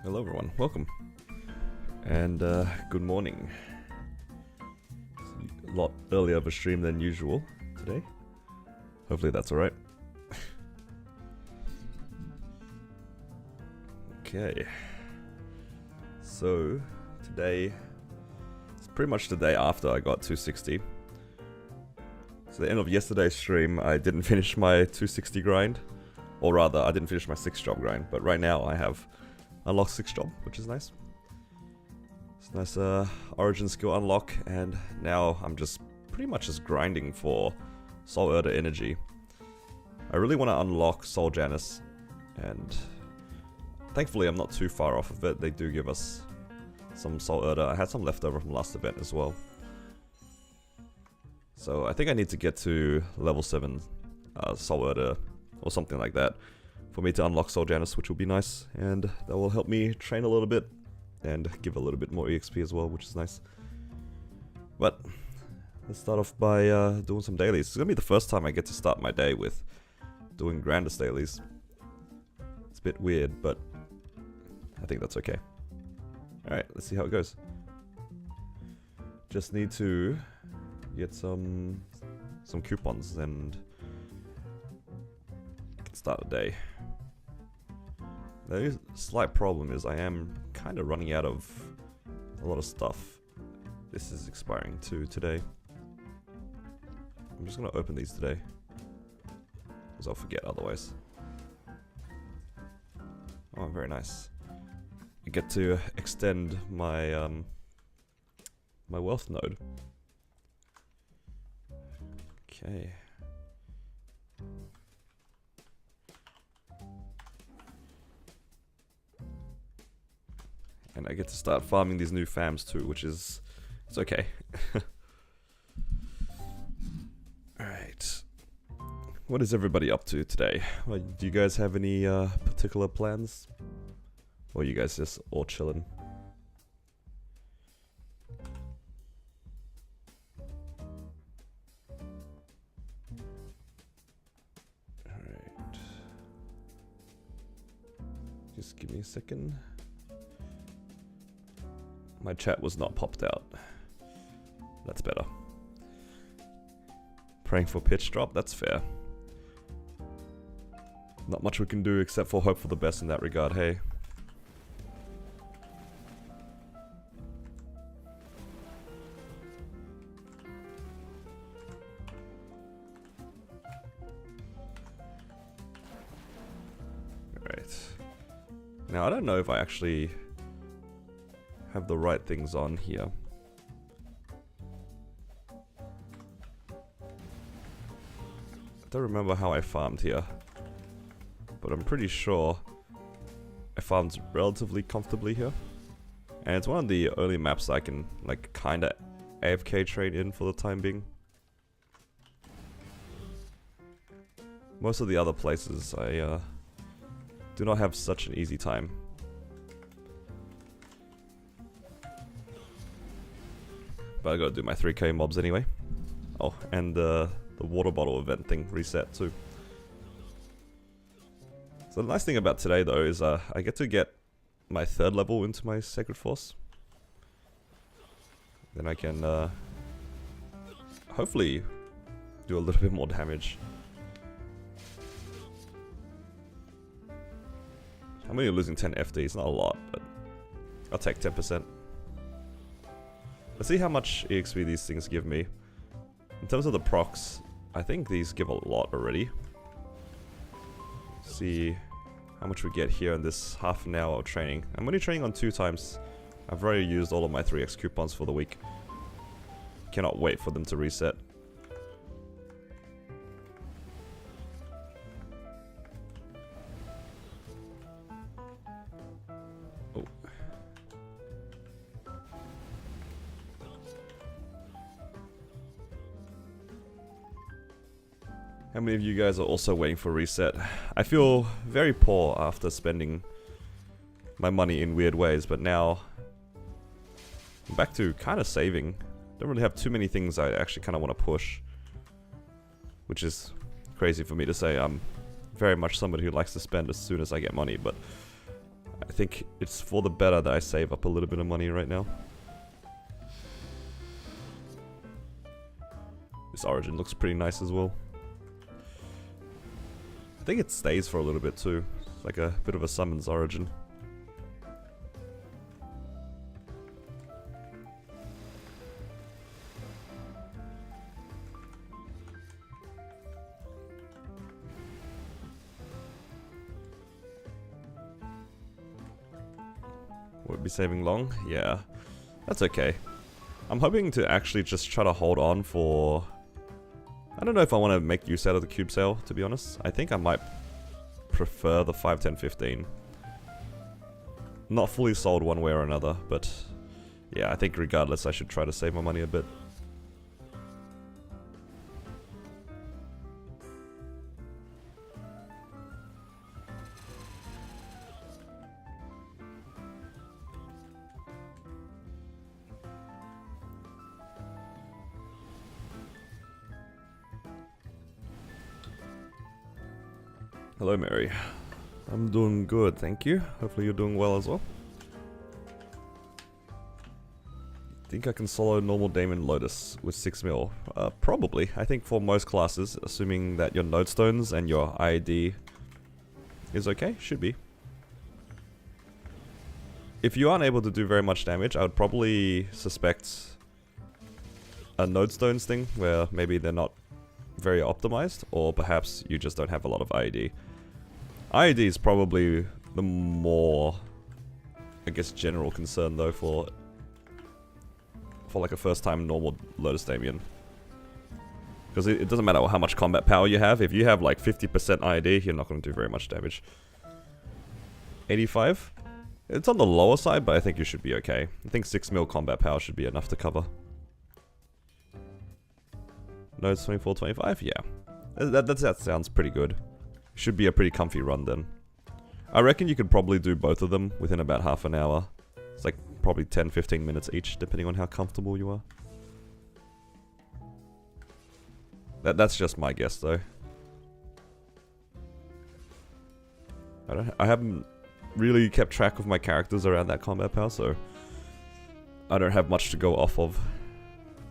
Hello everyone, welcome. And good morning. It's a lot earlier of a stream than usual today. Hopefully that's alright. Okay. So, today, it's pretty much the day after I got 260. So the end of yesterday's stream, I didn't finish my 260 grind. Or rather, I didn't finish my 6 job grind. But right now I have unlocked 6 job, which is nice. It's a nice origin skill unlock, and now I'm just pretty much just grinding for Soul Erda energy. I really want to unlock Soul Janus, and thankfully I'm not too far off of it. They do give us some Soul Erda. I had some left over from last event as well. So I think I need to get to level 7 Soul Erda or something like that for me to unlock Soul Janus, which will be nice, and that will help me train a little bit and give a little bit more EXP as well, which is nice. But let's start off by doing some dailies. It's gonna be the first time I get to start my day with doing grandest dailies. It's a bit weird, but I think that's okay. Alright, let's see how it goes. Just need to get some coupons and start the day. The slight problem is I am kind of running out of a lot of stuff. This is expiring too today. I'm just gonna open these today, because I'll forget otherwise. Oh, very nice. I get to extend my my wealth node. Okay. And I get to start farming these new fams too, which is... it's okay. Alright. What is everybody up to today? Well, do you guys have any particular plans? Or are you guys just all chilling? Alright. Just give me a second. My chat was not popped out. That's better. Praying for pitch drop, that's fair. Not much we can do except for hope for the best in that regard, hey. Alright. Now I don't know if I actually have the right things on here. I don't remember how I farmed here, but I'm pretty sure I farmed relatively comfortably here. And it's one of the only maps I can like kinda AFK trade in for the time being. Most of the other places I do not have such an easy time. But I gotta do my 3k mobs anyway. Oh, and the water bottle event thing reset too. So the nice thing about today though is I get to get my 3rd level into my Sacred Force. Then I can hopefully do a little bit more damage. I'm only losing 10 FD, it's not a lot, but I'll take 10%. Let's see how much EXP these things give me. In terms of the procs, I think these give a lot already. See how much we get here in this half an hour of training. I'm only training on 2 times. I've already used all of my 3x coupons for the week. Cannot wait for them to reset. How many of you guys are also waiting for reset? I feel very poor after spending my money in weird ways, but now I'm back to kind of saving. Don't really have too many things I actually kind of want to push, which is crazy for me to say. I'm very much somebody who likes to spend as soon as I get money, but I think it's for the better that I save up a little bit of money right now. This origin looks pretty nice as well. I think it stays for a little bit too. It's like a bit of a summons origin. Would be saving long? Yeah, that's okay. I'm hoping to actually just try to hold on for... I don't know if I want to make use out of the cube sale, to be honest. I think I might prefer the 5, 10, 15. Not fully sold one way or another, but yeah, I think regardless I should try to save my money a bit. Hello, Mary. I'm doing good, thank you. Hopefully you're doing well as well. Think I can solo normal Damon Lotus with 6 mil? Probably. I think for most classes, assuming that your node stones and your IED is okay, should be. If you aren't able to do very much damage, I would probably suspect a node stones thing where maybe they're not very optimized, or perhaps you just don't have a lot of IED. IED is probably the more, I guess, general concern though for like a first time normal Lotus Damien. Because it doesn't matter how much combat power you have, if you have like 50% IED, you're not going to do very much damage. 85? It's on the lower side, but I think you should be okay. I think 6 mil combat power should be enough to cover. Nodes 24, 25? Yeah. That sounds pretty good. Should be a pretty comfy run then. I reckon you could probably do both of them within about half an hour. It's like probably 10-15 minutes each, depending on how comfortable you are. That's just my guess though. I haven't really kept track of my characters around that combat power, so I don't have much to go off of.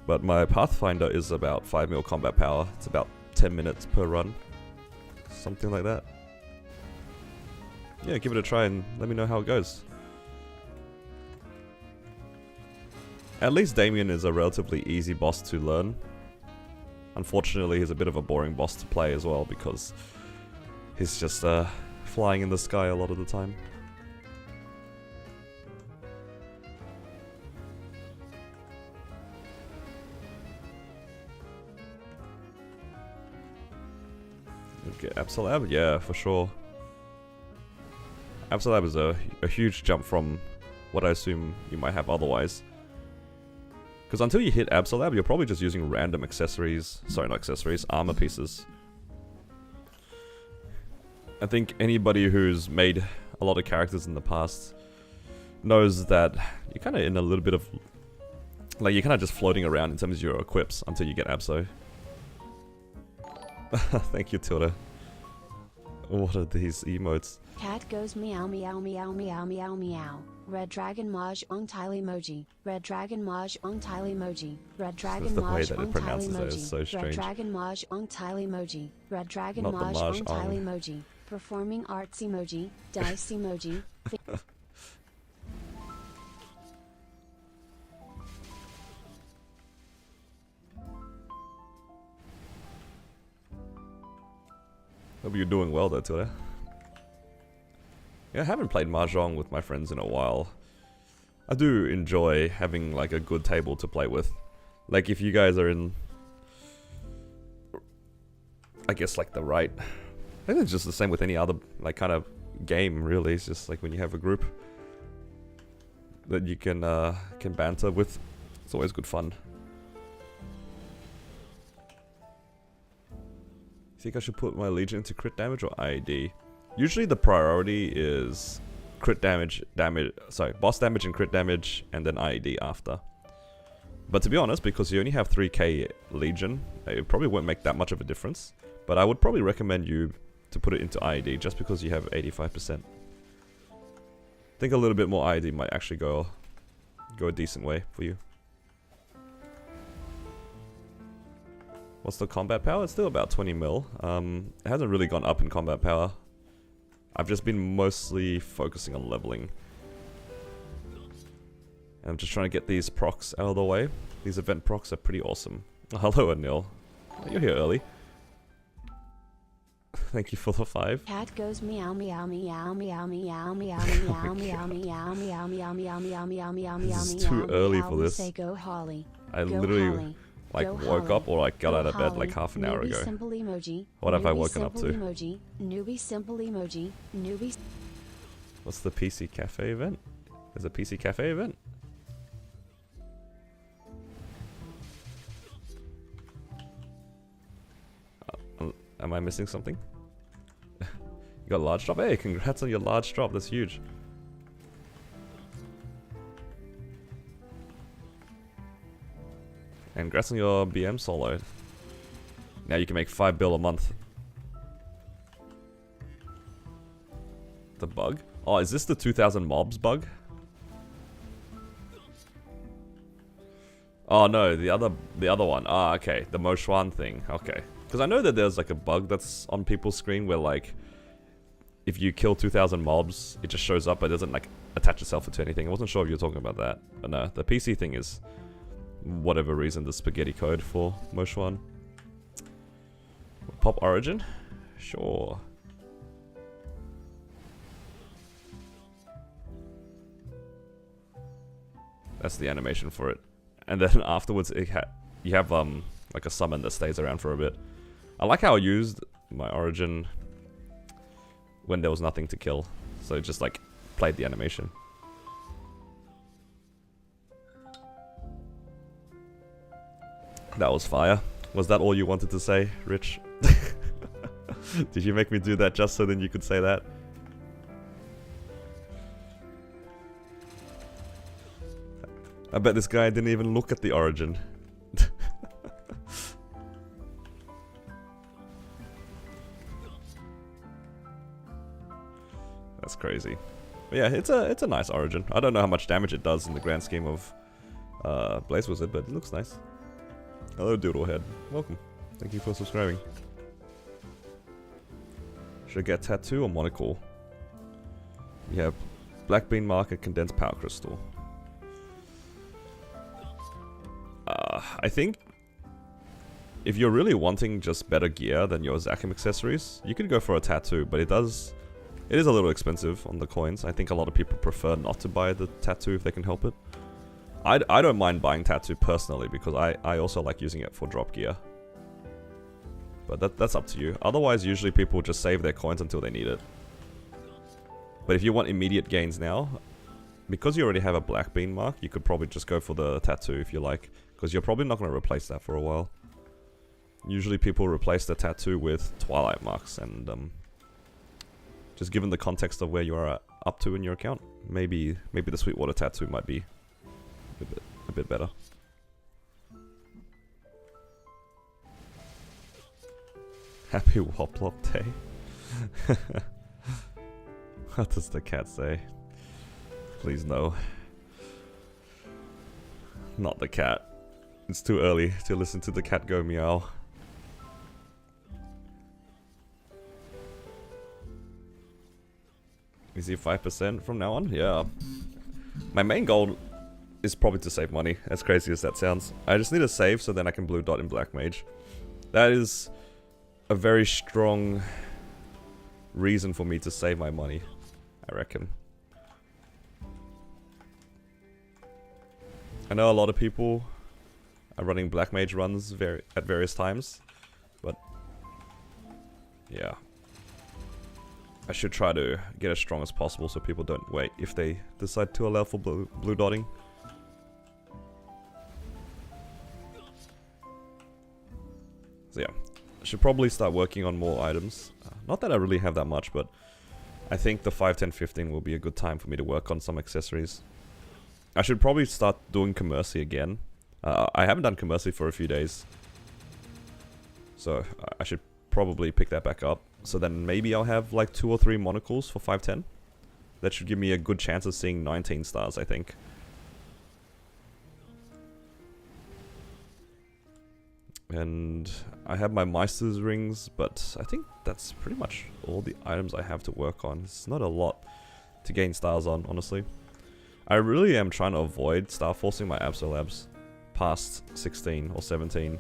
But my Pathfinder is about 5 mil combat power. It's about 10 minutes per run. Something like that. Yeah, give it a try and let me know how it goes. At least Damien is a relatively easy boss to learn. Unfortunately, he's a bit of a boring boss to play as well because he's just flying in the sky a lot of the time. Okay, Absolab? Yeah, for sure. Absolab is a huge jump from what I assume you might have otherwise. Because until you hit Absolab, you're probably just using random accessories. Sorry, not accessories, armor pieces. I think anybody who's made a lot of characters in the past knows that you're kind of in a little bit of... Like, you're kind of just floating around in terms of your equips until you get Abso. Thank you, Tilda. What are these emotes? Cat goes meow meow meow meow meow meow. Red Dragon Maj on Tile emoji. Red Dragon Maj on Tile emoji. Red Dragon Maj on Tile emoji. Red Dragon Maj on Tile emoji. Red Dragon Maj on Tile emoji. Performing arts emoji. Dice emoji. Hope you're doing well though, Tilda. Yeah, I haven't played Mahjong with my friends in a while. I do enjoy having like a good table to play with. Like if you guys are in, I guess like the right, I think it's just the same with any other like kind of game really. It's just like when you have a group that you can banter with, it's always good fun. Think I should put my Legion into crit damage or IED? Usually the priority is crit damage, boss damage and crit damage, and then IED after. But to be honest, because you only have 3k Legion, it probably won't make that much of a difference. But I would probably recommend you to put it into IED just because you have 85%. think a little bit more ID might actually go a decent way for you. What's the combat power? It's still about 20 mil. It hasn't really gone up in combat power. I've just been mostly focusing on leveling. And I'm just trying to get these procs out of the way. These event procs are pretty awesome. Hello, Anil. Oh, you're here early. Thank you for the 5. Cat goes meow meow meow meow meow meow meow meow meow meow meow meow meow meow meow meow. This is too early for this. Say go Holly. I literally like woke up or like got out of bed like half an hour ago. What have I woken up to? Newbie simple emoji. Newbie. What's the PC cafe event? There's a PC cafe event? Am I missing something? You got a large drop? Hey, congrats on your large drop. That's huge. And congrats on your BM solo. Now you can make 5 bill a month. The bug? Oh, is this the 2000 mobs bug? Oh no, the other one. Ah, okay, the Moshwan thing. Okay. Because I know that there's like a bug that's on people's screen where like if you kill 2000 mobs, it just shows up but doesn't like attach itself to anything. I wasn't sure if you were talking about that. But no, the PC thing is whatever reason the spaghetti code for Moshwan. Pop origin? Sure. That's the animation for it. And then afterwards you have like a summon that stays around for a bit. I like how I used my origin when there was nothing to kill. So it just like played the animation. That was fire. Was that all you wanted to say, Rich? Did you make me do that just so then you could say that? I bet this guy didn't even look at the origin. That's crazy. But yeah, it's a nice origin. I don't know how much damage it does in the grand scheme of Blaze Wizard, but it looks nice. Hello, Doodlehead. Welcome. Thank you for subscribing. Should I get tattoo or monocle? We have Black Bean Mark and Condensed Power Crystal. I think if you're really wanting just better gear than your Zakim accessories, you could go for a tattoo, but it is a little expensive on the coins. I think a lot of people prefer not to buy the tattoo if they can help it. I don't mind buying tattoo personally because I also like using it for drop gear. But that's up to you. Otherwise, usually people just save their coins until they need it. But if you want immediate gains now, because you already have a Black Bean Mark, you could probably just go for the tattoo if you like. Because you're probably not going to replace that for a while. Usually people replace the tattoo with Twilight Marks, and just given the context of where you are up to in your account, maybe the Sweetwater tattoo might be a bit better. Happy Woplop Day. What does the cat say? Please no. Not the cat. It's too early to listen to the cat go meow. Is he 5% from now on? Yeah. My main goal is probably to save money, as crazy as that sounds. I just need to save so then I can blue dot in Black Mage. That is a very strong reason for me to save my money, I reckon. I know a lot of people are running Black Mage runs at various times, but yeah. I should try to get as strong as possible so people don't wait if they decide to allow for blue dotting. So yeah, I should probably start working on more items. Not that I really have that much, but I think the 5, 10, 15 will be a good time for me to work on some accessories. I should probably start doing Commercy again. I haven't done Commercy for a few days, so I should probably pick that back up. So then maybe I'll have like 2 or 3 monocles for 510. That should give me a good chance of seeing 19 stars, I think. And I have my Meister's rings, but I think that's pretty much all the items I have to work on. It's not a lot to gain stars on, honestly. I really am trying to avoid star forcing my Absolabs past 16 or 17.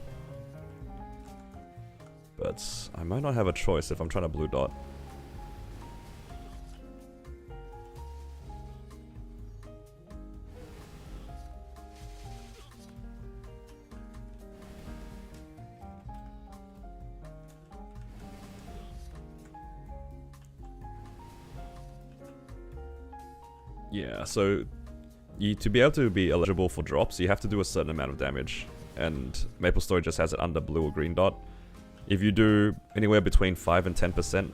But I might not have a choice if I'm trying to blue dot. Yeah, so to be able to be eligible for drops, you have to do a certain amount of damage. And MapleStory just has it under blue or green dot. If you do anywhere between 5 and 10%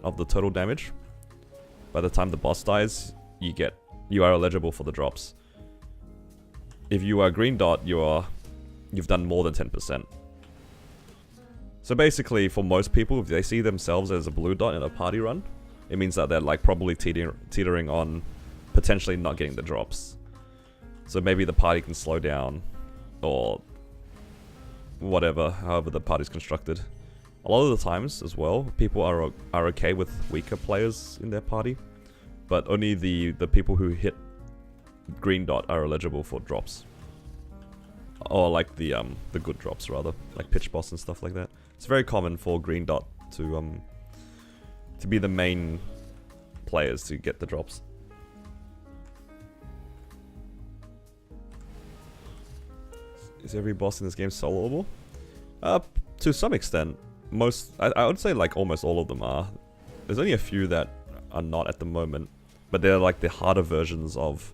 of the total damage, by the time the boss dies, you are eligible for the drops. If you are green dot, you've done more than 10%. So basically, for most people, if they see themselves as a blue dot in a party run, it means that they're like probably teetering on potentially not getting the drops. So maybe the party can slow down, or whatever, however the party's constructed. A lot of the times as well, people are okay with weaker players in their party, but only the people who hit green dot are eligible for drops. Or like the good drops rather, like pitch boss and stuff like that. It's very common for green dot to be the main players to get the drops. Is every boss in this game soloable? To some extent. I would say like almost all of them are. There's only a few that are not at the moment, but they're like the harder versions of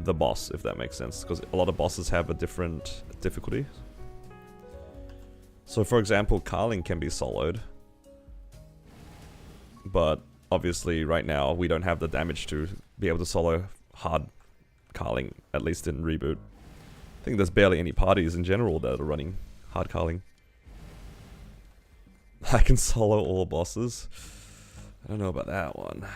the boss, if that makes sense, because a lot of bosses have a different difficulty. So for example, Carling can be soloed, but obviously right now we don't have the damage to be able to solo hard Carling, at least in Reboot. I think there's barely any parties in general that are running hard Carling. I can solo all bosses. I don't know about that one.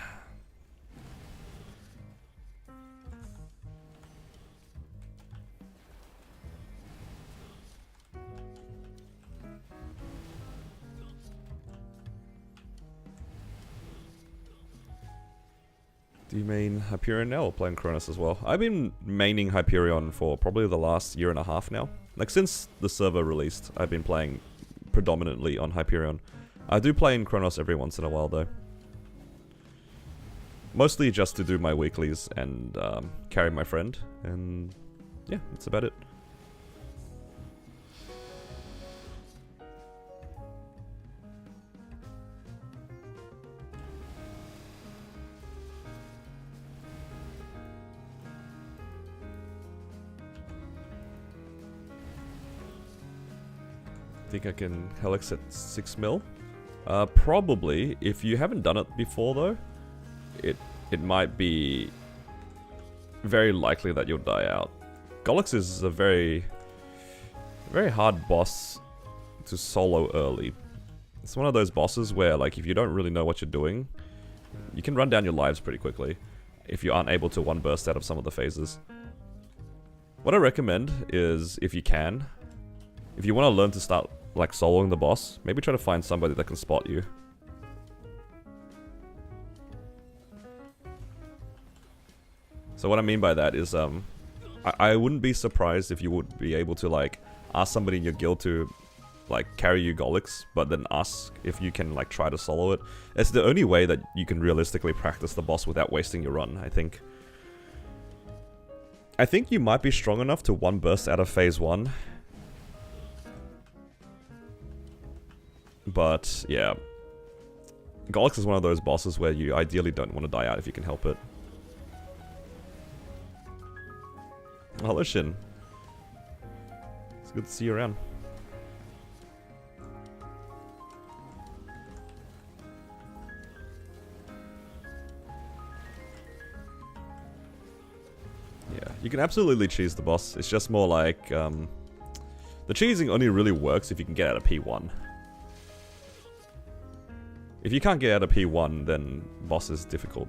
Do you main Hyperion now or playing Cronus as well? I've been maining Hyperion for probably the last year and a half now. Like since the server released, I've been playing predominantly on Hyperion. I do play in Cronus every once in a while though. Mostly just to do my weeklies and carry my friend, and yeah, that's about it. Think I can Helix at 6 mil? Probably. If you haven't done it before though, it might be very likely that you'll die out. Golix is a very hard boss to solo early. It's one of those bosses where like if you don't really know what you're doing, you can run down your lives pretty quickly if you aren't able to one burst out of some of the phases. What I recommend is if you want to learn to start like soloing the boss, maybe try to find somebody that can spot you. So what I mean by that is I wouldn't be surprised if you would be able to like ask somebody in your guild to like carry you Golix, but then ask if you can like try to solo it. It's the only way that you can realistically practice the boss without wasting your run, I think. I think you might be strong enough to one burst out of phase 1. But yeah, Golix is one of those bosses where you ideally don't want to die out if you can help it. Hello Shin. It's good to see you around. Yeah, you can absolutely cheese the boss. It's just more like the cheesing only really works if you can get out of P1. If you can't get out of P1, then boss is difficult.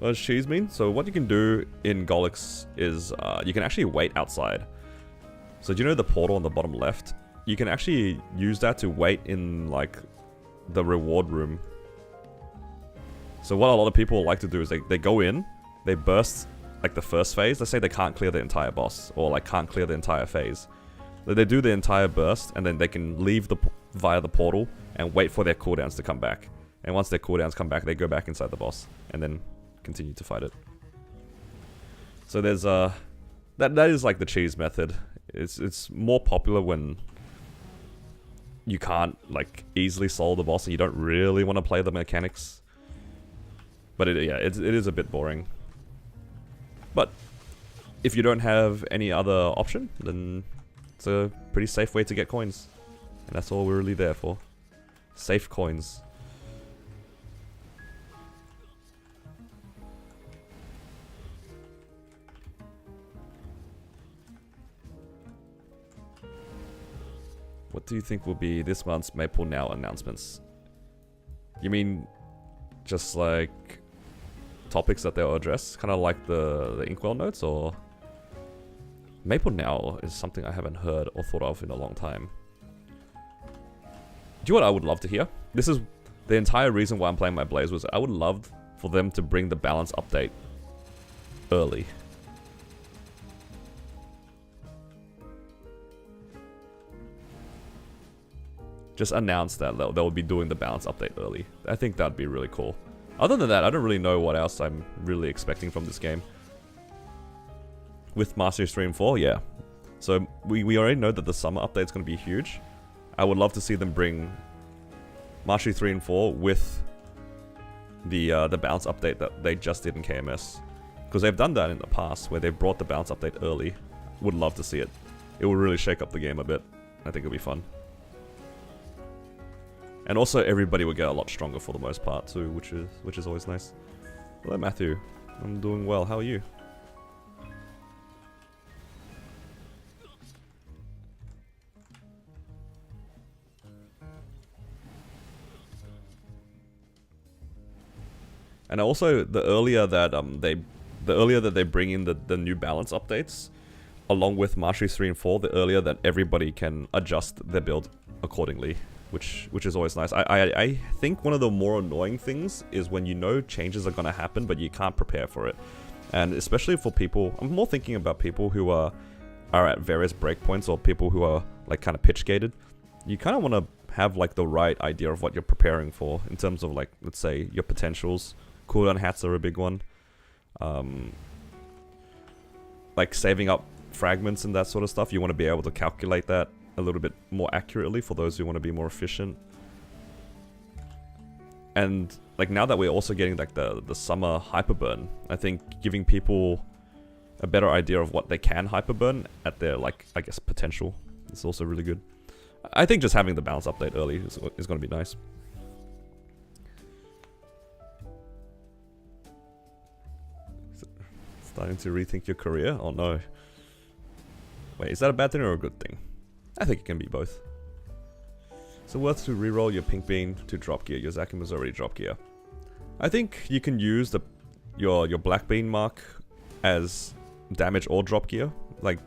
What does cheese mean? So what you can do in Golix is you can actually wait outside. So do you know the portal on the bottom left? You can actually use that to wait in like the reward room. So what a lot of people like to do is they go in, they burst like the first phase. Let's say they can't clear the entire boss or like can't clear the entire phase. They do the entire burst and then they can leave via the portal and wait for their cooldowns to come back. And once their cooldowns come back, they go back inside the boss and then continue to fight it. So there's that is like the cheese method. It's more popular when you can't like easily solve the boss and you don't really want to play the mechanics. But it is a bit boring. But if you don't have any other option, then it's a pretty safe way to get coins. And that's all we're really there for. Safe coins. What do you think will be this month's Maple Now announcements? You mean just like topics that they'll address? Kind of like the Inkwell notes, or... Maple Now is something I haven't heard or thought of in a long time. Do you know what I would love to hear? This is the entire reason why I'm playing my Blaze, was I would love for them to bring the balance update early. Just announce that they'll be doing the balance update early. I think that'd be really cool. Other than that, I don't really know what else I'm really expecting from this game. With Mastery 3 and 4, yeah. So we already know that the summer update's going to be huge. I would love to see them bring Mastery 3 and 4 with the balance update that they just did in KMS. Because they've done that in the past, where they've brought the balance update early. Would love to see it. It will really shake up the game a bit. I think it'll be fun. And also everybody will get a lot stronger for the most part too, which is always nice. Hello Matthew, I'm doing well, how are you? And also the earlier that they bring in the new balance updates, along with Mastery 3 and 4, the earlier that everybody can adjust their build accordingly. Which is always nice. I think one of the more annoying things is when you know changes are going to happen, but you can't prepare for it. And especially for people, I'm more thinking about people who are at various breakpoints, or people who are like kind of pitch gated. You kind of want to have like the right idea of what you're preparing for in terms of like, let's say, your potentials. Cooldown hats are a big one. Like saving up fragments and that sort of stuff. You want to be able to calculate that a little bit more accurately for those who want to be more efficient. And like now that we're also getting like the summer hyperburn, I think giving people a better idea of what they can hyperburn at their like, I guess, potential is also really good. I think just having the balance update early is going to be nice. Starting to rethink your career? Oh no. Wait, is that a bad thing or a good thing? I think it can be both. So worth to reroll your pink bean to drop gear. Your Zakim is already drop gear. I think you can use your black bean mark as damage or drop gear. Like,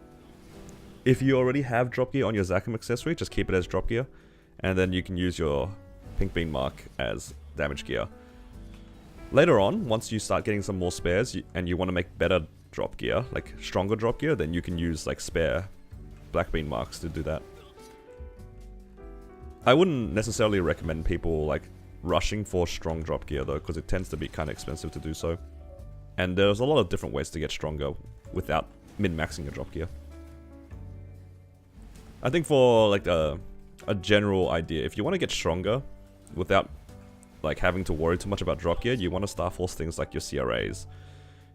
if you already have drop gear on your Zakim accessory, just keep it as drop gear. And then you can use your pink bean mark as damage gear. Later on, once you start getting some more spares and you want to make better drop gear, like stronger drop gear, then you can use like spare black bean marks to do that. I wouldn't necessarily recommend people like rushing for strong drop gear though, because it tends to be kind of expensive to do so. And there's a lot of different ways to get stronger without min-maxing your drop gear. I think for like a general idea, if you want to get stronger without like having to worry too much about drop gear, you want to Star Force things like your CRAs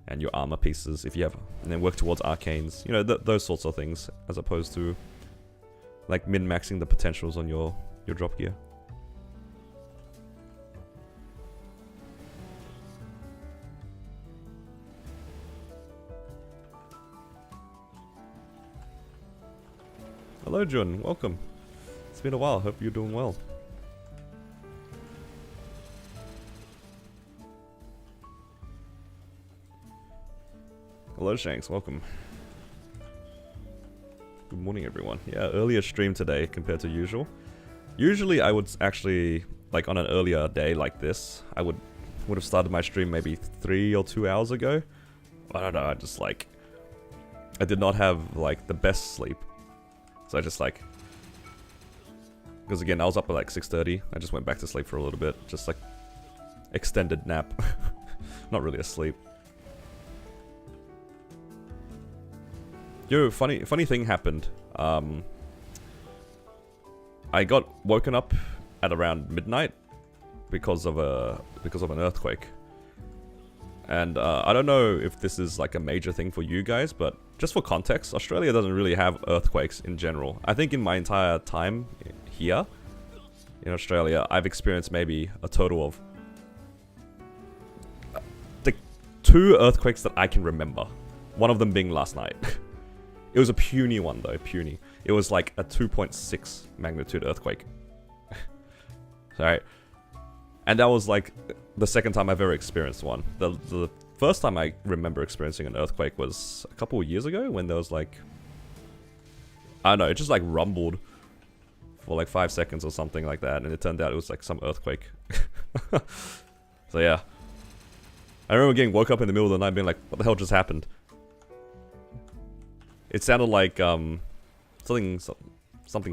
and your armor pieces, if you have, and then work towards arcanes, you know, those sorts of things, as opposed to like min-maxing the potentials on your drop gear. Hello Jun, welcome. It's been a while, hope you're doing well. Hello Shanks, welcome. Good morning everyone. Yeah, earlier stream today compared to usual. Usually I would actually, like on an earlier day like this, I would have started my stream maybe 3 or 2 hours ago. I don't know, I just like... I did not have like the best sleep. So I just like... Because again, I was up at like 6:30. I just went back to sleep for a little bit. Just like... extended nap. Not really asleep. Yo, funny thing happened. I got woken up at around midnight because of an earthquake. And I don't know if this is like a major thing for you guys, but just for context, Australia doesn't really have earthquakes in general. I think in my entire time here in Australia, I've experienced maybe a total of the 2 earthquakes that I can remember. One of them being last night. It was a puny one though, puny. It was like a 2.6 magnitude earthquake. Alright. And that was like the second time I've ever experienced one. The first time I remember experiencing an earthquake was a couple of years ago when there was like... I don't know, it just like rumbled for like 5 seconds or something like that. And it turned out it was like some earthquake. So yeah. I remember getting woke up in the middle of the night being like, what the hell just happened? It sounded like something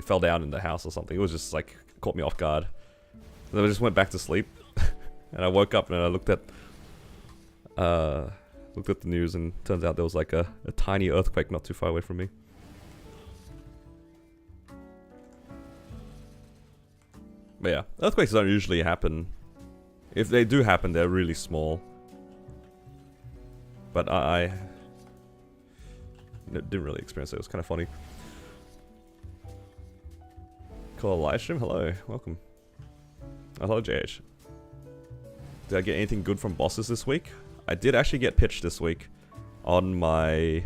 fell down in the house or something. It was just like, caught me off guard. And then I just went back to sleep. And I woke up and I looked at the news and turns out there was like a tiny earthquake not too far away from me. But yeah, earthquakes don't usually happen. If they do happen, they're really small. But I didn't really experience it. It was kind of funny. Call live stream. Hello, welcome. Oh, hello, JH. Did I get anything good from bosses this week? I did actually get pitched this week on my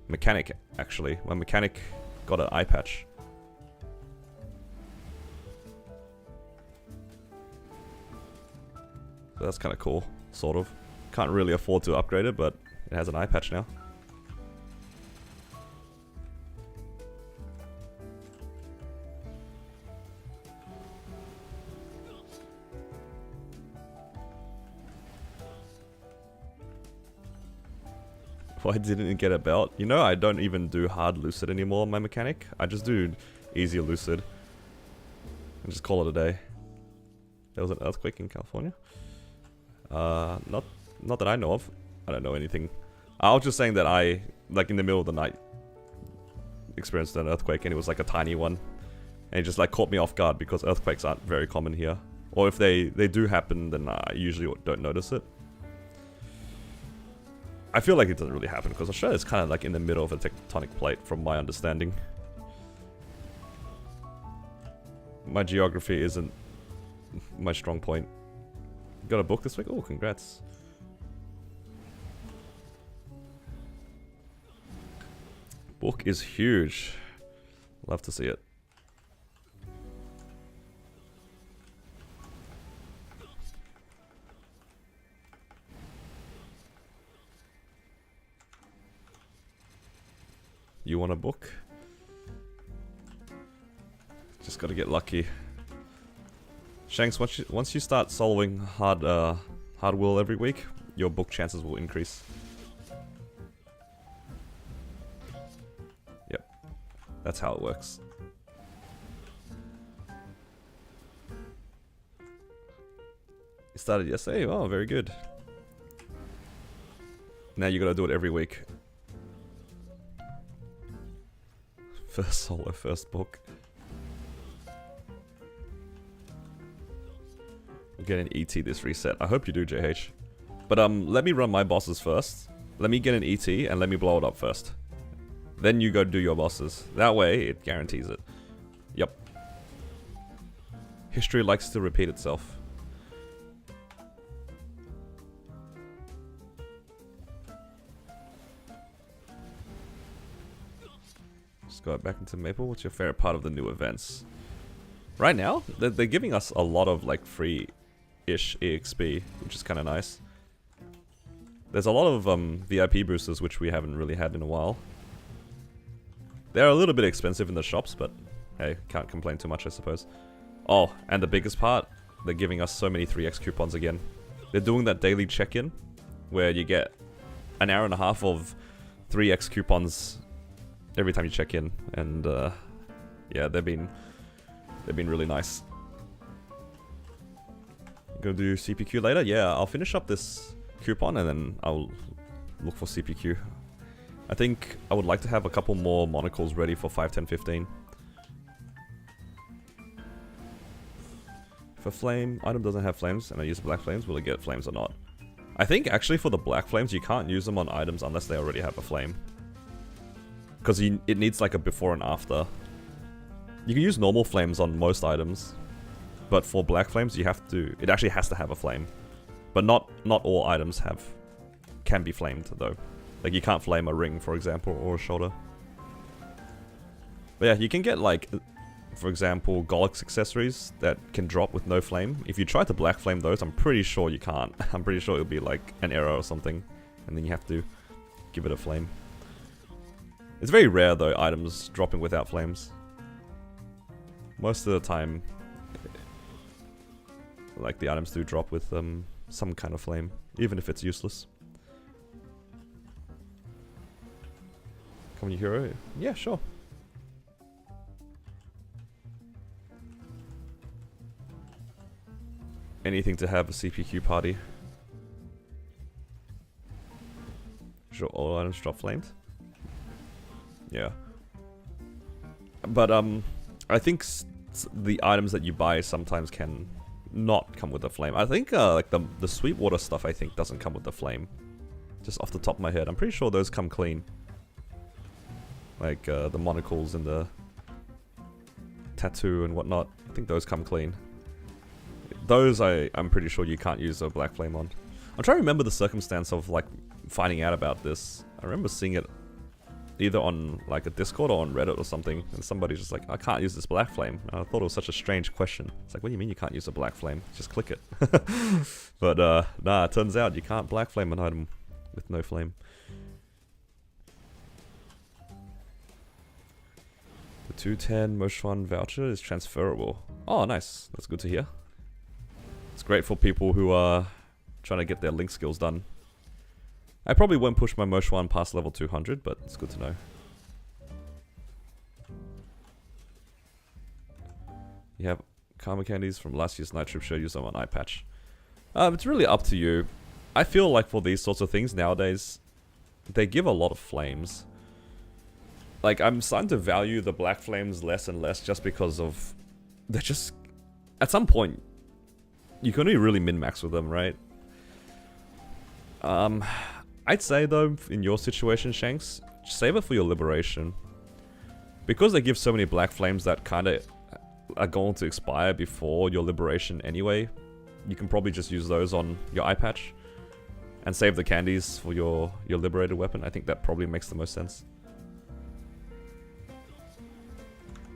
mechanic. Actually, my mechanic got an eye patch. So that's kind of cool, sort of. Can't really afford to upgrade it, but it has an eye patch now. Why didn't it get a belt? You know, I don't even do hard lucid anymore on my mechanic. I just do easy lucid. And just call it a day. There was an earthquake in California? Not that I know of. I don't know anything. I was just saying that I, like in the middle of the night, experienced an earthquake and it was like a tiny one. And it just like caught me off guard because earthquakes aren't very common here. Or if they do happen, then I usually don't notice it. I feel like it doesn't really happen because Australia is kind of like in the middle of a tectonic plate from my understanding. My geography isn't my strong point. Got a book this week? Oh, congrats. Book is huge. Love to see it. You want a book? Just gotta get lucky. Shanks, once you start solving hard will every week, your book chances will increase. Yep, that's how it works. You started yesterday? Oh, very good. Now you gotta do it every week. First solo, first book. We'll get an ET this reset. I hope you do, JH. But let me run my bosses first. Let me get an ET and let me blow it up first. Then you go do your bosses. That way, it guarantees it. Yep. History likes to repeat itself. Go back into Maple. What's your favorite part of the new events? Right now, they're giving us a lot of like free-ish EXP, which is kind of nice. There's a lot of VIP boosters which we haven't really had in a while. They're a little bit expensive in the shops, but hey, can't complain too much, I suppose. Oh, and the biggest part, they're giving us so many 3x coupons again. They're doing that daily check-in, where you get an hour and a half of 3x coupons every time you check in, and yeah, they've been really nice. Gonna do CPQ later? Yeah, I'll finish up this coupon and then I'll look for CPQ. I think I would like to have a couple more monocles ready for 5, 10, 15. If a flame item doesn't have flames and I use black flames, will it get flames or not? I think actually for the black flames, you can't use them on items unless they already have a flame. Because it needs like a before and after. You can use normal flames on most items, but for black flames you have to, it actually has to have a flame. But not all items can be flamed though. Like you can't flame a ring, for example, or a shoulder. But yeah, you can get like, for example, Golix accessories that can drop with no flame. If you try to black flame those, I'm pretty sure you can't. I'm pretty sure it'll be like an error or something, and then you have to give it a flame. It's very rare though, items dropping without flames. Most of the time, like the items do drop with some kind of flame, even if it's useless. Common hero? Yeah, sure. Anything to have a CPQ party. Sure, all items drop flames? Yeah. But I think the items that you buy sometimes can not come with a flame. I think like the Sweetwater stuff I think doesn't come with the flame. Just off the top of my head. I'm pretty sure those come clean. Like the monocles and the tattoo and whatnot. I think those come clean. Those I'm pretty sure you can't use a black flame on. I'm trying to remember the circumstance of like finding out about this. I remember seeing it either on like a Discord or on Reddit or something, and somebody's just like, I can't use this black flame. And I thought it was such a strange question. It's like, what do you mean you can't use a black flame? Just click it. But nah, it turns out you can't black flame an item with no flame. The 210 Moshuan voucher is transferable. Oh, nice. That's good to hear. It's great for people who are trying to get their link skills done. I probably won't push my Moshuan past level 200, but it's good to know. You have karma candies from last year's night trip show, use them on eye patch. It's really up to you. I feel like for these sorts of things nowadays, they give a lot of flames. Like, I'm starting to value the black flames less and less just because of... They're just... At some point, you can only really min-max with them, right? I'd say though, in your situation, Shanks, save it for your liberation. Because they give so many black flames that kind of are going to expire before your liberation anyway, you can probably just use those on your eye patch and save the candies for your liberated weapon. I think that probably makes the most sense.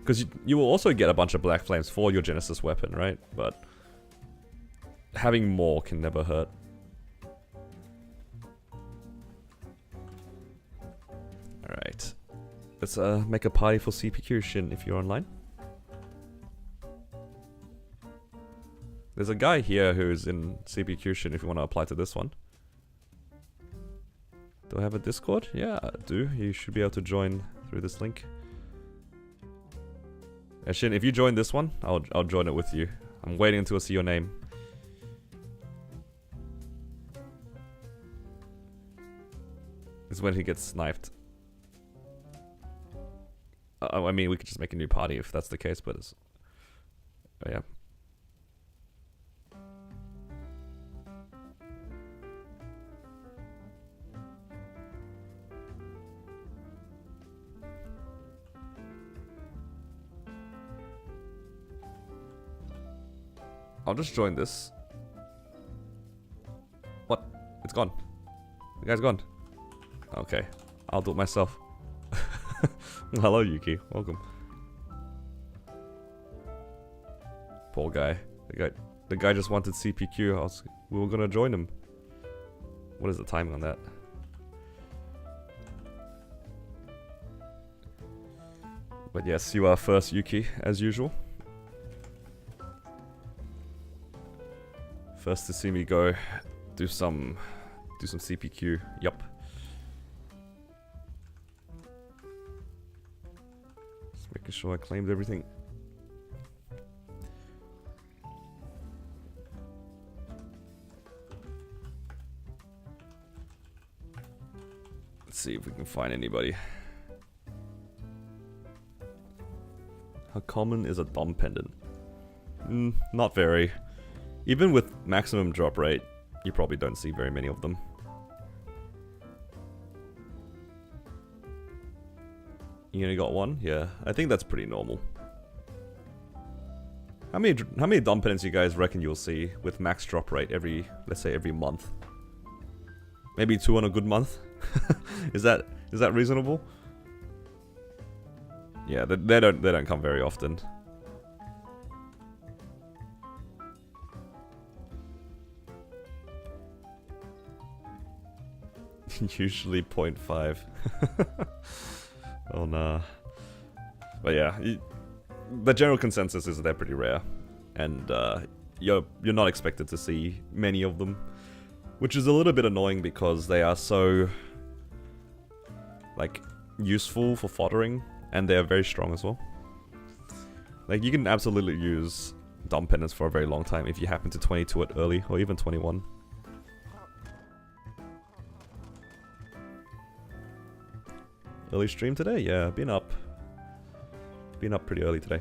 Because you will also get a bunch of black flames for your Genesis weapon, right? But having more can never hurt. Alright. Let's make a party for CPQ Shin if you're online. There's a guy here who's in CPQ Shin if you want to apply to this one. Do I have a Discord? Yeah, I do. You should be able to join through this link. Shin, if you join this one, I'll join it with you. I'm waiting until I see your name. It's when he gets sniped. I mean, we could just make a new party if that's the case, but it's... Oh, yeah. I'll just join this. What? It's gone. The guy's gone. Okay. I'll do it myself. Hello, Yuki. Welcome. Poor guy. The guy just wanted CPQ. We were gonna join him. What is the timing on that? But yes, you are first, Yuki, as usual. First to see me go do some CPQ. Yup. Just making sure I claimed everything. Let's see if we can find anybody. How common is a Dom pendant? Not very. Even with maximum drop rate, you probably don't see very many of them. You only got one? Yeah, I think that's pretty normal. How many Dom pendants you guys reckon you'll see with max drop rate every, let's say every month? Maybe 2 on a good month? Is that reasonable? Yeah, they don't come very often. Usually 0.5. Oh nah. But yeah, the general consensus is they're pretty rare, and you're not expected to see many of them, which is a little bit annoying because they are so like useful for foddering, and they are very strong as well. Like you can absolutely use Dom pendants for a very long time if you happen to 22 it early, or even 21. Early stream today? Yeah, been up pretty early today.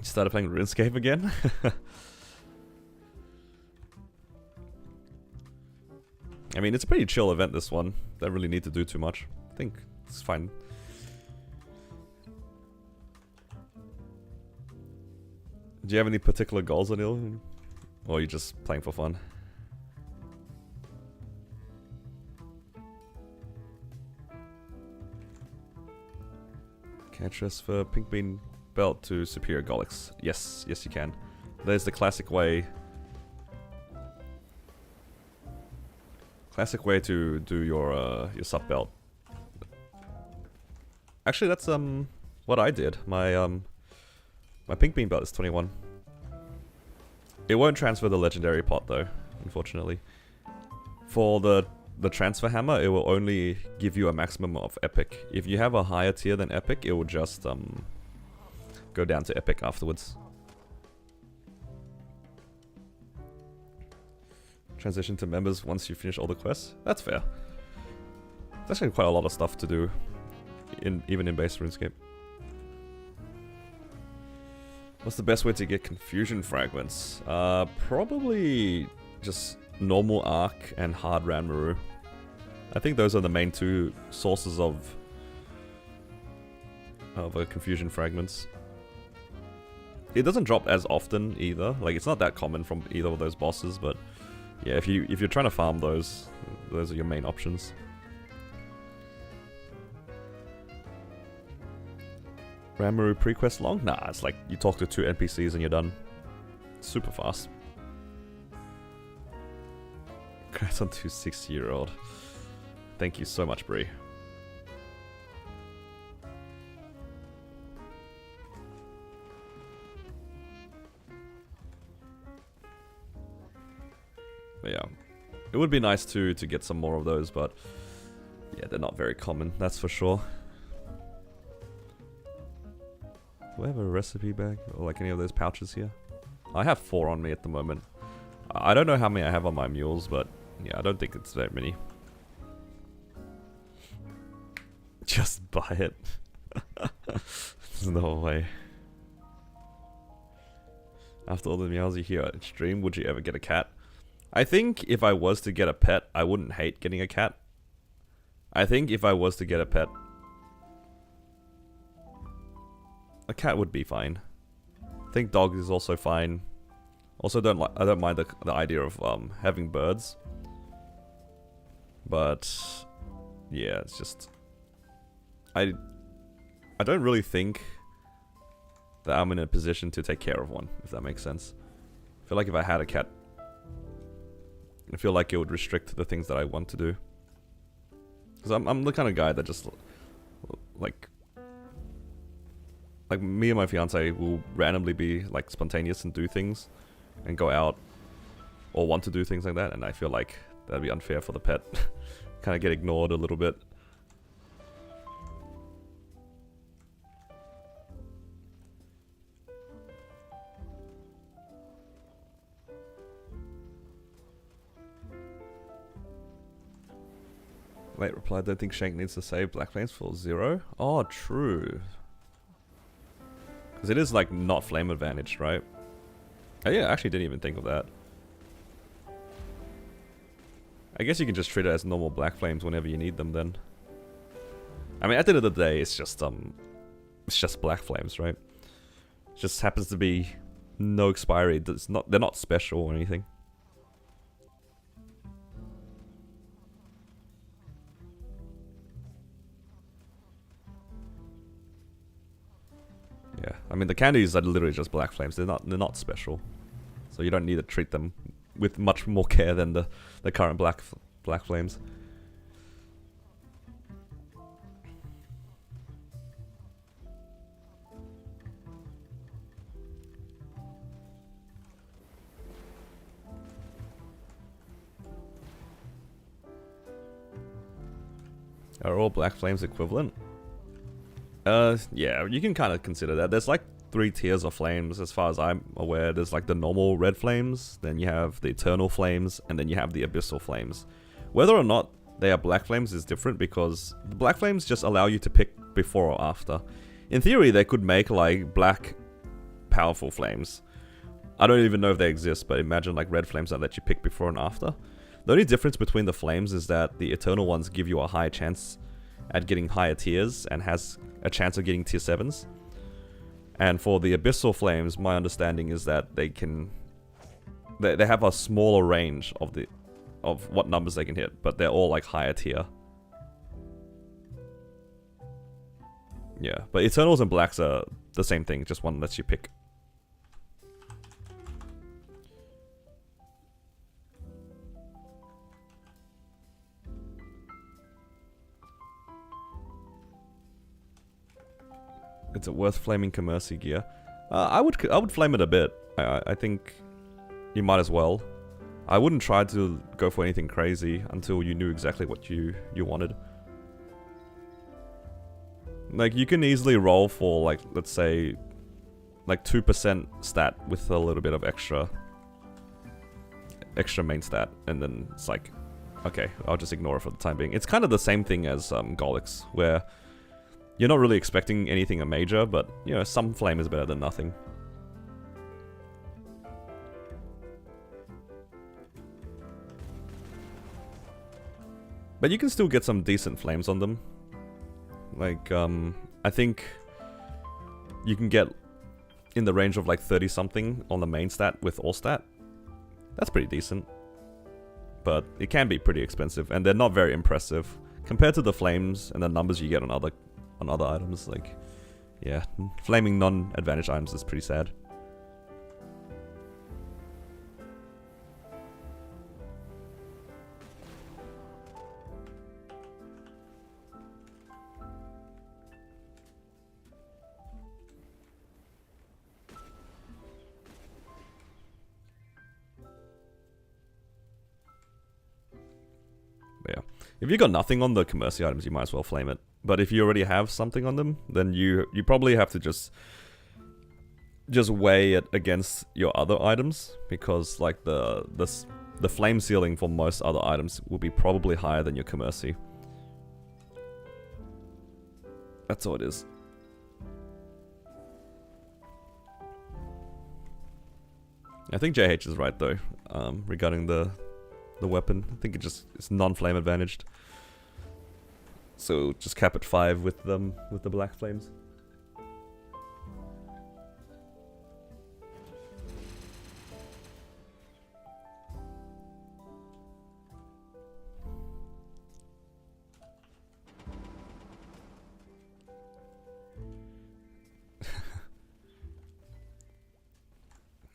Started playing RuneScape again? I mean, it's a pretty chill event, this one. Don't really need to do too much. I think it's fine. Do you have any particular goals, Anil? Or are you just playing for fun? Can I transfer Pink Bean Belt to Superior Golix? Yes, yes you can. There's the classic way. Classic way to do your sub belt. Actually, that's what I did. My my Pink Bean Belt is 21. It won't transfer the legendary pot though, unfortunately. For the transfer hammer, it will only give you a maximum of epic. If you have a higher tier than epic, it will just go down to epic afterwards. Transition to members once you finish all the quests. That's fair. There's actually quite a lot of stuff to do, even in base RuneScape. What's the best way to get confusion fragments? Probably just normal arc and hard Ranmaru. I think those are the main two sources of confusion fragments. It doesn't drop as often either. Like it's not that common from either of those bosses, but yeah, if you're trying to farm those are your main options. Ranmaru pre-quest long? Nah, it's like you talk to 2 NPCs and you're done. Super fast. Congrats on 2 6-year-old. Thank you so much, Bree. But yeah, it would be nice to get some more of those, but yeah, they're not very common, that's for sure. Do I have a recipe bag or like any of those pouches here? I have 4 on me at the moment. I don't know how many I have on my mules, but yeah, I don't think it's that many. Just buy it. There's no way. After all the meows you hear at stream, would you ever get a cat? I think if I was to get a pet, I wouldn't hate getting a cat. I think if I was to get a pet, a cat would be fine. I think dog is also fine. Also, I don't mind the idea of having birds. But yeah, it's just I don't really think that I'm in a position to take care of one, if that makes sense. I feel like if I had a cat, I feel like it would restrict the things that I want to do. Because I'm the kind of guy that just, like me and my fiance will randomly be like spontaneous and do things and go out or want to do things like that, and I feel like that'd be unfair for the pet. Kind of get ignored a little bit. Late reply, don't think Shank needs to save Black Flames for 0. Oh, true. Because it is like not flame advantage, right? Oh yeah, I actually didn't even think of that. I guess you can just treat it as normal Black Flames whenever you need them then. I mean, at the end of the day, it's just Black Flames, right? It just happens to be no expiry. They're not special or anything. Yeah, I mean the candies are literally just Black Flames. They're not special, so you don't need to treat them with much more care than the current Black Flames. Are all Black Flames equivalent? Yeah, you can kind of consider that. There's like 3 tiers of flames as far as I'm aware. There's like the normal red flames, then you have the eternal flames, and then you have the abyssal flames. Whether or not they are Black Flames is different because the Black Flames just allow you to pick before or after. In theory, they could make like black powerful flames. I don't even know if they exist, but imagine like red flames that let you pick before and after. The only difference between the flames is that the eternal ones give you a higher chance at getting higher tiers and has a chance of getting tier 7s. And for the abyssal flames, my understanding is that they have a smaller range of what numbers they can hit, but they're all like higher tier. Yeah, but eternals and blacks are the same thing, just one lets you pick. Is it worth flaming Commercy gear? I would flame it a bit. I think you might as well. I wouldn't try to go for anything crazy until you knew exactly what you wanted. Like, you can easily roll for, like, let's say, like 2% stat with a little bit of extra main stat, and then it's like, okay, I'll just ignore it for the time being. It's kind of the same thing as Golix, where you're not really expecting anything major, but, you know, some flame is better than nothing. But you can still get some decent flames on them. Like, I think you can get in the range of like 30 something on the main stat with all stat. That's pretty decent. But it can be pretty expensive, and they're not very impressive. Compared to the flames and the numbers you get on other items, like, yeah, flaming non-advantage items is pretty sad. Yeah, if you got nothing on the Commercy items, you might as well flame it. But if you already have something on them, then you probably have to just weigh it against your other items, because like the flame ceiling for most other items will be probably higher than your Commercy. That's all it is. I think JH is right though, regarding the weapon. I think it's non-flame advantaged. So just cap at 5 with the black flames.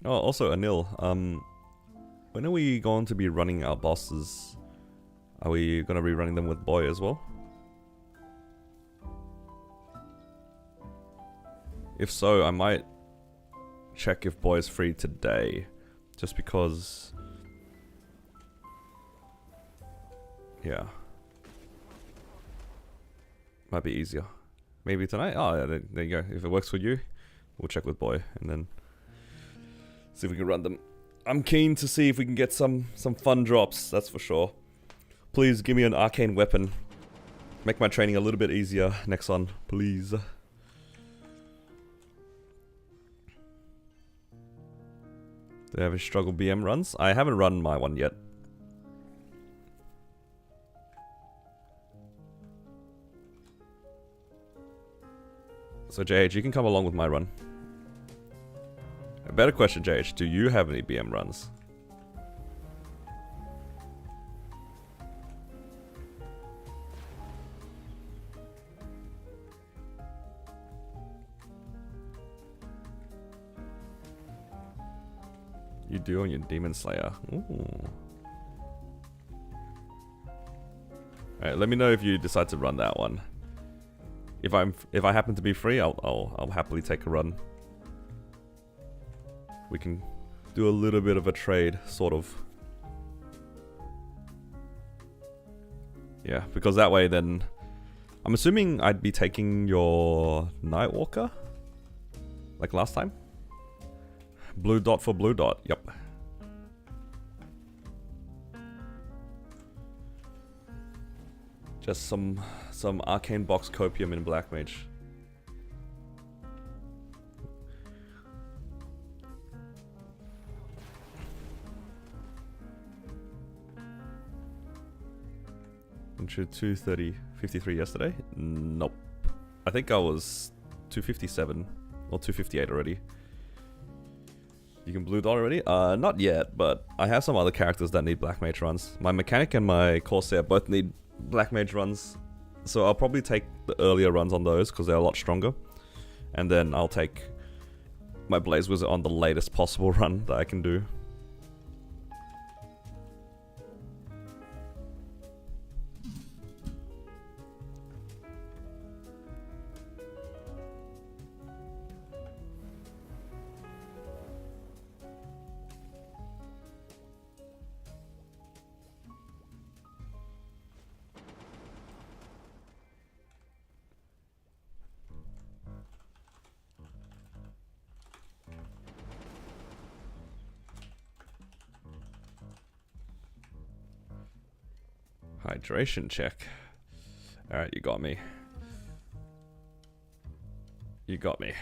Oh, also Anil, when are we going to be running our bosses? Are we going to be running them with Boy as well? If so, I might check if Boy is free today. Just because... yeah. Might be easier. Maybe tonight? Oh, yeah, there you go. If it works for you, we'll check with Boy and then see if we can run them. I'm keen to see if we can get some fun drops, that's for sure. Please give me an arcane weapon. Make my training a little bit easier next one, please. Do they have a struggle BM runs? I haven't run my one yet. So JH, you can come along with my run. A better question, JH, do you have any BM runs? You do on your Demon Slayer. Ooh. Alright, let me know if you decide to run that one. If I happen to be free, I'll happily take a run. We can do a little bit of a trade, sort of. Yeah, because that way then... I'm assuming I'd be taking your Nightwalker? Like last time? Blue dot for blue dot, yep. Just some arcane box copium in Black Mage. Into 230.53 yesterday? Nope. I think I was 257 or 258 already. You can blue dot already? Not yet, but I have some other characters that need Black Mage runs. My Mechanic and my Corsair both need Black Mage runs, so I'll probably take the earlier runs on those because they're a lot stronger. And then I'll take my Blaze Wizard on the latest possible run that I can do. Hydration check. Alright, you got me. You got me.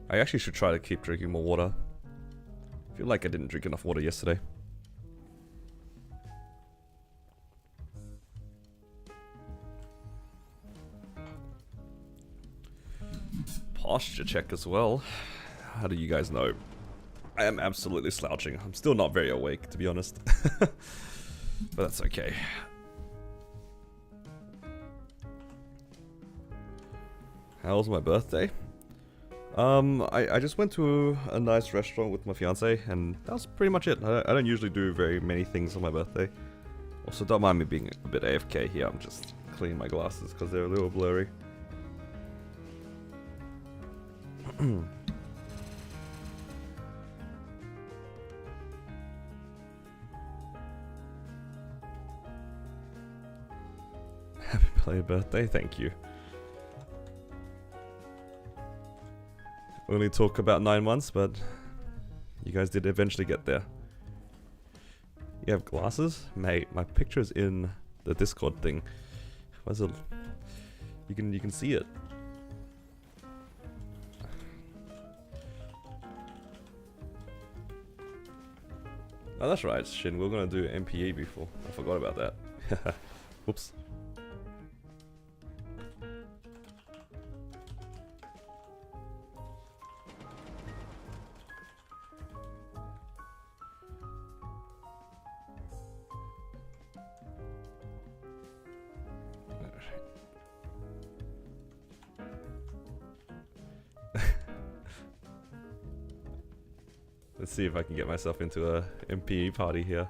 I actually should try to keep drinking more water. I feel like I didn't drink enough water yesterday. Posture check as well. How do you guys know? I am absolutely slouching. I'm still not very awake, to be honest. But that's okay. How was my birthday? I just went to a nice restaurant with my fiance, and that was pretty much it. I don't usually do very many things on my birthday. Also, don't mind me being a bit AFK here. I'm just cleaning my glasses because they're a little blurry. Happy belated birthday, thank you. Only took about 9 months, but you guys did eventually get there. You have glasses? Mate, my picture's in the Discord thing. Where's it? You can see it. Oh, that's right, Shin. We're gonna do MPE before. I forgot about that. Whoops. Let's see if I can get myself into a MPE party here.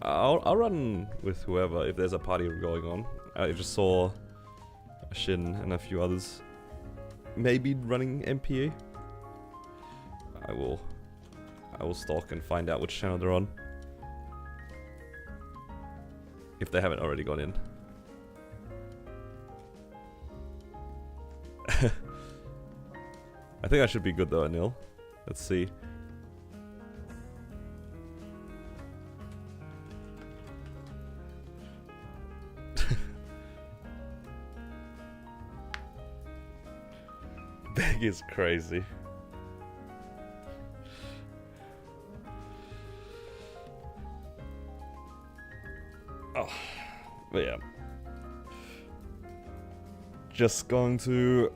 I'll run with whoever if there's a party going on. I just saw Shin and a few others maybe running MPE. I will stalk and find out which channel they're on. If they haven't already gone in. I think I should be good though, Anil. Let's see. Beg is crazy. Oh, but yeah. Just going to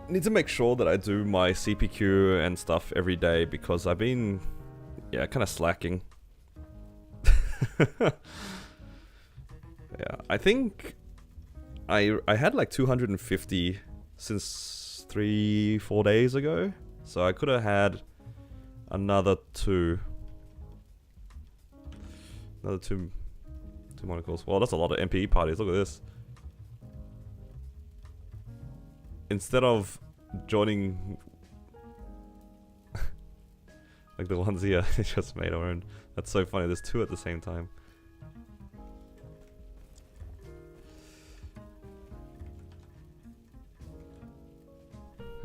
need to make sure that I do my CPQ and stuff every day because I've been, yeah, kind of slacking. Yeah, I think I had like 250 since 3-4 days ago, so I could have had another two monocles. Well, that's a lot of MPE parties. Look at this. Instead of joining like the ones here, they just made our own. That's so funny. There's two at the same time.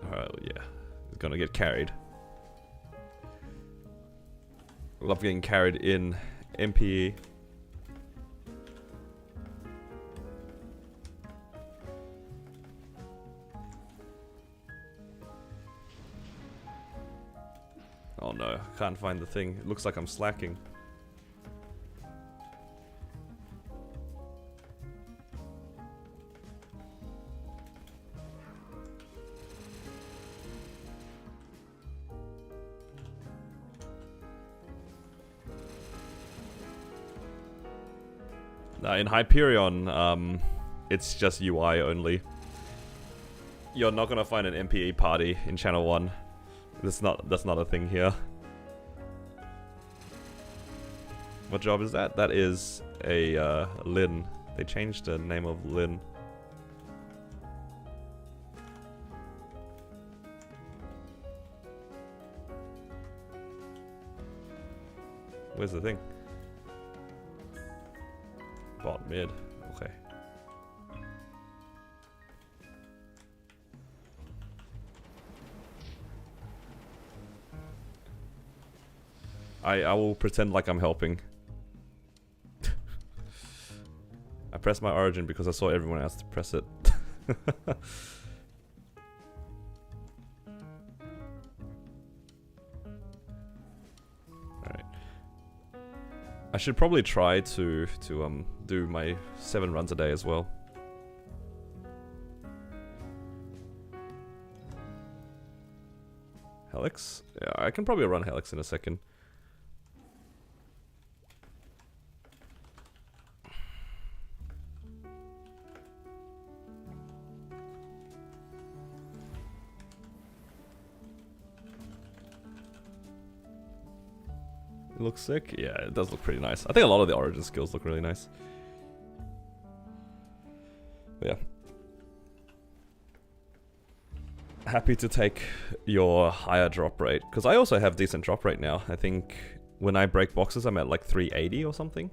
Alright, yeah. It's gonna get carried. Love getting carried in MPE. Oh no, can't find the thing. It looks like I'm slacking. In Hyperion, it's just UI only. You're not gonna find an MPE party in Channel 1. That's not a thing here. What job is that? That is a Lin. They changed the name of Lin. Where's the thing? Bot mid. Okay. I will pretend like I'm helping. I pressed my origin because I saw everyone else to press it. Alright. I should probably try to do my 7 runs a day as well. Helix? Yeah, I can probably run Helix in a second. It looks sick. Yeah, it does look pretty nice. I think a lot of the origin skills look really nice. But yeah. Happy to take your higher drop rate. Because I also have decent drop rate now. I think when I break boxes, I'm at like 380 or something.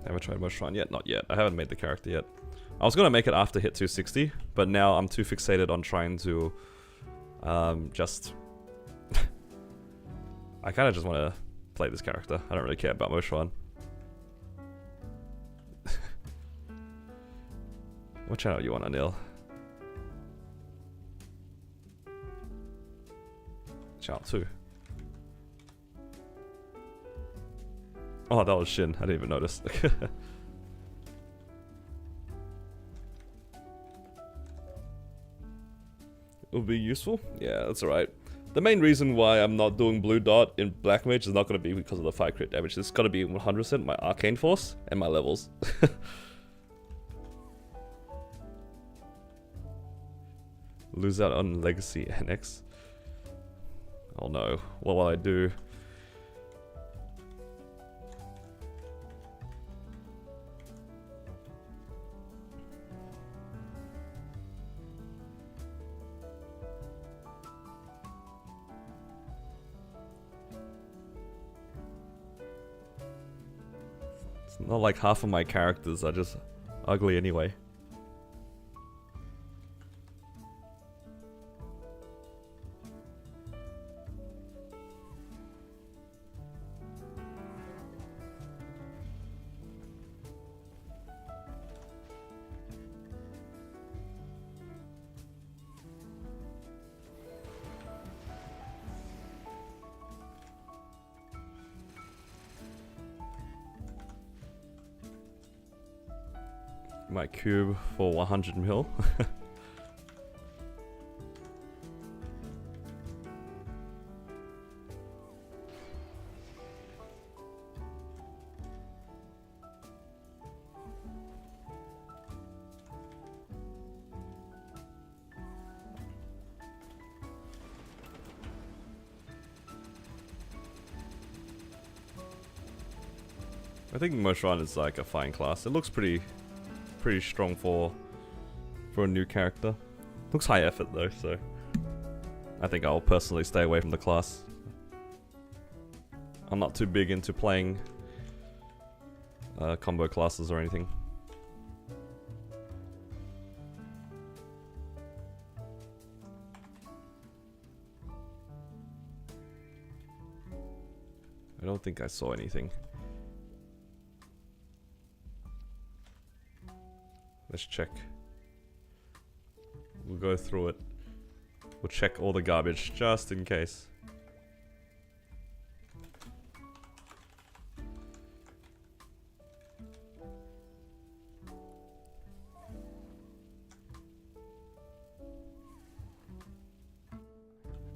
Haven't tried Moshtron yet? Not yet. I haven't made the character yet. I was gonna make it after hit 260, but now I'm too fixated on trying to just... I kinda just wanna play this character. I don't really care about Moshtron. What channel you on, Anil? Channel 2. Oh, that was Shin. I didn't even notice. It'll be useful? Yeah, that's alright. The main reason why I'm not doing blue dot in black mage is not going to be because of the 5 crit damage. It's got to be 100% my arcane force and my levels. Lose out on legacy NX. Oh no, what will I do? It's not like half of my characters are just ugly anyway. My cube for 100 mil. I think Moshan is like a fine class. It looks pretty strong for a new character. Looks high effort though, so I think I'll personally stay away from the class. I'm not too big into playing combo classes or anything. I don't think I saw anything. Let's check. We'll go through it. We'll check all the garbage just in case.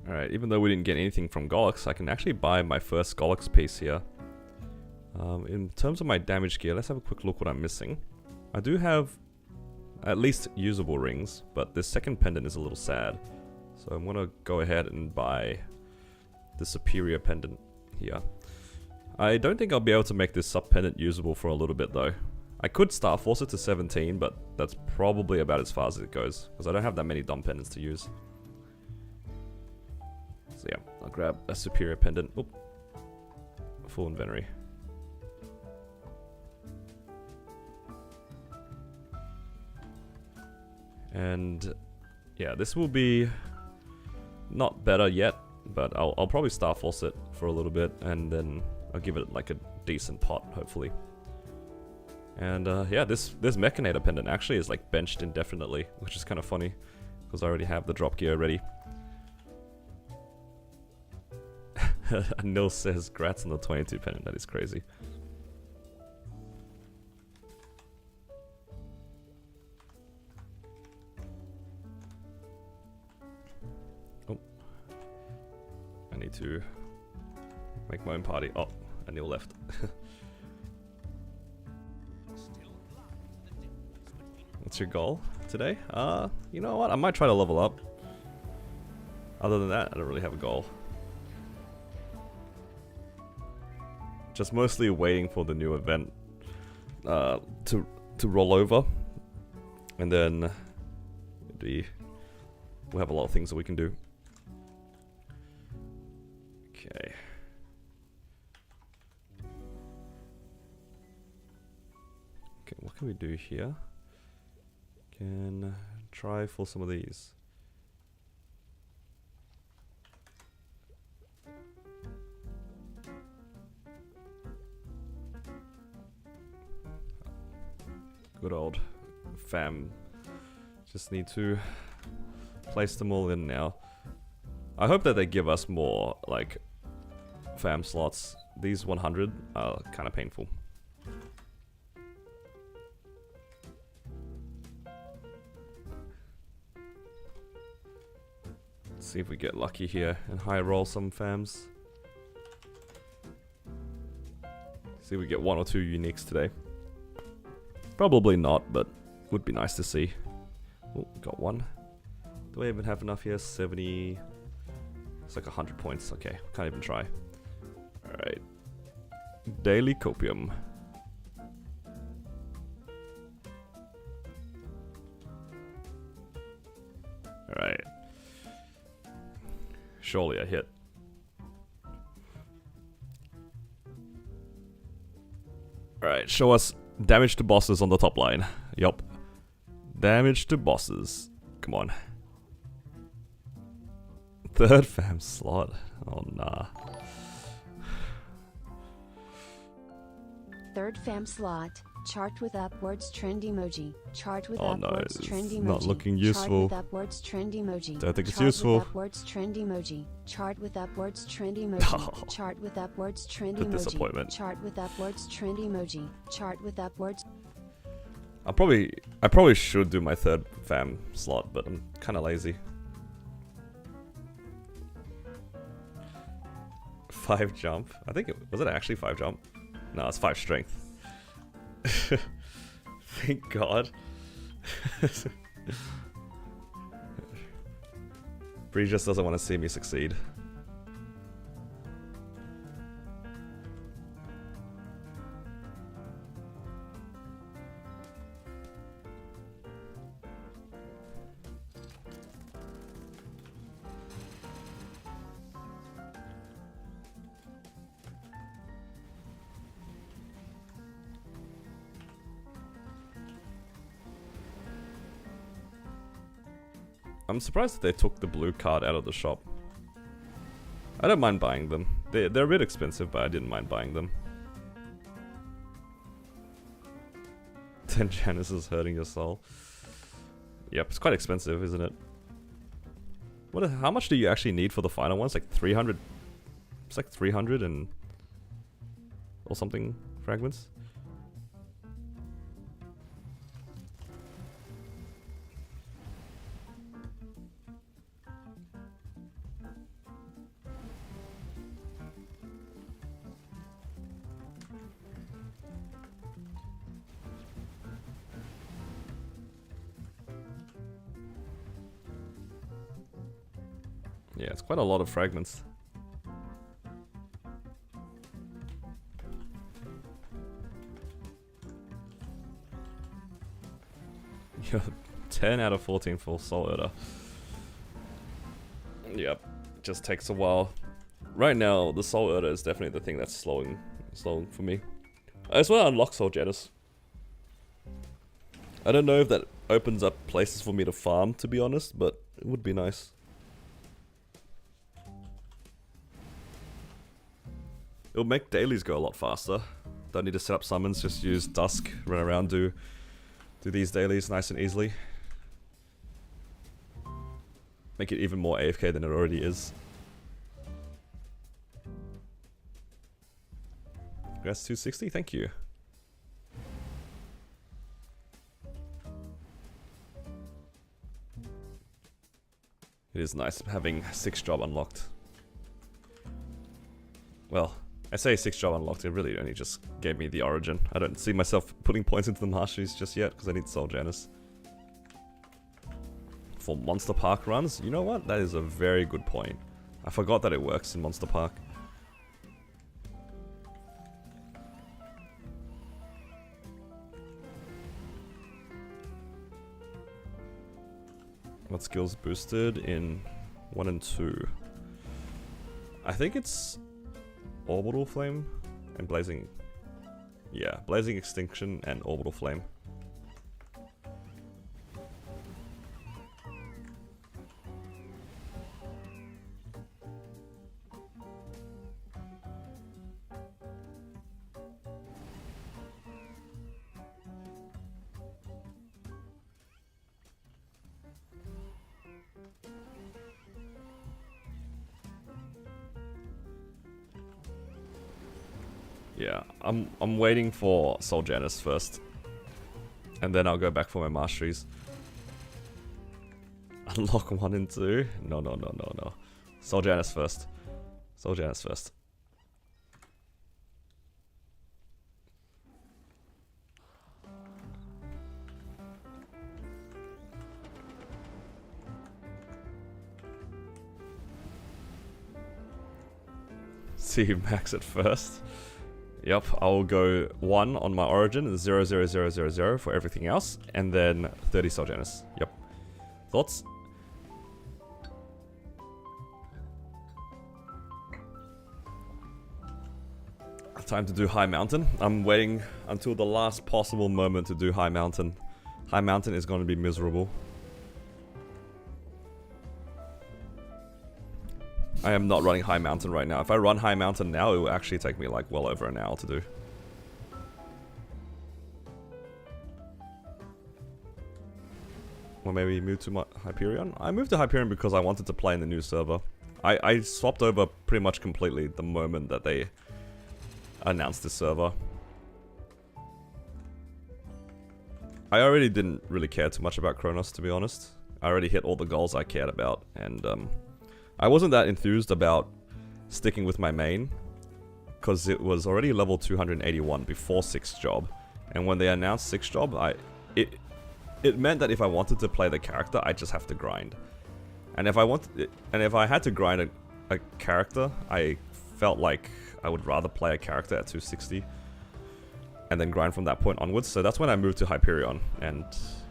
Alright, even though we didn't get anything from Golux, I can actually buy my first Golux piece here. In terms of my damage gear, let's have a quick look what I'm missing. I do have at least usable rings, but this second pendant is a little sad. So I'm gonna go ahead and buy the superior pendant here. I don't think I'll be able to make this sub pendant usable for a little bit though. I could star force it to 17, but that's probably about as far as it goes, because I don't have that many dumb pendants to use. So yeah, I'll grab a superior pendant. Oop. Full inventory. And yeah, this will be not better yet, but I'll probably star force it for a little bit, and then I'll give it like a decent pot, hopefully. And yeah, this Mechanator pendant actually is like benched indefinitely, which is kind of funny, because I already have the drop gear ready. Nil says, "Grats on the 22 pendant." That is crazy. I need to make my own party. Oh, Anil left. What's your goal today? You know what? I might try to level up. Other than that, I don't really have a goal. Just mostly waiting for the new event to roll over, and then we'll have a lot of things that we can do. Okay. Okay, what can we do here? Can try for some of these. Good old fam. Just need to place them all in now. I hope that they give us more, like, fam slots. These 100 are kind of painful. See if we get lucky here and high roll some fams. See if we get 1 or 2 uniques today. Probably not, but would be nice to see. Oh, got one. Do I even have enough here? 70. It's like 100 points. Okay, can't even try. Alright. Daily copium. Alright. Surely a hit. Alright, show us damage to bosses on the top line. Yup. Damage to bosses. Come on. Third fam slot. Oh nah. Third fam slot. Chart with upwards trend emoji. Chart with Oh upwards no, trend it's emoji. not looking useful. Chart with upwards trend emoji. Don't think it's Chart useful. With upwards trend emoji. Chart with upwards trend emoji. Chart with upwards trend Good emoji. disappointment. Chart with upwards trend emoji. Chart with upwards. I probably should do my third fam slot, but I'm kind of lazy. 5 jump. I think was it actually 5 jump? No, it's 5 strength. Thank God. Bree just doesn't want to see me succeed. I'm surprised that they took the blue card out of the shop. I don't mind buying them. They're a bit expensive, but I didn't mind buying them. 10 Janice is hurting your soul. Yep, it's quite expensive, isn't it? How much do you actually need for the final one? It's like 300. It's like 300 and or something fragments. Yeah, it's quite a lot of fragments. You're 10 out of 14 for Soul Eater. Yep, just takes a while. Right now, the Soul Eater is definitely the thing that's slowing for me. I just want to unlock Soul Janus. I don't know if that opens up places for me to farm, to be honest, but it would be nice. It'll make dailies go a lot faster. Don't need to set up summons, just use Dusk, run around, do these dailies nice and easily. Make it even more AFK than it already is. Congrats 260, thank you. It is nice having 6 job unlocked. Well, I say 6 job unlocked, it really only just gave me the origin. I don't see myself putting points into the masteries just yet, because I need Soul Janus. For Monster Park runs, you know what? That is a very good point. I forgot that it works in Monster Park. What skills boosted in 1 and 2? I think it's Orbital Flame and Blazing. Yeah, Blazing Extinction and Orbital Flame. Yeah, I'm waiting for Soul Janus first. And then I'll go back for my masteries. Unlock 1 and 2. No, no, no, no, no. Soul Janus first. Soul Janus first. See you max it first. Yep, I'll go 1 on my origin and 0, 0, 0, 0, 0 for everything else, and then 30 Soul Janus. Yep. Thoughts? Time to do High Mountain. I'm waiting until the last possible moment to do High Mountain. High Mountain is going to be miserable. I am not running High Mountain right now. If I run High Mountain now, it will actually take me like well over an hour to do. Or maybe move to my Hyperion? I moved to Hyperion because I wanted to play in the new server. I swapped over pretty much completely the moment that they announced this server. I already didn't really care too much about Kronos, to be honest. I already hit all the goals I cared about, and I wasn't that enthused about sticking with my main, because it was already level 281 before 6th job, and when they announced 6th job, it meant that if I wanted to play the character, I just have to grind. And if I had to grind a character, I felt like I would rather play a character at 260 and then grind from that point onwards. So that's when I moved to Hyperion, and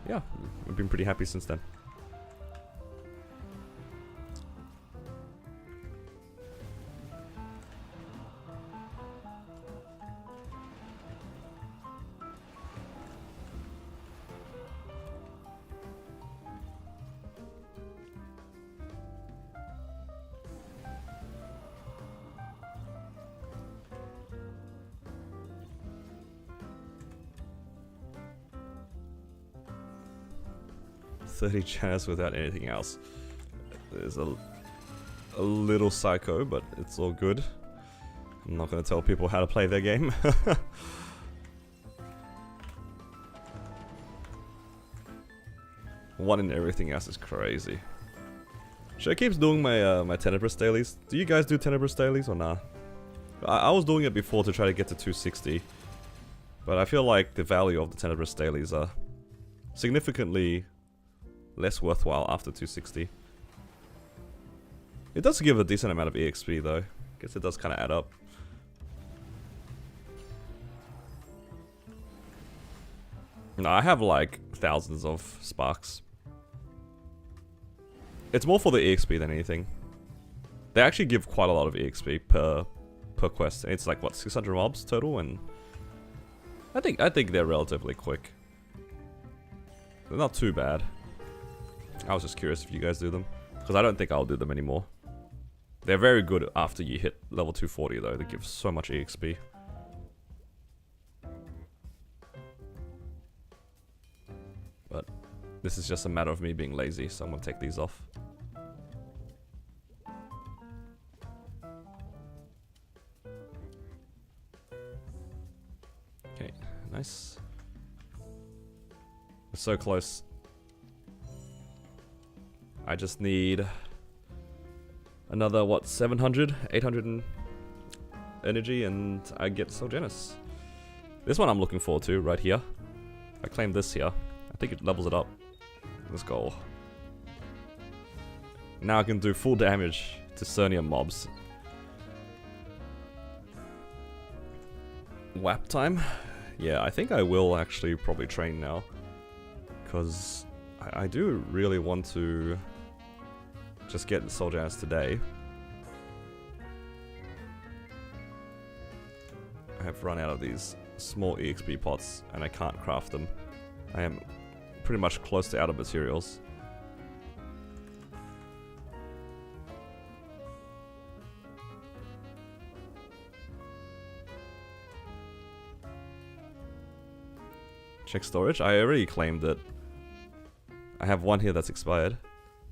yeah, I've been pretty happy since then. $30 Janus without anything else. There's a little psycho, but it's all good. I'm not going to tell people how to play their game. One in everything else is crazy. Should I keep doing my my Tenebris dailies? Do you guys do Tenebris dailies or nah? I was doing it before to try to get to 260, but I feel like the value of the Tenebris dailies are significantly less worthwhile after 260. It does give a decent amount of EXP though. Guess it does kind of add up. No, I have like thousands of sparks. It's more for the EXP than anything. They actually give quite a lot of EXP per quest. It's like what, 600 mobs total, and I think they're relatively quick. They're not too bad. I was just curious if you guys do them, because I don't think I'll do them anymore. They're very good after you hit level 240 though. They give so much EXP. But this is just a matter of me being lazy, so I'm gonna take these off. Okay, nice. We're so close. I just need another, what, 700, 800 energy, and I get Soul Janus. This one I'm looking forward to, right here. I claim this here. I think it levels it up. Let's go. Now I can do full damage to Cernium mobs. WAP time? Yeah, I think I will actually probably train now, because I do really want to just get Soul Janus today. I have run out of these small EXP pots and I can't craft them. I am pretty much close to out of materials. Check storage. I already claimed it. I have one here that's expired.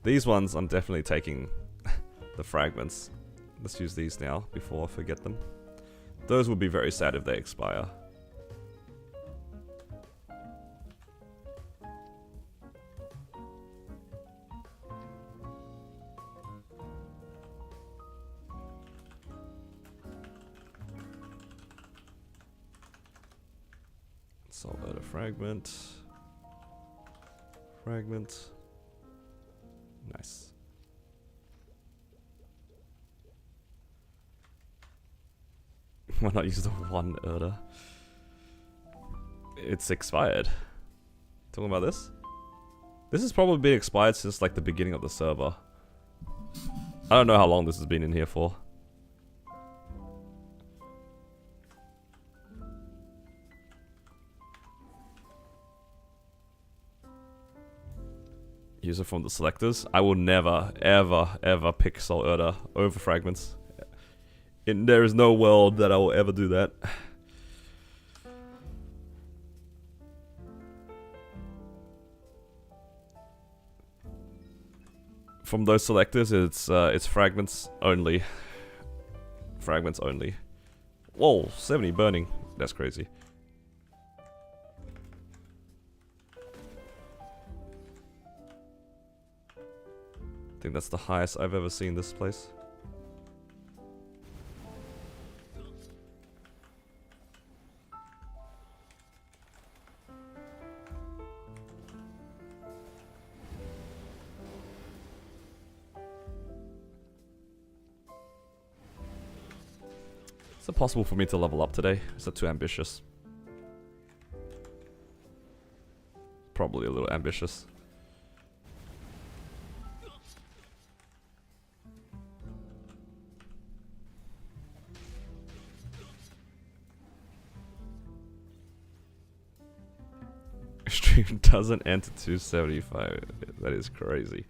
These ones I'm definitely taking the fragments. Let's use these now before I forget them. Those would be very sad if they expire. Soul Erda fragment. Fragment. Nice. Why not use the one Erda? It's expired. Talking about this? This has probably been expired since like the beginning of the server. I don't know how long this has been in here for. Use it from the selectors. I will never, ever, ever pick Soul Erda over fragments. There is no world that I will ever do that. From those selectors, it's fragments only. Fragments only. Whoa, 70 burning. That's crazy. I think that's the highest I've ever seen this place. Is it possible for me to level up today? Is that too ambitious? Probably a little ambitious. Stream doesn't enter 275. That is crazy.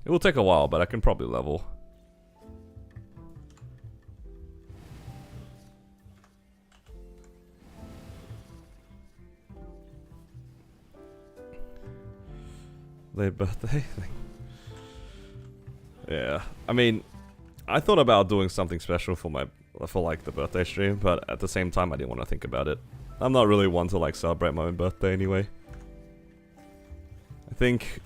It will take a while, but I can probably level. Their birthday? Yeah, I mean, I thought about doing something special for like the birthday stream, but at the same time I didn't want to think about it. I'm not really one to like celebrate my own birthday anyway. I think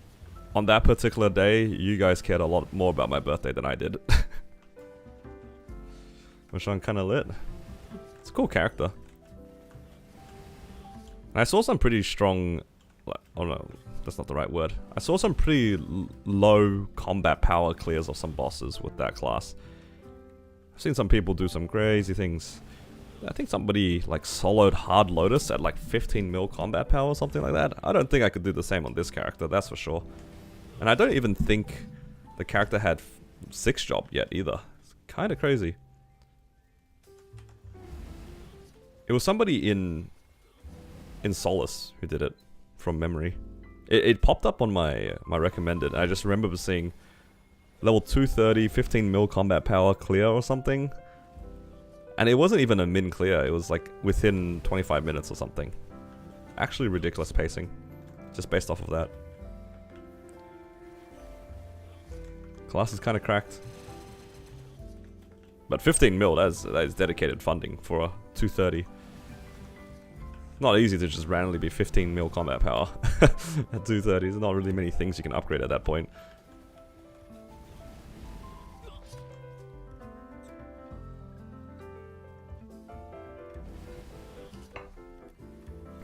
on that particular day, you guys cared a lot more about my birthday than I did. Which I'm kind of lit. It's a cool character. And I saw some pretty strong... oh no, that's not the right word. I saw some pretty low combat power clears of some bosses with that class. I've seen some people do some crazy things. I think somebody like soloed Hard Lotus at like 15 mil combat power or something like that. I don't think I could do the same on this character, that's for sure. And I don't even think the character had 6 job yet either. It's kind of crazy. It was somebody in Solace who did it from memory. It popped up on my recommended. I just remember seeing level 230, 15 mil combat power clear or something. And it wasn't even a min clear. It was like within 25 minutes or something. Actually ridiculous pacing. Just based off of that. Class is kind of cracked. But 15 mil, that is dedicated funding for a 230. Not easy to just randomly be 15 mil combat power at 230. There's not really many things you can upgrade at that point.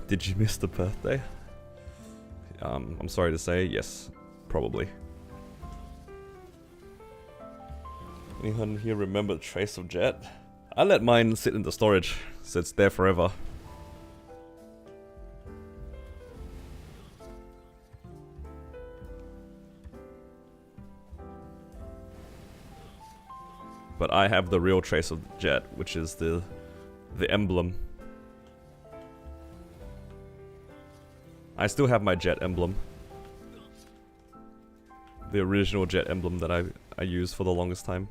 Did you miss the birthday? I'm sorry to say, yes, probably. Anyone here remember the Trace of Jet? I let mine sit in the storage, so it's there forever. But I have the real Trace of Jet, which is the emblem. I still have my Jet emblem. The original Jet emblem that I used for the longest time.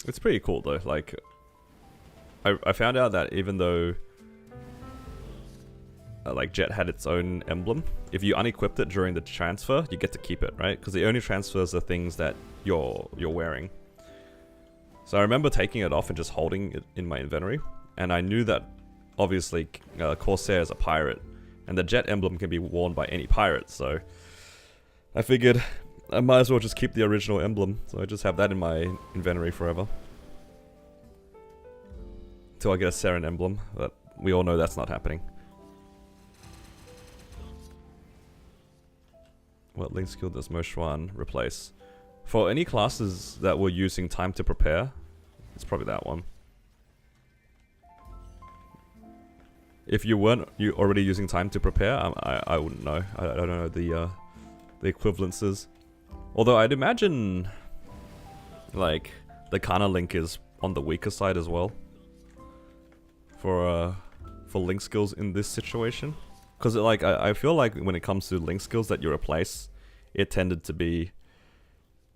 It's pretty cool though, like, I found out that even though like Jet had its own emblem, if you unequipped it during the transfer, you get to keep it, right? Because the only transfers are things that you're wearing. So I remember taking it off and just holding it in my inventory. And I knew that, obviously, Corsair is a pirate. And the jet emblem can be worn by any pirate, so... I figured I might as well just keep the original emblem. So I just have that in my inventory forever. Till I get a Seren emblem, but we all know that's not happening. What link skill does Mo Xuan replace? For any classes that were using time to prepare, it's probably that one. If you weren't already using time to prepare, I wouldn't know. I don't know the equivalences. Although I'd imagine, like, the Kana link is on the weaker side as well. For link skills in this situation. Because like I feel like when it comes to link skills that you replace, it tended to be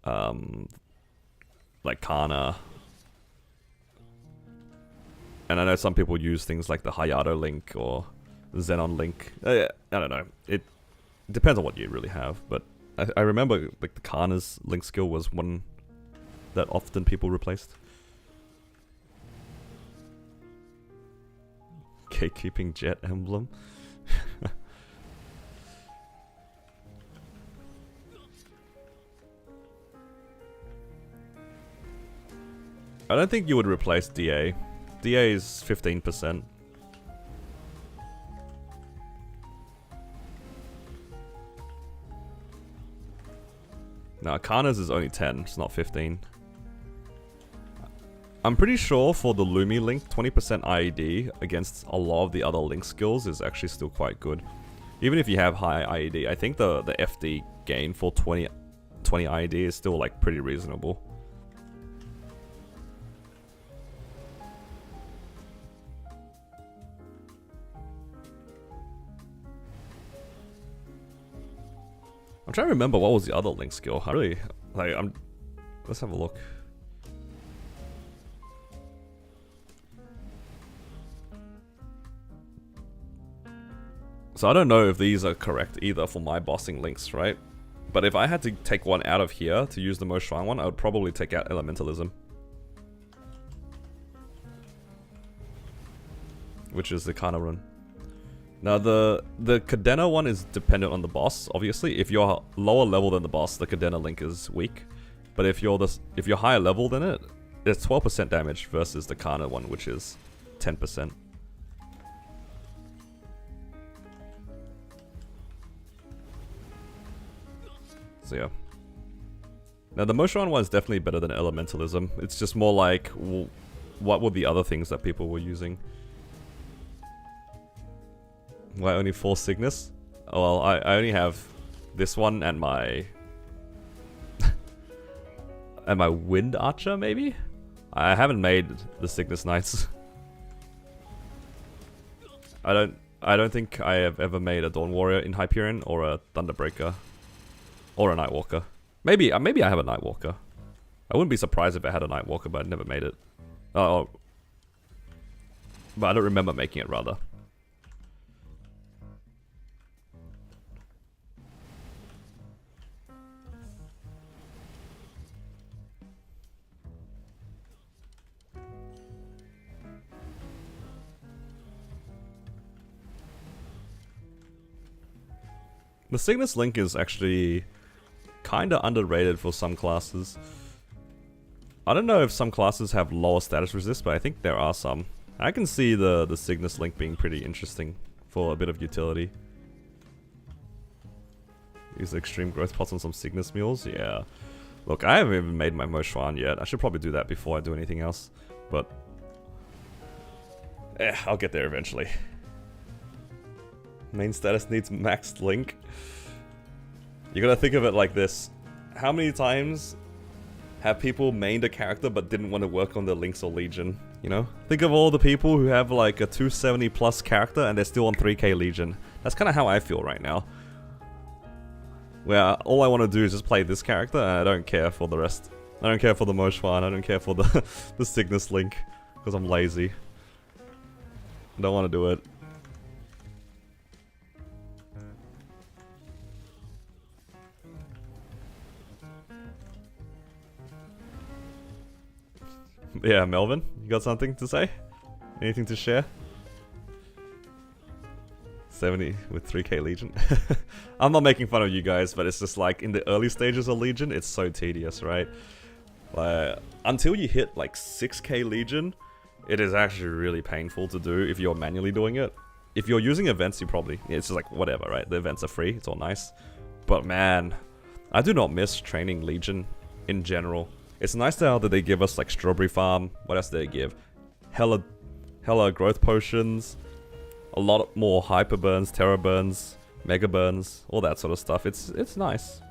like Kana. And I know some people use things like the Hayato link or the Xenon link. I don't know. It depends on what you really have, but I remember like the Kana's link skill was one that often people replaced. Gatekeeping jet emblem. I don't think you would replace DA. DA is 15%. No, Kana's is only 10, it's not 15. I'm pretty sure for the Lumi link, 20% IED against a lot of the other link skills is actually still quite good. Even if you have high IED, I think the FD gain for 20 IED is still like pretty reasonable. I'm trying to remember what was the other link skill. I really, like, let's have a look. So I don't know if these are correct either for my bossing links, right? But if I had to take one out of here to use the most strong one, I would probably take out Elementalism. Which is the Kana run. Now the Cadena one is dependent on the boss, obviously. If you're lower level than the boss, the Cadena link is weak. But if you're higher level than it, it's 12% damage versus the Kana one, which is 10%. So yeah. Now the Moshan one is definitely better than Elementalism. It's just more like, what were the other things that people were using? Why only 4 Cygnus? Well, I only have this one and my... and my Wind Archer, maybe? I haven't made the Cygnus Knights. I don't think I have ever made a Dawn Warrior in Hyperion or a Thunderbreaker. Or a Nightwalker. Maybe I have a Nightwalker. I wouldn't be surprised if I had a Nightwalker, but I never made it. Oh. But I don't remember making it, rather. The Cygnus Link is actually kinda underrated for some classes. I don't know if some classes have lower status resist, but I think there are some. I can see the Cygnus Link being pretty interesting for a bit of utility. Use extreme growth pots on some Cygnus mules? Yeah. Look, I haven't even made my Moshuan yet. I should probably do that before I do anything else. But... I'll get there eventually. Main status needs maxed link. You gotta think of it like this. How many times have people mained a character but didn't want to work on their links or legion? You know? Think of all the people who have like a 270 plus character and they're still on 3k legion. That's kind of how I feel right now. Where all I want to do is just play this character and I don't care for the rest. I don't care for the Moshuan, I don't care for the, the Cygnus link. Because I'm lazy. I don't want to do it. Yeah, Melvin, you got something to say? Anything to share? 70 with 3k Legion. I'm not making fun of you guys, but it's just like in the early stages of Legion, it's so tedious, right? Until you hit like 6k Legion, it is actually really painful to do if you're manually doing it. If you're using events, you probably... it's just like, whatever, right? The events are free, it's all nice. But man, I do not miss training Legion in general. It's nice now that they give us like Strawberry Farm. What else do they give? Hella growth potions. A lot more Hyper Burns, Terra Burns, Mega Burns, all that sort of stuff. It's nice.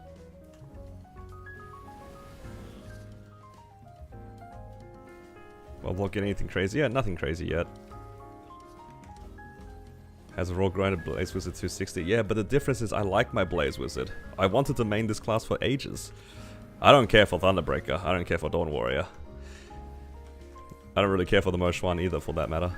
Well, not getting anything crazy yet. Nothing crazy yet. Has a raw grinded Blaze Wizard 260. Yeah, but the difference is I like my Blaze Wizard. I wanted to main this class for ages. I don't care for Thunderbreaker. I don't care for Dawn Warrior. I don't really care for the Mosh one either, for that matter.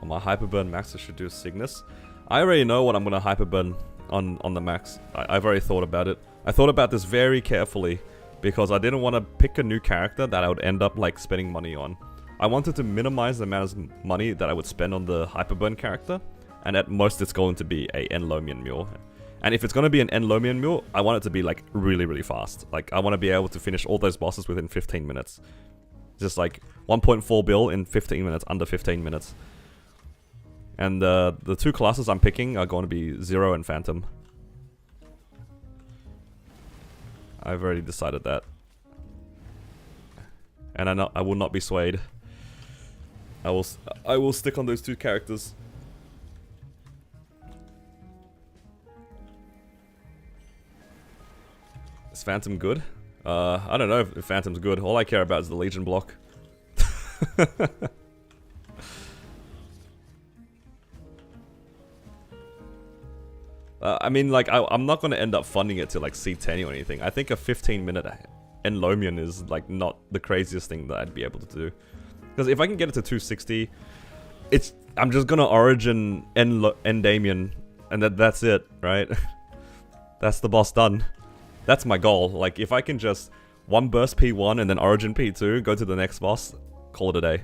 On my Hyperburn max, I should do Cygnus. I already know what I'm going to Hyperburn on the max. I've already thought about it. I thought about this very carefully because I didn't want to pick a new character that I would end up like spending money on. I wanted to minimize the amount of money that I would spend on the Hyperburn character, and at most it's going to be a Enlomian Mule. And if it's going to be an Enlomian Mule, I want it to be like really fast. Like I want to be able to finish all those bosses within 15 minutes. Just like 1.4 bill in 15 minutes, under 15 minutes. And the two classes I'm picking are going to be Zero and Phantom. I've already decided that. And I will not be swayed. I will stick on those two characters. Is Phantom good? I don't know if Phantom's good. All I care about is the Legion block. I mean, like, I'm not going to end up funding it to, like, C10 or anything. I think a 15-minute Enlomian is, like, not the craziest thing that I'd be able to do. Because if I can get it to 260, I'm just going to Origin Endamian, and that's it, right? That's the boss done. That's my goal. Like, if I can just one burst P1 and then Origin P2, go to the next boss, call it a day.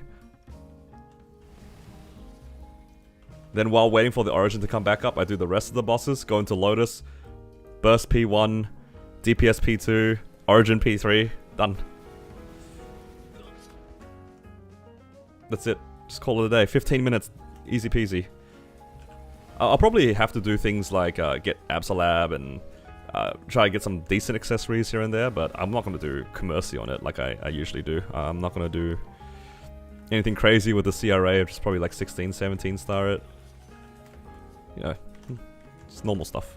Then while waiting for the Origin to come back up, I do the rest of the bosses, go into Lotus, burst P1, DPS P2, Origin P3, done. That's it. Just call it a day. 15 minutes, easy peasy. I'll probably have to do things like get Absolab and try to get some decent accessories here and there, but I'm not going to do Commercy on it like I usually do. I'm not going to do anything crazy with the CRA, just probably like 16, 17 star it. You know, it's normal stuff.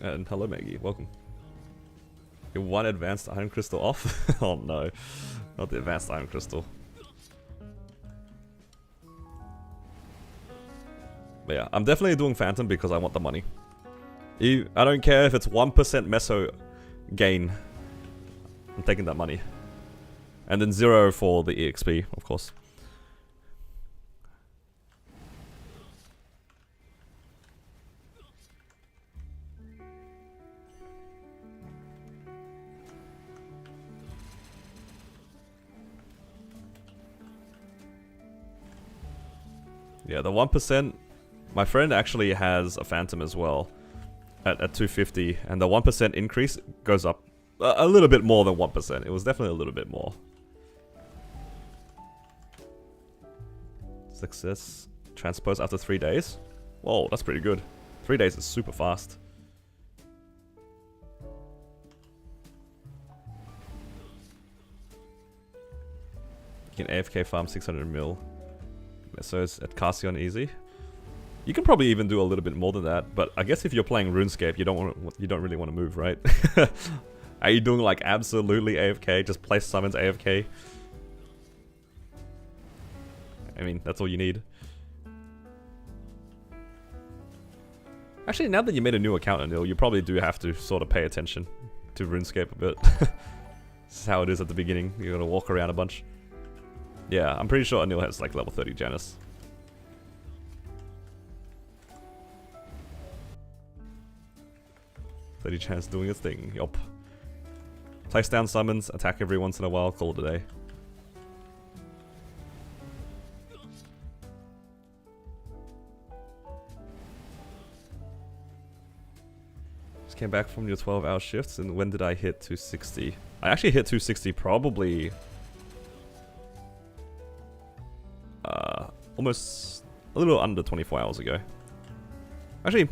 And hello Maggie, welcome. You're one advanced iron crystal off? Oh no, not the advanced iron crystal. But yeah, I'm definitely doing Phantom because I want the money. I don't care if it's 1% meso gain. I'm taking that money. And then 0 for the EXP, of course. Yeah, the 1%, my friend actually has a Phantom as well at 250, and the 1% increase goes up a little bit more than 1%. It was definitely a little bit more. Success transpose after 3 days. Whoa, that's pretty good. 3 days is super fast. You can AFK farm 600 mil. So it's at Cassion easy. You can probably even do a little bit more than that, but I guess if you're playing RuneScape, you don't really want to move, right? Are you doing like absolutely AFK? Just place summons AFK? I mean, that's all you need. Actually, now that you made a new account, Anil, you probably do have to sort of pay attention to RuneScape a bit. This is how it is at the beginning. You're gonna walk around a bunch. Yeah, I'm pretty sure Anil has like level 30 Janus. Janus doing its thing, yup. Place down summons, attack every once in a while, call it a day. Just came back from your 12-hour shifts, and when did I hit 260? I actually hit 260 probably... almost a little under 24 hours ago. Actually...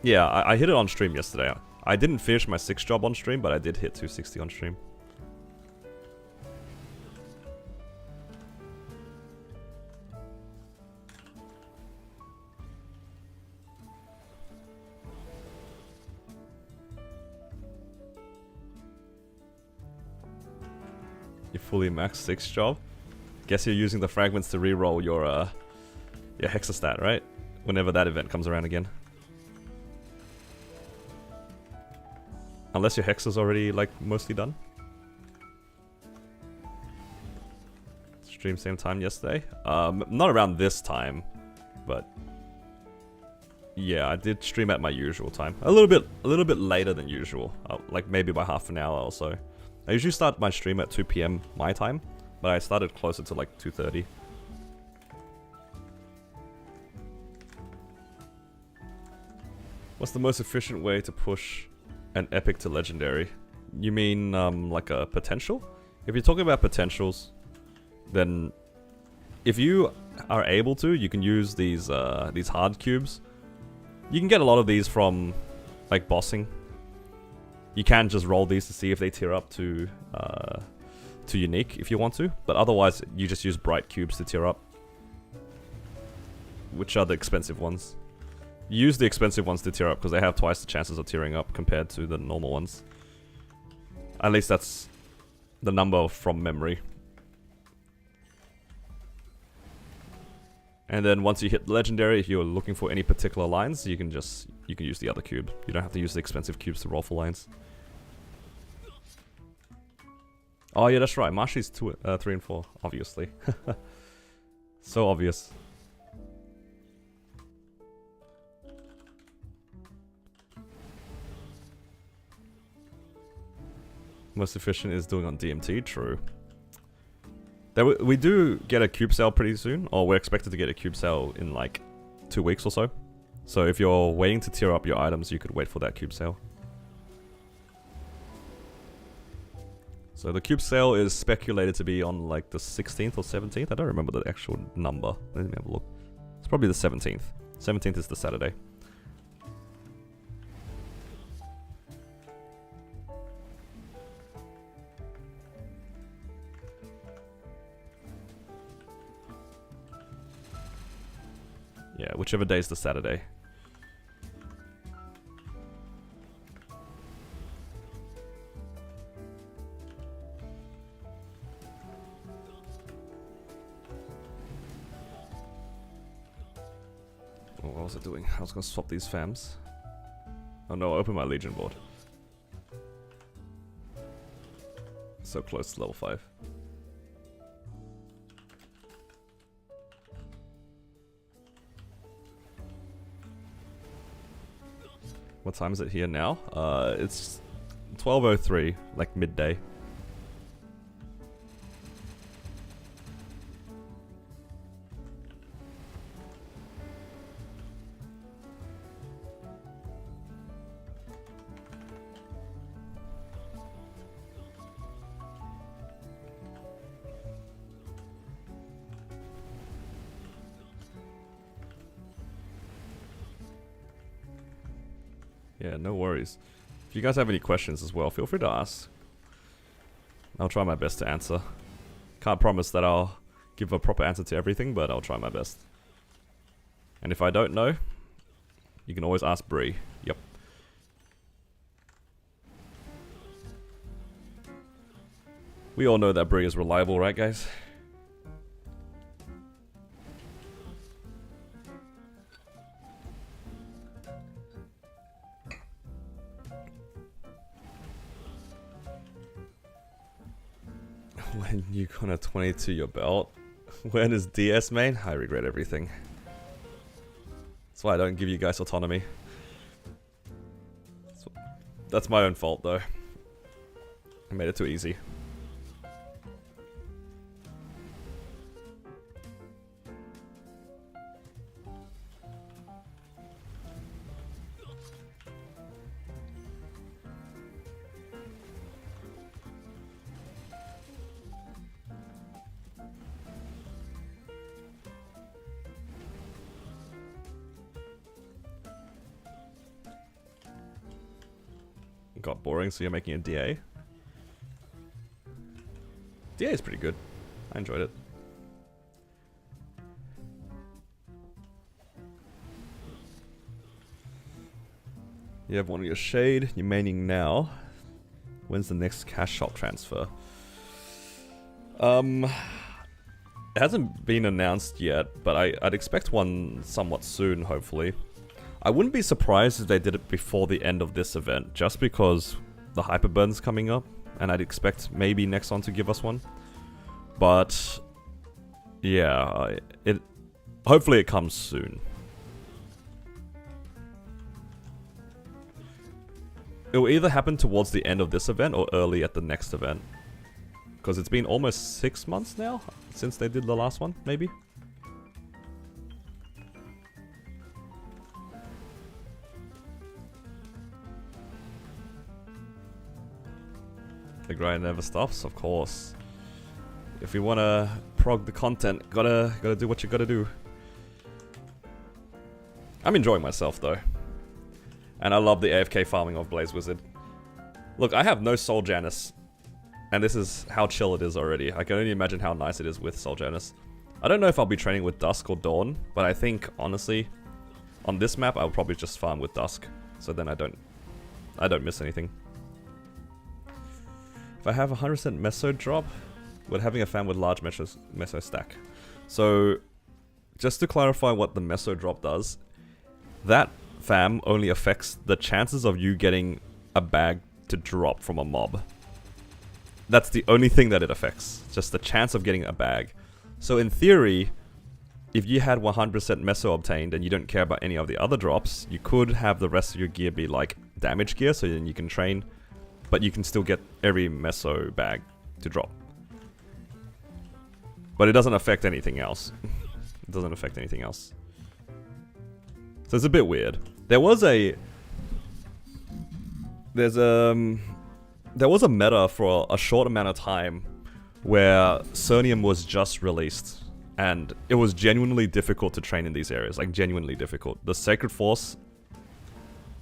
Yeah, I hit it on stream yesterday. I didn't finish my 6th job on stream, but I did hit 260 on stream. You fully maxed 6th job? Guess you're using the fragments to reroll your hexastat, right? Whenever that event comes around again. Unless your hex is already, like, mostly done. Stream same time yesterday? Not around this time, but... Yeah, I did stream at my usual time. A little bit later than usual. Like, maybe by half an hour or so. I usually start my stream at 2 PM my time, but I started closer to, like, 2:30. What's the most efficient way to push an epic to legendary? You mean like a potential? If you're talking about potentials, then if you are able to, you can use these hard cubes. You can get a lot of these from like bossing. You can just roll these to see if they tier up to unique if you want to, but otherwise you just use bright cubes to tier up, which are the expensive ones. Use the expensive ones to tier up because they have twice the chances of tearing up compared to the normal ones. At least that's the number from memory. And then once you hit legendary, if you're looking for any particular lines, you can use the other cube. You don't have to use the expensive cubes to roll for lines. Oh yeah, that's right. Marshy's 3 and 4, obviously. So obvious. Most efficient is doing on DMT, true. We do get a cube sale pretty soon, or we're expected to get a cube sale in like 2 weeks or so. So if you're waiting to tier up your items, you could wait for that cube sale. So the cube sale is speculated to be on like the 16th or 17th. I don't remember the actual number. Let me have a look. It's probably the 17th. 17th is the Saturday. Yeah, whichever day is the Saturday. Oh, what was I doing? I was gonna swap these fams. Oh no, I opened my Legion board. So close to level 5. What time is it here now? It's 12:03, like midday. Yeah, no worries. If you guys have any questions as well, feel free to ask. I'll try my best to answer. Can't promise that I'll give a proper answer to everything, but I'll try my best. And if I don't know, you can always ask Bree. Yep. We all know that Brie is reliable, right guys? When you gonna 22 your belt? When is DS main? I regret everything. That's why I don't give you guys autonomy. That's my own fault though. I made it too easy. Got boring, so you're making a DA? DA is pretty good. I enjoyed it. You have one of your shade, you're maining now. When's the next cash shop transfer? It hasn't been announced yet, but I'd expect one somewhat soon, hopefully. I wouldn't be surprised if they did it before the end of this event, just because the Hyperburn's coming up, and I'd expect maybe Nexon to give us one. But yeah, hopefully it comes soon. It will either happen towards the end of this event or early at the next event. Because it's been almost 6 months now since they did the last one, maybe? The grind never stops, of course. If you wanna prog the content, gotta do what you gotta do. I'm enjoying myself though. And I love the AFK farming of Blaze Wizard. Look, I have no Soul Janus. And this is how chill it is already. I can only imagine how nice it is with Soul Janus. I don't know if I'll be training with Dusk or Dawn, but I think, honestly, on this map, I'll probably just farm with Dusk. So then I don't miss anything. If I have 100% Meso drop, would having a fan with large Meso stack. So, just to clarify what the Meso drop does, that fam only affects the chances of you getting a bag to drop from a mob. That's the only thing that it affects, just the chance of getting a bag. So in theory, if you had 100% Meso obtained and you don't care about any of the other drops, you could have the rest of your gear be like damage gear, so then you can train, but you can still get every Meso bag to drop. But it doesn't affect anything else. It doesn't affect anything else. So it's a bit weird. There was a meta for a short amount of time where Cernium was just released, and it was genuinely difficult to train in these areas, like genuinely difficult. The Sacred Force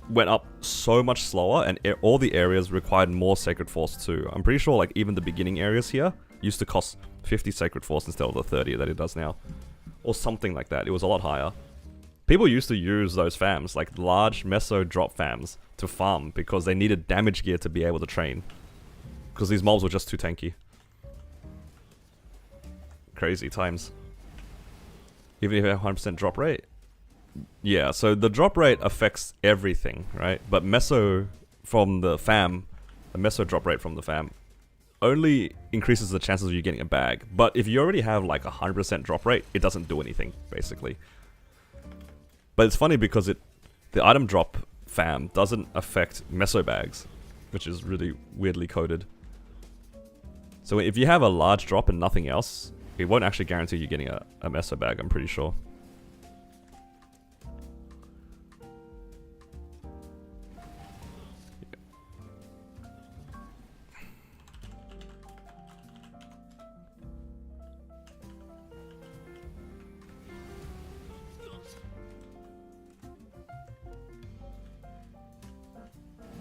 went up so much slower, and all the areas required more Sacred Force too. I'm pretty sure like even the beginning areas here used to cost 50 Sacred Force instead of the 30 that it does now. Or something like that. It was a lot higher. People used to use those fams, like large Meso drop fams, to farm because they needed damage gear to be able to train. Because these mobs were just too tanky. Crazy times. Even if you have 100% drop rate. Yeah, so the drop rate affects everything, right? But Meso from the fam, the Meso drop rate from the fam, only increases the chances of you getting a bag. But if you already have like 100% drop rate, it doesn't do anything, basically. But it's funny because the item drop fam doesn't affect Meso bags, which is really weirdly coded. So if you have a large drop and nothing else, it won't actually guarantee you getting a Meso bag, I'm pretty sure.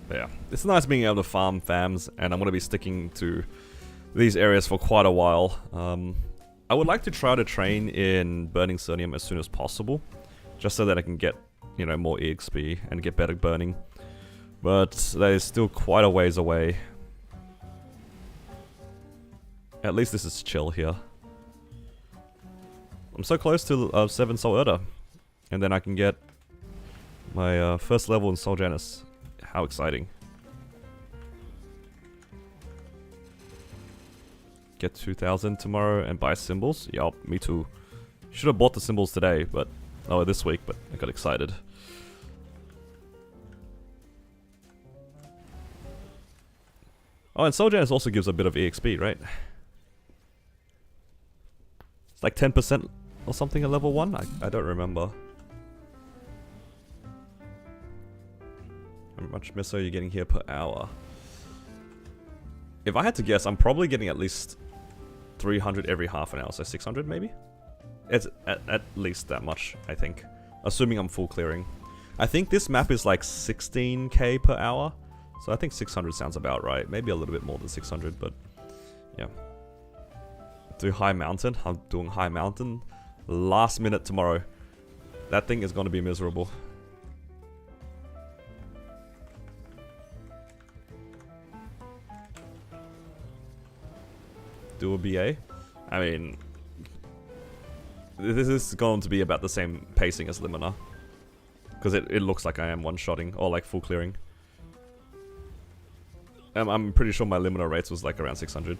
But yeah, it's nice being able to farm fams, and I'm going to be sticking to these areas for quite a while. I would like to try to train in Burning Cernium as soon as possible, just so that I can get, you know, more EXP and get better burning. But that is still quite a ways away. At least this is chill here. I'm so close to 7 Soul Erda. And then I can get my first level in Soul Janus. How exciting. Get 2,000 tomorrow and buy symbols. Yup, me too. Should have bought the symbols today, but... Oh, this week, but I got excited. Oh, and Soul Janus also gives a bit of EXP, right? It's like 10% or something at level 1? I don't remember. How much miso are you getting here per hour? If I had to guess, I'm probably getting at least 300 every half an hour, so 600 maybe? It's at least that much, I think. Assuming I'm full clearing. I think this map is like 16k per hour. So I think 600 sounds about right. Maybe a little bit more than 600, but yeah. Do High Mountain. I'm doing High Mountain. Last minute tomorrow. That thing is going to be miserable. Do a BA. I mean, this is going to be about the same pacing as Limina. Because it looks like I am one-shotting, or like full clearing. I'm pretty sure my Limina rates was like around 600.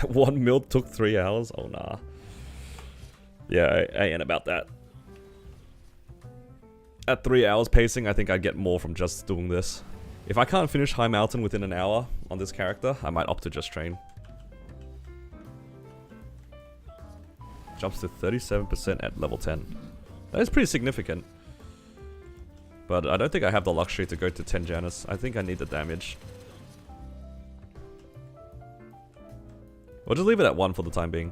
1 mil took 3 hours? Oh nah. Yeah, I ain't about that. At 3 hours pacing, I think I'd get more from just doing this. If I can't finish High Mountain within an hour on this character, I might opt to just train. Jumps to 37% at level 10. That is pretty significant. But I don't think I have the luxury to go to 10 Janus. I think I need the damage. We'll just leave it at 1 for the time being.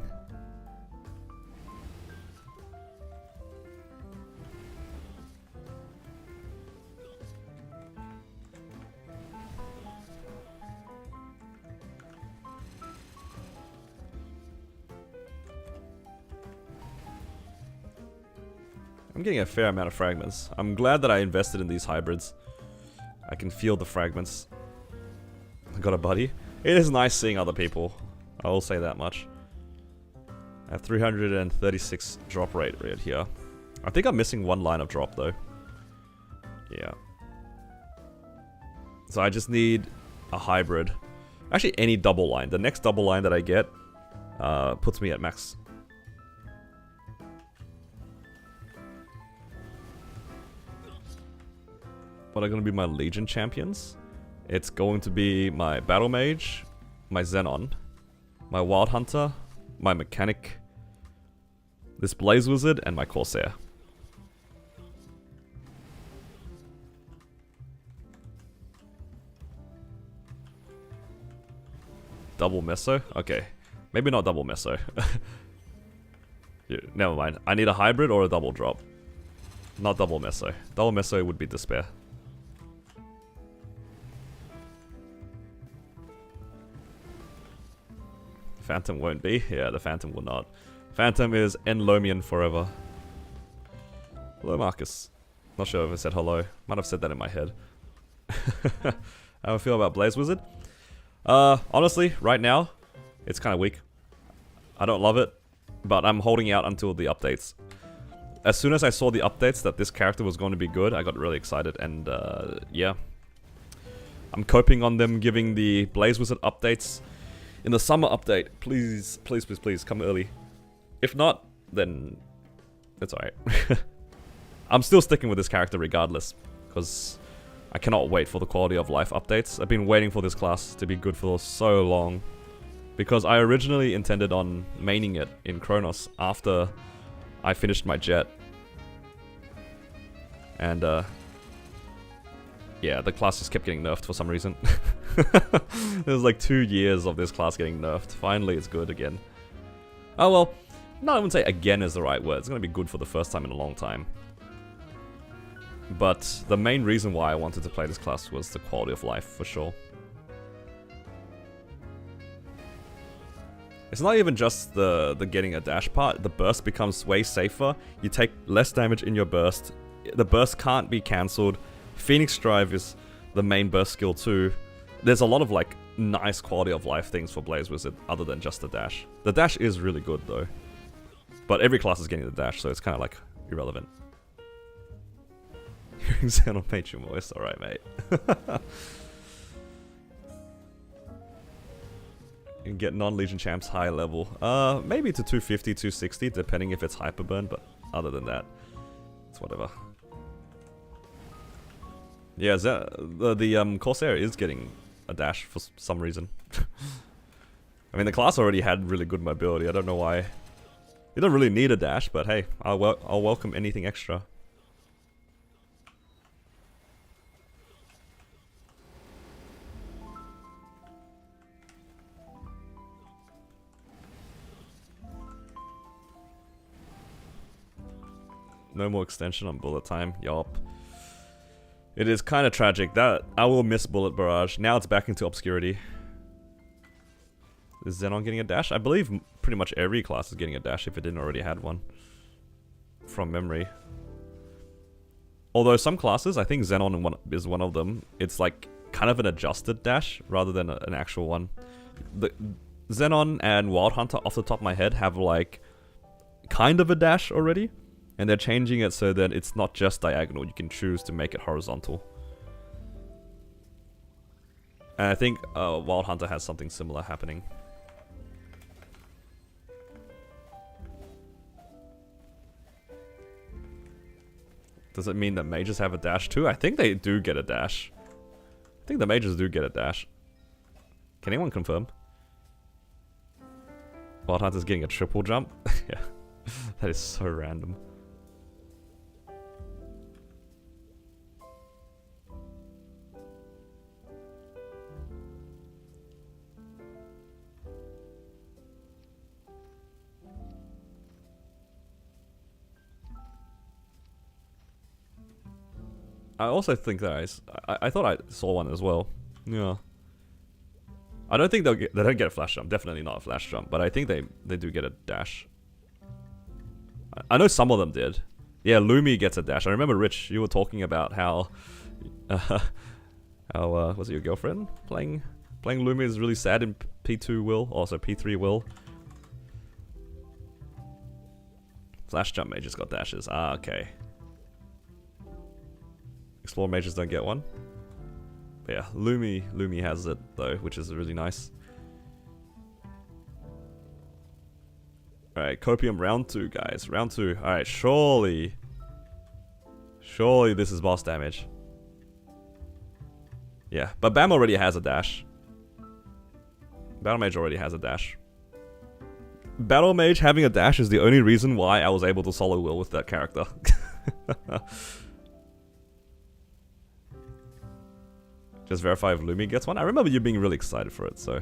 I'm getting a fair amount of fragments. I'm glad that I invested in these hybrids. I can feel the fragments. I got a buddy. It is nice seeing other people. I will say that much. I have 336 drop rate right here. I think I'm missing 1 line of drop though. Yeah. So I just need a hybrid. Actually, any double line. The next double line that I get puts me at max. What are going to be my Legion champions? It's going to be my Battle Mage, my Xenon, my Wild Hunter, my Mechanic, this Blaze Wizard, and my Corsair. Double Meso? Okay. Maybe not double Meso. Yeah, never mind. I need a hybrid or a double drop. Not double Meso. Double Meso would be despair. Phantom won't be. Yeah, the Phantom will not. Phantom is Enlomian forever. Hello, Marcus. Not sure if I said hello. Might have said that in my head. How I feel about Blaze Wizard? Honestly, right now, it's kind of weak. I don't love it, but I'm holding out until the updates. As soon as I saw the updates that this character was going to be good, I got really excited, and yeah. I'm coping on them giving the Blaze Wizard updates in the summer update. Please, please, please, please, come early. If not, then it's alright. I'm still sticking with this character regardless, because I cannot wait for the quality of life updates. I've been waiting for this class to be good for so long, because I originally intended on maining it in Kronos after I finished my jet. And yeah, the class just kept getting nerfed for some reason. There's like 2 years of this class getting nerfed. Finally, it's good again. Oh well, no, I wouldn't say again is the right word. It's going to be good for the first time in a long time. But the main reason why I wanted to play this class was the quality of life, for sure. It's not even just the getting a dash part. The burst becomes way safer. You take less damage in your burst. The burst can't be cancelled. Phoenix Drive is the main burst skill too. There's a lot of like nice quality of life things for Blaze Wizard other than just the dash. The dash is really good though. But every class is getting the dash, so it's kind of like irrelevant. Hearing Xenon made you moist, alright mate. You can get non-Legion champs high level. Maybe to 250, 260, depending if it's Hyper Burn, but other than that, it's whatever. Yeah, the Corsair is getting a dash for some reason. I mean, the class already had really good mobility. I don't know why. You don't really need a dash, but hey, I'll welcome anything extra. No more extension on bullet time. Yup. It is kind of tragic. That I will miss Bullet Barrage. Now it's back into obscurity. Is Xenon getting a dash? I believe pretty much every class is getting a dash if it didn't already had one. From memory. Although some classes, I think Xenon is one of them. It's like kind of an adjusted dash rather than an actual one. The Xenon and Wild Hunter off the top of my head have like kind of a dash already. And they're changing it so that it's not just diagonal. You can choose to make it horizontal. And I think Wild Hunter has something similar happening. Does it mean that mages have a dash too? I think they do get a dash. I think the mages do get a dash. Can anyone confirm? Wild Hunter's getting a triple jump? Yeah. That is so random. I also think that I thought I saw one as well. Yeah. I don't think they don't get a flash jump. Definitely not a flash jump. But I think they do get a dash. I know some of them did. Yeah, Lumi gets a dash. I remember Rich, you were talking about how was it your girlfriend playing Lumi is really sad in P2 will, also P3 will. Flash jump mages got dashes. Ah, okay. Explore mages don't get one. But yeah, Lumi has it though, which is really nice. Alright, Copium round 2, guys. Round 2. Alright, surely this is boss damage. Yeah, but Bam already has a dash. Battle Mage already has a dash. Battle Mage having a dash is the only reason why I was able to solo will with that character. Just verify if Lumi gets one. I remember you being really excited for it, so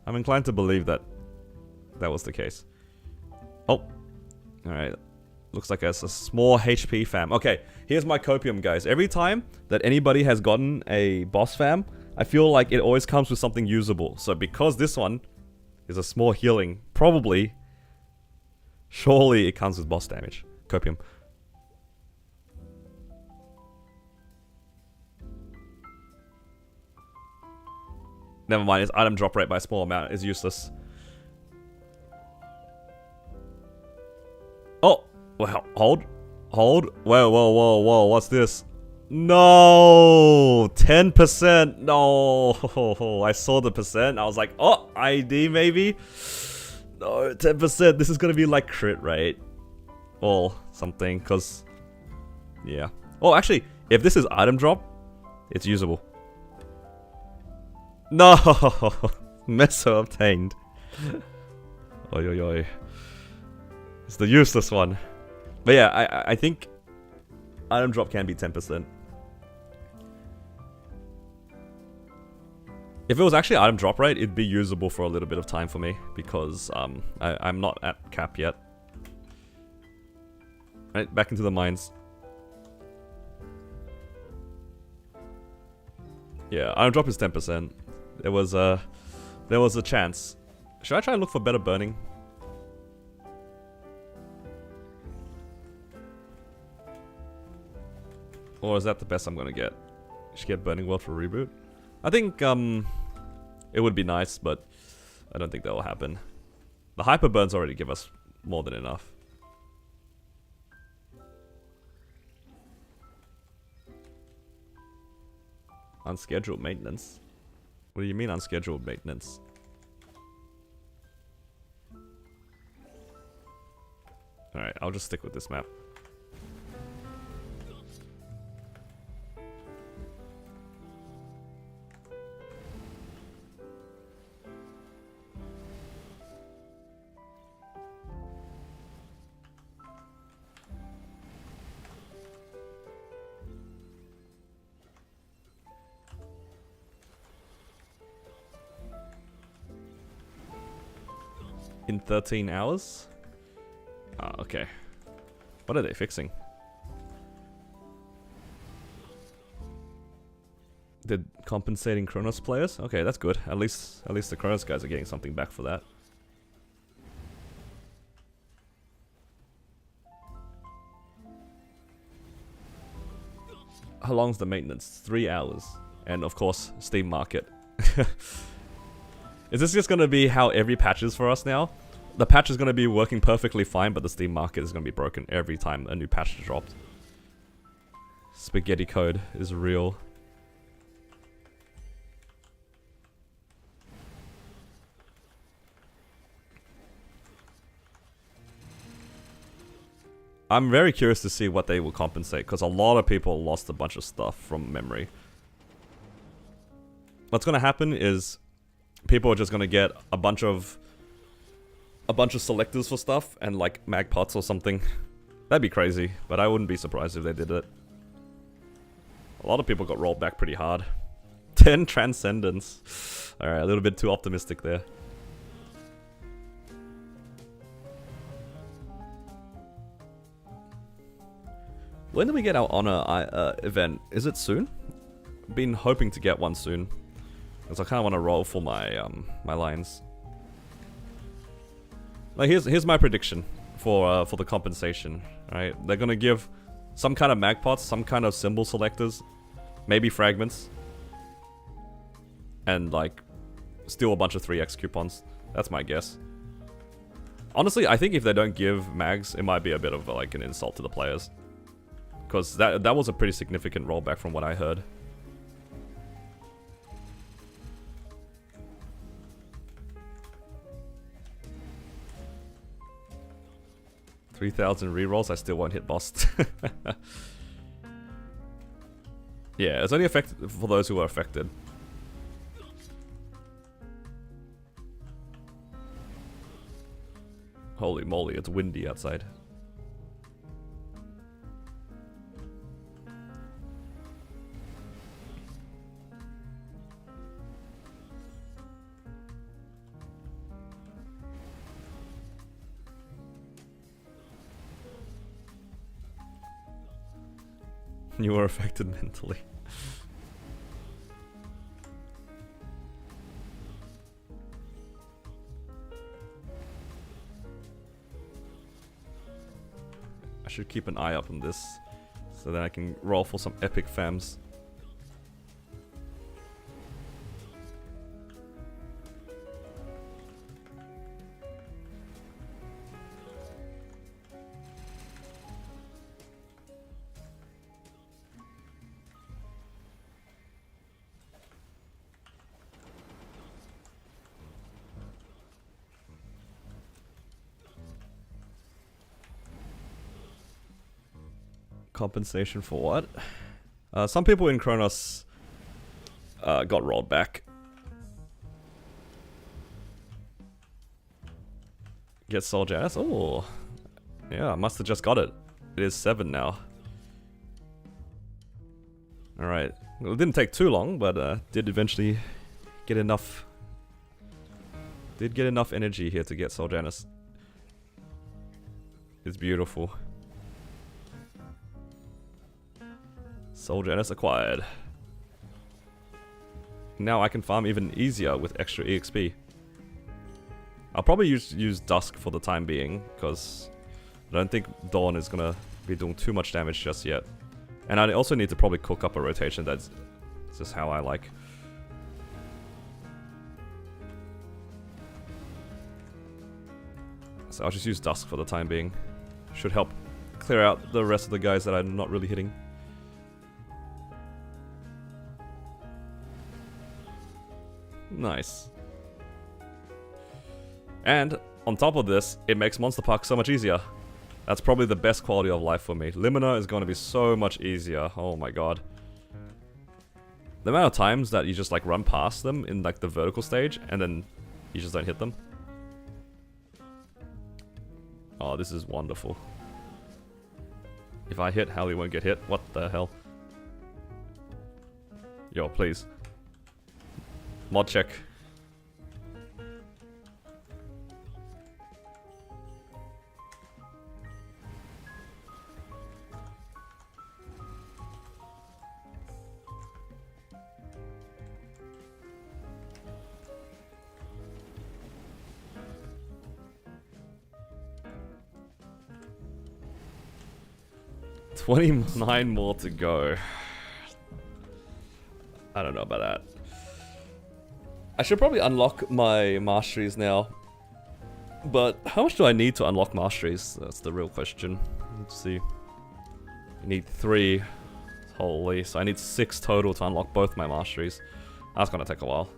I'm inclined to believe that was the case. Oh, alright. Looks like it's a small HP fam. Okay, here's my copium, guys. Every time that anybody has gotten a boss fam, I feel like it always comes with something usable. So because this one is a small healing, surely it comes with boss damage. Copium. Never mind, its item drop rate by a small amount is useless. Oh! Well, hold. Whoa, what's this? No! 10%! No! I saw the percent, I was like, oh, ID maybe? No, 10%, this is gonna be like crit rate. Or something, cause... yeah. Oh, actually, if this is item drop, it's usable. No! Meso obtained. Oi. It's the useless one. But yeah, I think item drop can be 10%. If it was actually item drop rate, it'd be usable for a little bit of time for me. Because I'm not at cap yet. Right, back into the mines. Yeah, item drop is 10%. There was a chance. Should I try and look for better burning? Or is that the best I'm gonna get? Should get Burning World for reboot? I think It would be nice, but I don't think that will happen. The hyper burns already give us more than enough. Unscheduled maintenance? What do you mean unscheduled maintenance? Alright, I'll just stick with this map. In 13 hours? Ah, okay. What are they fixing? They're compensating Kronos players? Okay, that's good. At least the Kronos guys are getting something back for that. How long's the maintenance? 3 hours. And of course, Steam Market. Is this just gonna be how every patch is for us now? The patch is gonna be working perfectly fine, but the Steam Market is gonna be broken every time a new patch is dropped. Spaghetti code is real. I'm very curious to see what they will compensate, because a lot of people lost a bunch of stuff from memory. What's gonna happen is people are just gonna get a bunch of selectors for stuff and like mag pots or something. That'd be crazy, but I wouldn't be surprised if they did it. A lot of people got rolled back pretty hard. 10 Transcendence. Alright, a little bit too optimistic there. When do we get our honor event? Is it soon? Been hoping to get one soon. Because I kind of want to roll for my my lines. Like here's my prediction for the compensation. Right, they're gonna give some kind of mag pots, some kind of symbol selectors, maybe fragments, and like steal a bunch of 3x coupons. That's my guess. Honestly, I think if they don't give mags, it might be a bit of like an insult to the players. Because that was a pretty significant rollback from what I heard. $3,000 rerolls, I still won't hit boss. Yeah, it's only effective for those who are affected. Holy moly, it's windy outside. You were affected mentally. I should keep an eye up on this, so that I can roll for some epic fams. Compensation for what? Some people in Kronos got rolled back. Get Soul Jazz? Oh, yeah, I must have just got it. It is 7 now. Alright, well, it didn't take too long, but did eventually get enough. Did get enough energy here to get Soul Janus. It's beautiful. Soul Janus acquired. Now I can farm even easier with extra EXP. I'll probably use Dusk for the time being, because I don't think Dawn is gonna be doing too much damage just yet. And I also need to probably cook up a rotation that's just how I like. So I'll just use Dusk for the time being. Should help clear out the rest of the guys that I'm not really hitting. Nice. And on top of this, it makes Monster Park so much easier. That's probably the best quality of life for me. Limina is going to be so much easier. Oh my god. The amount of times that you just like run past them in like the vertical stage and then you just don't hit them. Oh, this is wonderful. If I hit, Hallie won't get hit. What the hell? Yo, please. Mod check. $29 more to go. I don't know about that. I should probably unlock my masteries now. But how much do I need to unlock masteries? That's the real question. Let's see. I need 3. Holy, so I need 6 total to unlock both my masteries. That's gonna take a while.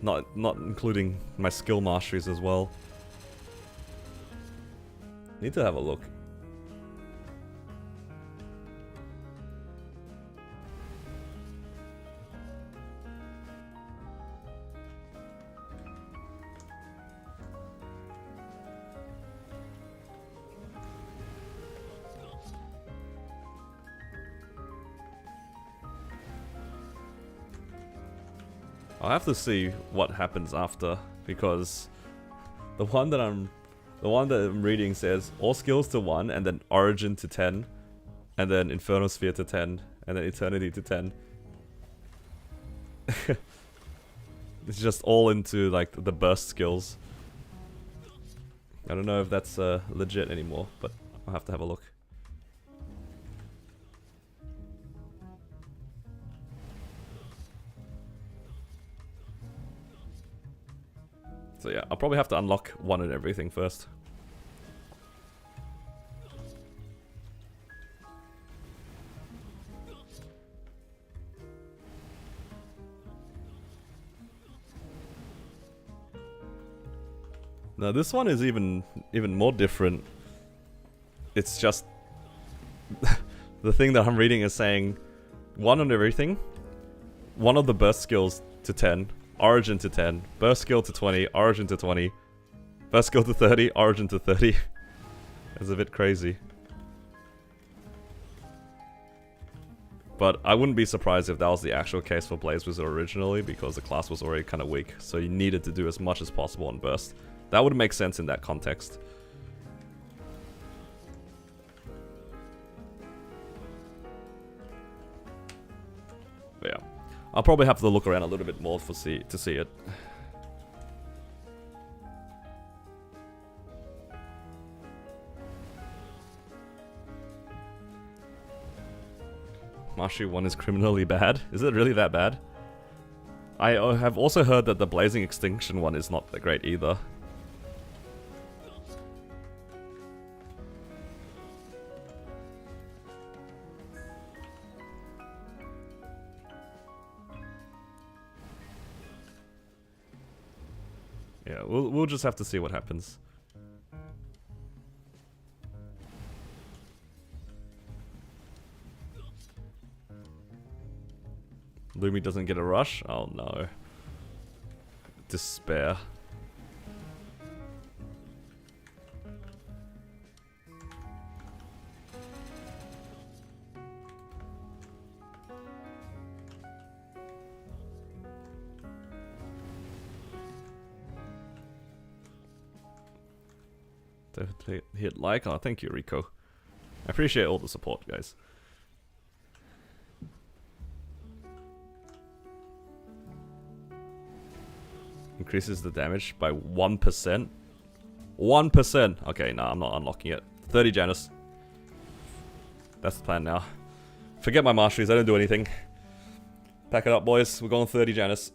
Not including my skill masteries as well. Need to have a look. I'll have to see what happens after, because the one that I'm reading says all skills to 1, and then Origin to 10, and then Inferno Sphere to 10, and then Eternity to 10. It's just all into like the burst skills. I don't know if that's legit anymore, but I'll have to have a look. So yeah, I'll probably have to unlock 1 and everything first. Now this one is even more different. It's just the thing that I'm reading is saying 1 on everything, 1 of the burst skills to 10, Origin to 10, burst skill to 20, Origin to 20, burst skill to 30, Origin to 30. It's a bit crazy. But I wouldn't be surprised if that was the actual case for Blaze Wizard originally, because the class was already kind of weak, so you needed to do as much as possible on burst. That would make sense in that context. But yeah, I'll probably have to look around a little bit more to see it. Mastery 1 is criminally bad. Is it really that bad? I have also heard that the Blazing Extinction one is not that great either. Yeah, we'll just have to see what happens. Lumi doesn't get a rush? Oh no. Despair. Definitely hit like. Oh, thank you, Rico. I appreciate all the support, guys. Increases the damage by 1%. 1%! Okay, no, I'm not unlocking it. 30 Janus. That's the plan now. Forget my masteries, I don't do anything. Pack it up, boys. We're going 30 Janus.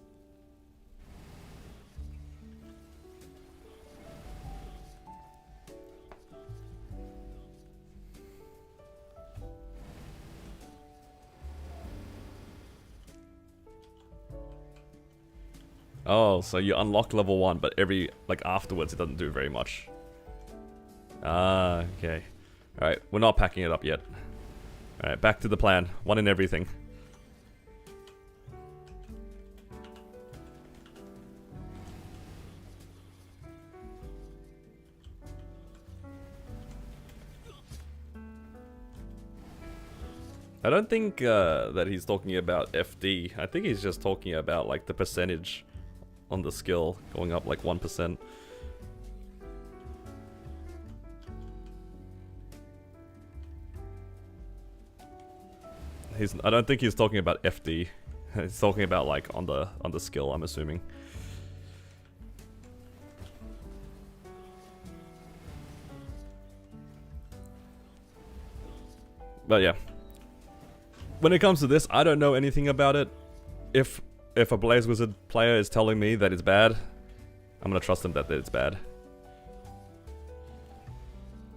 Oh, so you unlock level 1, but afterwards it doesn't do very much. Ah, okay. Alright, we're not packing it up yet. Alright, back to the plan. One in everything. I don't think that he's talking about FD. I think he's just talking about like the percentage on the skill going up like 1%. I don't think he's talking about FD. He's talking about like on the skill, I'm assuming. But yeah. When it comes to this, I don't know anything about it. If a Blaze Wizard player is telling me that it's bad, I'm gonna trust them that it's bad.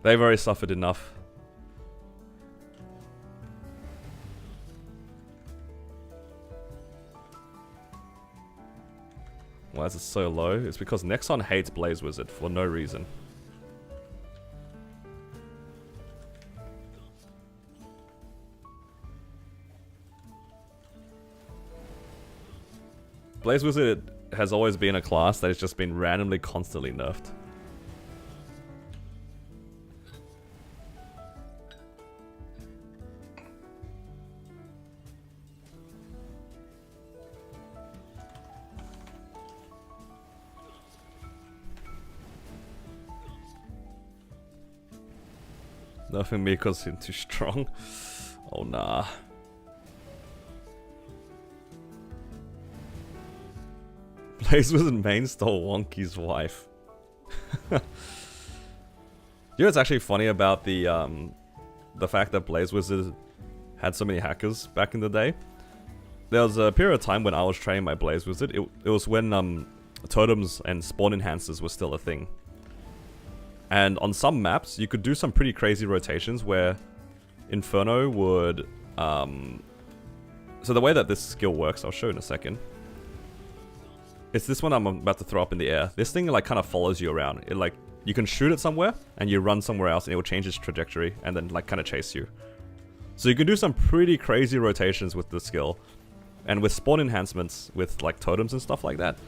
They've already suffered enough. Why is it so low? It's because Nexon hates Blaze Wizard for no reason. Blaze Wizard has always been a class that has just been randomly constantly nerfed. Nerfing me because I'm too strong. Oh nah. Blaze Wizard main stole Wonky's wife. You know what's actually funny about the fact that Blaze Wizard had so many hackers back in the day? There was a period of time when I was training my Blaze Wizard. It was when totems and spawn enhancers were still a thing. And on some maps, you could do some pretty crazy rotations where Inferno would... So the way that this skill works, I'll show you in a second. It's this one I'm about to throw up in the air. This thing like kind of follows you around. It like, you can shoot it somewhere and you run somewhere else and it will change its trajectory and then like kind of chase you. So you can do some pretty crazy rotations with the skill. And with spawn enhancements, with like totems and stuff like that,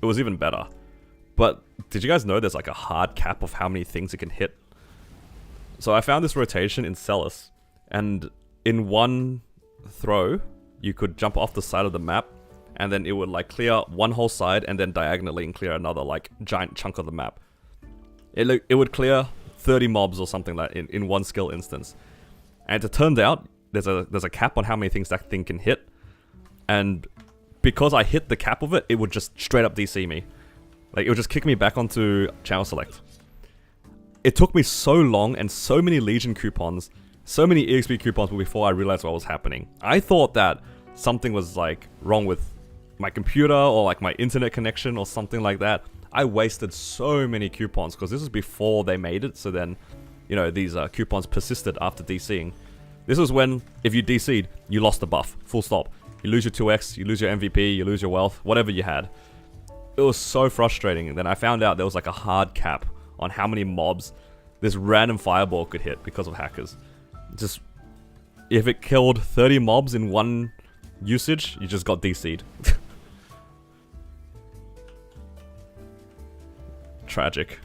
it was even better. But did you guys know there's like a hard cap of how many things it can hit? So I found this rotation in Celis, and in one throw, you could jump off the side of the map, and then it would like clear one whole side, and then diagonally and clear another like giant chunk of the map. It would clear 30 mobs or something like that in one skill instance. And it turned out there's a cap on how many things that thing can hit, and because I hit the cap of it, it would just straight up DC me. Like, it would just kick me back onto channel select. It took me so long and so many Legion coupons, so many EXP coupons before I realized what was happening. I thought that something was like wrong with my computer or like my internet connection or something like that. I wasted so many coupons because this was before they made it. So then, you know, these coupons persisted after DCing. This was when, if you DC'd, you lost the buff. Full stop. You lose your 2x, you lose your MVP, you lose your wealth, whatever you had. It was so frustrating. And then I found out there was like a hard cap on how many mobs this random fireball could hit because of hackers. Just, if it killed 30 mobs in one usage, you just got DC'd. Tragic.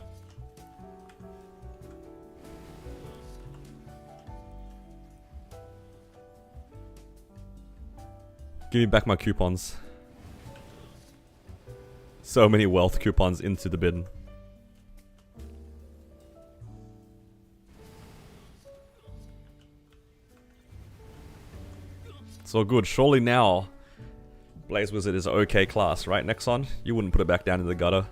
Give me back my coupons. So many wealth coupons into the bin. It's all good. Surely now, Blaze Wizard is an okay class, right, Nexon? You wouldn't put it back down in the gutter.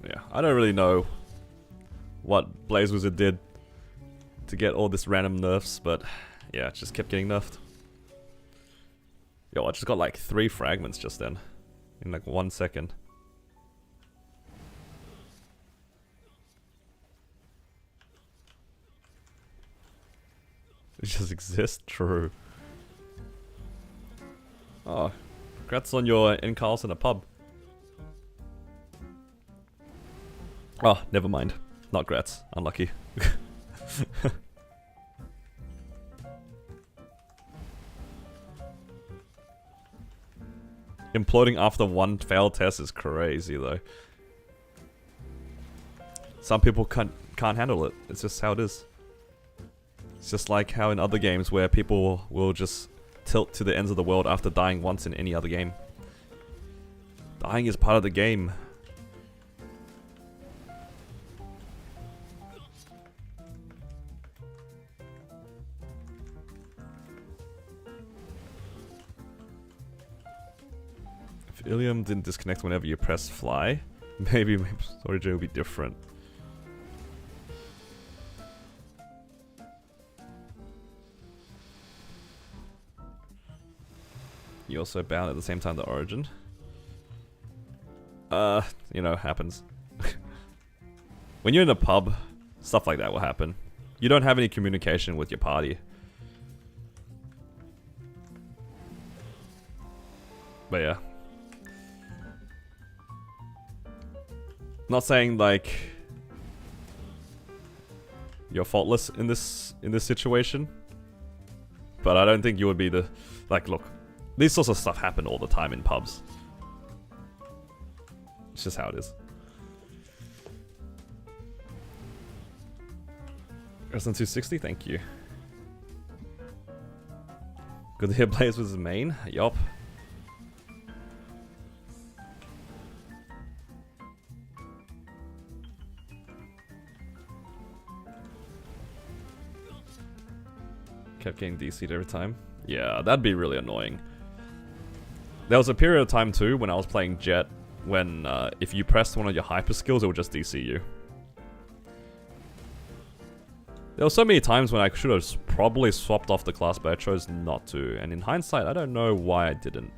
Yeah, I don't really know what Blaze Wizard did to get all this random nerfs, but yeah, it just kept getting nerfed. Yo, I just got like 3 fragments just then. In like 1 second. It just exists? True. Oh, congrats on your encounters in a pub. Oh, never mind. Not grats. Unlucky. Imploding after 1 failed test is crazy though. Some people can't handle it. It's just how it is. It's just like how in other games where people will just tilt to the ends of the world after dying once in any other game. Dying is part of the game. If Ilium didn't disconnect whenever you press fly, maybe storage will be different. You also bound at the same time to Origin. You know, happens. When you're in a pub, stuff like that will happen. You don't have any communication with your party. But yeah. Not saying like you're faultless in this situation, but I don't think you would be the like. Look, these sorts of stuff happen all the time in pubs. It's just how it is. Resident 260, thank you. Good to hear Blaze was his main. Yup. Kept getting DC'd every time. Yeah, that'd be really annoying. There was a period of time too when I was playing Jet when if you pressed one of your hyper skills, it would just DC you. There were so many times when I should have probably swapped off the class, but I chose not to. And in hindsight, I don't know why I didn't.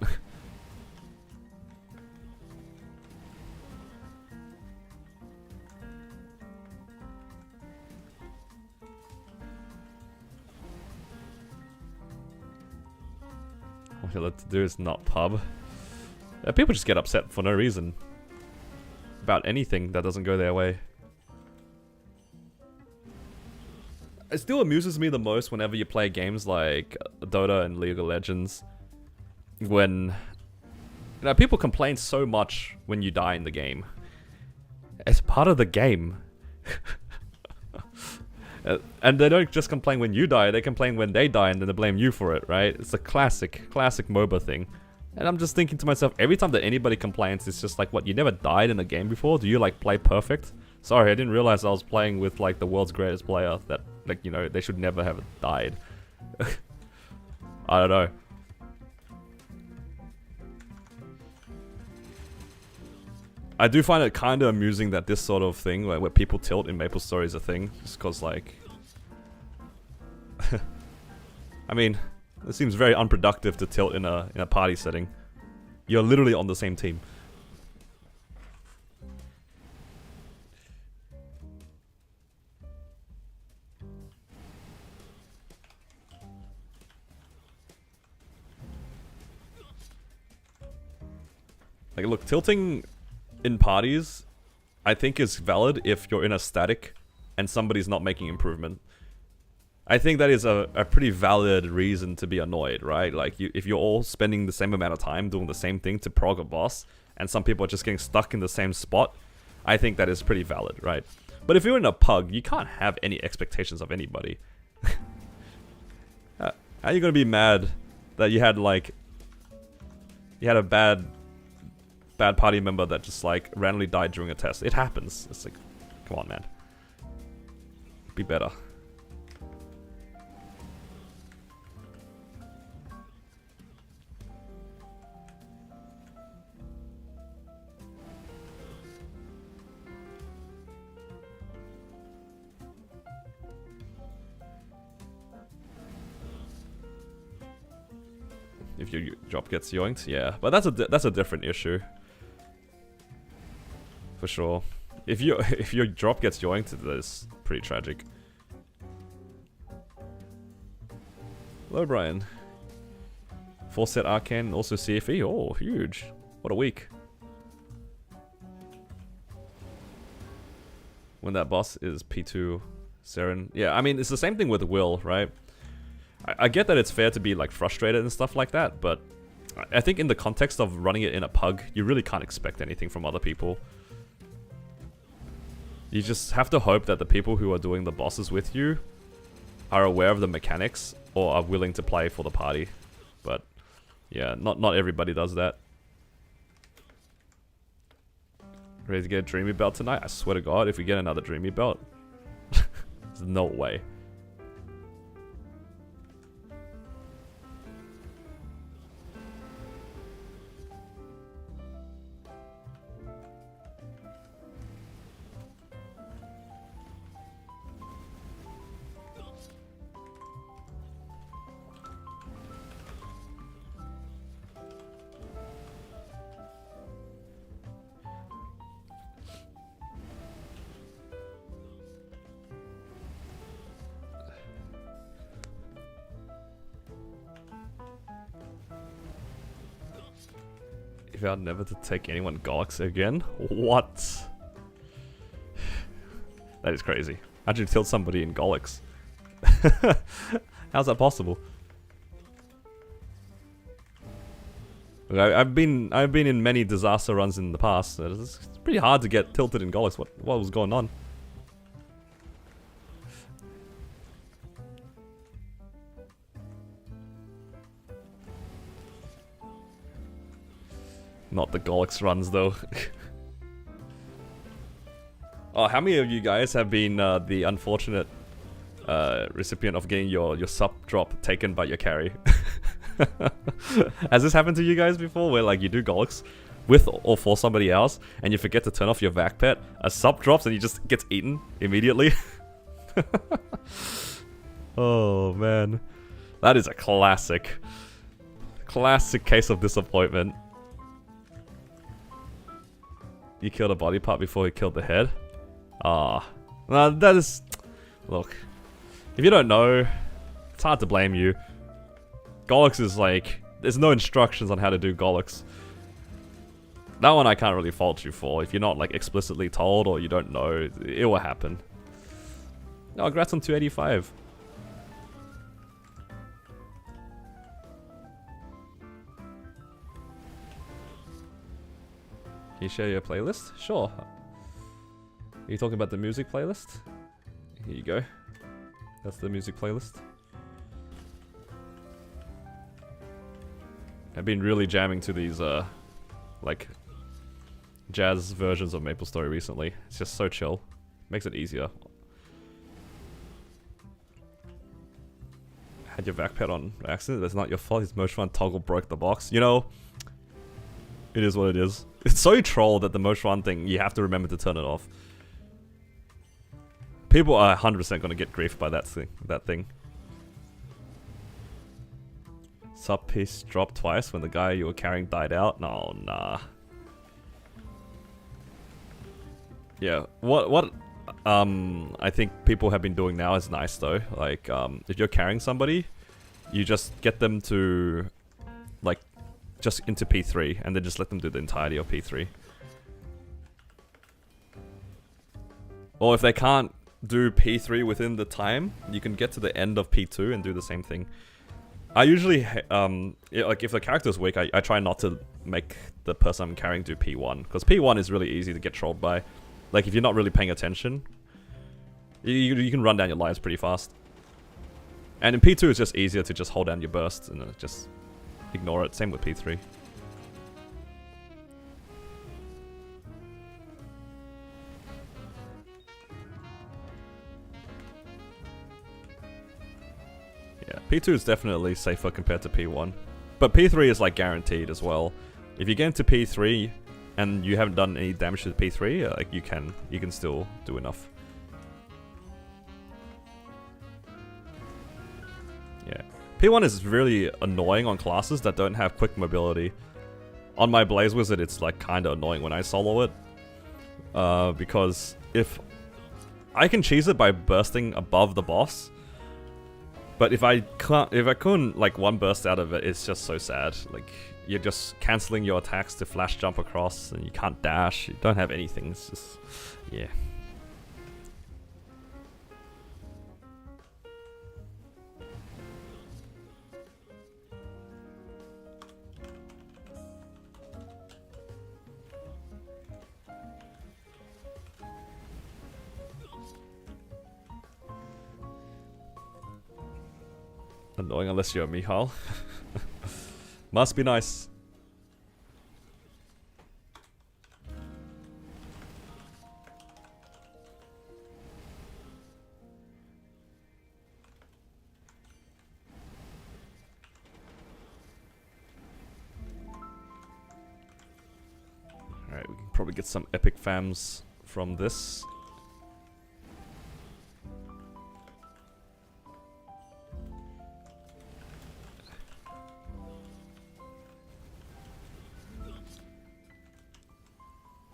What you're allowed to do is not pub. People just get upset for no reason. About anything that doesn't go their way. It still amuses me the most whenever you play games like Dota and League of Legends. When, you know, people complain so much when you die in the game. It's part of the game. And they don't just complain when you die, they complain when they die and then they blame you for it, right? It's a classic MOBA thing. And I'm just thinking to myself, every time that anybody complains, it's just like, what, you never died in a game before? Do you like play perfect? Sorry, I didn't realize I was playing with like the world's greatest player that, like, you know, they should never have died. I don't know. I do find it kind of amusing that this sort of thing, like where people tilt in MapleStory, is a thing. Just cause like... I mean, it seems very unproductive to tilt in a party setting. You're literally on the same team. Like, look, tilting in parties, I think is valid if you're in a static and somebody's not making improvement. I think that is a pretty valid reason to be annoyed, right? Like, if you're all spending the same amount of time doing the same thing to prog a boss, and some people are just getting stuck in the same spot, I think that is pretty valid, right? But if you're in a pug, you can't have any expectations of anybody. How are you gonna be mad that you had, like... You had a bad party member that just, like, randomly died during a test? It happens. It's like, come on, man. Be better. If your drop gets yoinked, yeah. But that's a different issue. For sure. If your drop gets yoinked, that's pretty tragic. Hello, Brian. 4-set Arcane, also CFE. Oh, huge. What a week. When that boss is P2 Seren. Yeah, I mean, it's the same thing with Will, right? I get that it's fair to be like frustrated and stuff like that, but I think in the context of running it in a pug, you really can't expect anything from other people. You just have to hope that the people who are doing the bosses with you are aware of the mechanics or are willing to play for the party. But yeah, not everybody does that. Ready to get a Dreamy Belt tonight? I swear to God, if we get another Dreamy Belt, there's no way. Vowed never to take anyone Golix again? What? That is crazy. How'd you tilt somebody in Golix? How's that possible? Look, I've been in many disaster runs in the past. It's pretty hard to get tilted in Golix. What was going on? Not the Golix runs, though. Oh, how many of you guys have been the unfortunate recipient of getting your sub drop taken by your carry? Has this happened to you guys before, where like you do Golix with or for somebody else, and you forget to turn off your vac pet, a sub drops and he just gets eaten immediately? Oh man, that is a classic case of disappointment. You killed a body part before he killed the head? Ah. Nah, that is... Look. If you don't know, it's hard to blame you. Golix is like... There's no instructions on how to do Golix. That one I can't really fault you for. If you're not like explicitly told or you don't know, it will happen. Oh, congrats on 285. Can you share your playlist? Sure. Are you talking about the music playlist? Here you go. That's the music playlist. I've been really jamming to these, like, jazz versions of MapleStory recently. It's just so chill. Makes it easier. Had your vac pet on accident? That's not your fault. His Moshwan toggle broke the box. You know, it is what it is. It's so troll that the Moshwan thing, you have to remember to turn it off. People are 100% going to get grief by that thing. Sub piece dropped twice when the guy you were carrying died out? No, nah. Yeah, what I think people have been doing now is nice though. Like, if you're carrying somebody, you just get them to, like, just into P3, and then just let them do the entirety of P3. Or if they can't do P3 within the time, you can get to the end of P2 and do the same thing. I usually, like if the character's weak, I try not to make the person I'm carrying do P1, because P1 is really easy to get trolled by. Like if you're not really paying attention, you can run down your lives pretty fast. And in P2 it's just easier to just hold down your burst and just ignore it. Same with P3. Yeah, P2 is definitely safer compared to P1. But P3 is like guaranteed as well. If you get into P3 and you haven't done any damage to P3, like you can still do enough. Yeah. P1 is really annoying on classes that don't have quick mobility. On my Blaze Wizard, it's like kinda annoying when I solo it. Because if I can cheese it by bursting above the boss, but if I couldn't like one burst out of it, it's just so sad. Like you're just cancelling your attacks to flash jump across, and you can't dash. You don't have anything. It's just, yeah. Annoying unless you're Michal. Must be nice. Alright, we can probably get some epic fams from this.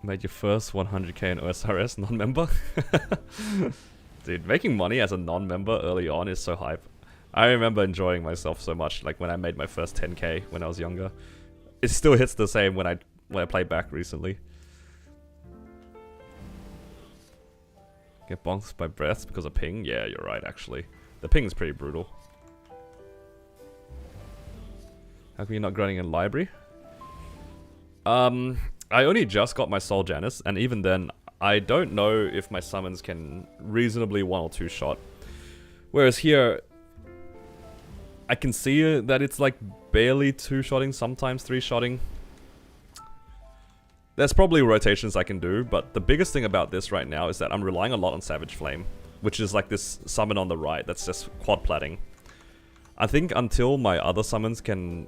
Made your first 100k in OSRS non-member? Dude, making money as a non-member early on is so hype. I remember enjoying myself so much, like when I made my first 10k when I was younger. It still hits the same when I played back recently. Get bonked by breaths because of ping? Yeah, you're right actually. The ping is pretty brutal. How come you're not grinding in library? I only just got my Soul Janus, and even then, I don't know if my summons can reasonably 1 or 2 shot. Whereas here, I can see that it's like barely 2-shotting, sometimes 3-shotting. There's probably rotations I can do, but the biggest thing about this right now is that I'm relying a lot on Savage Flame, which is like this summon on the right that's just quad platting. I think until my other summons can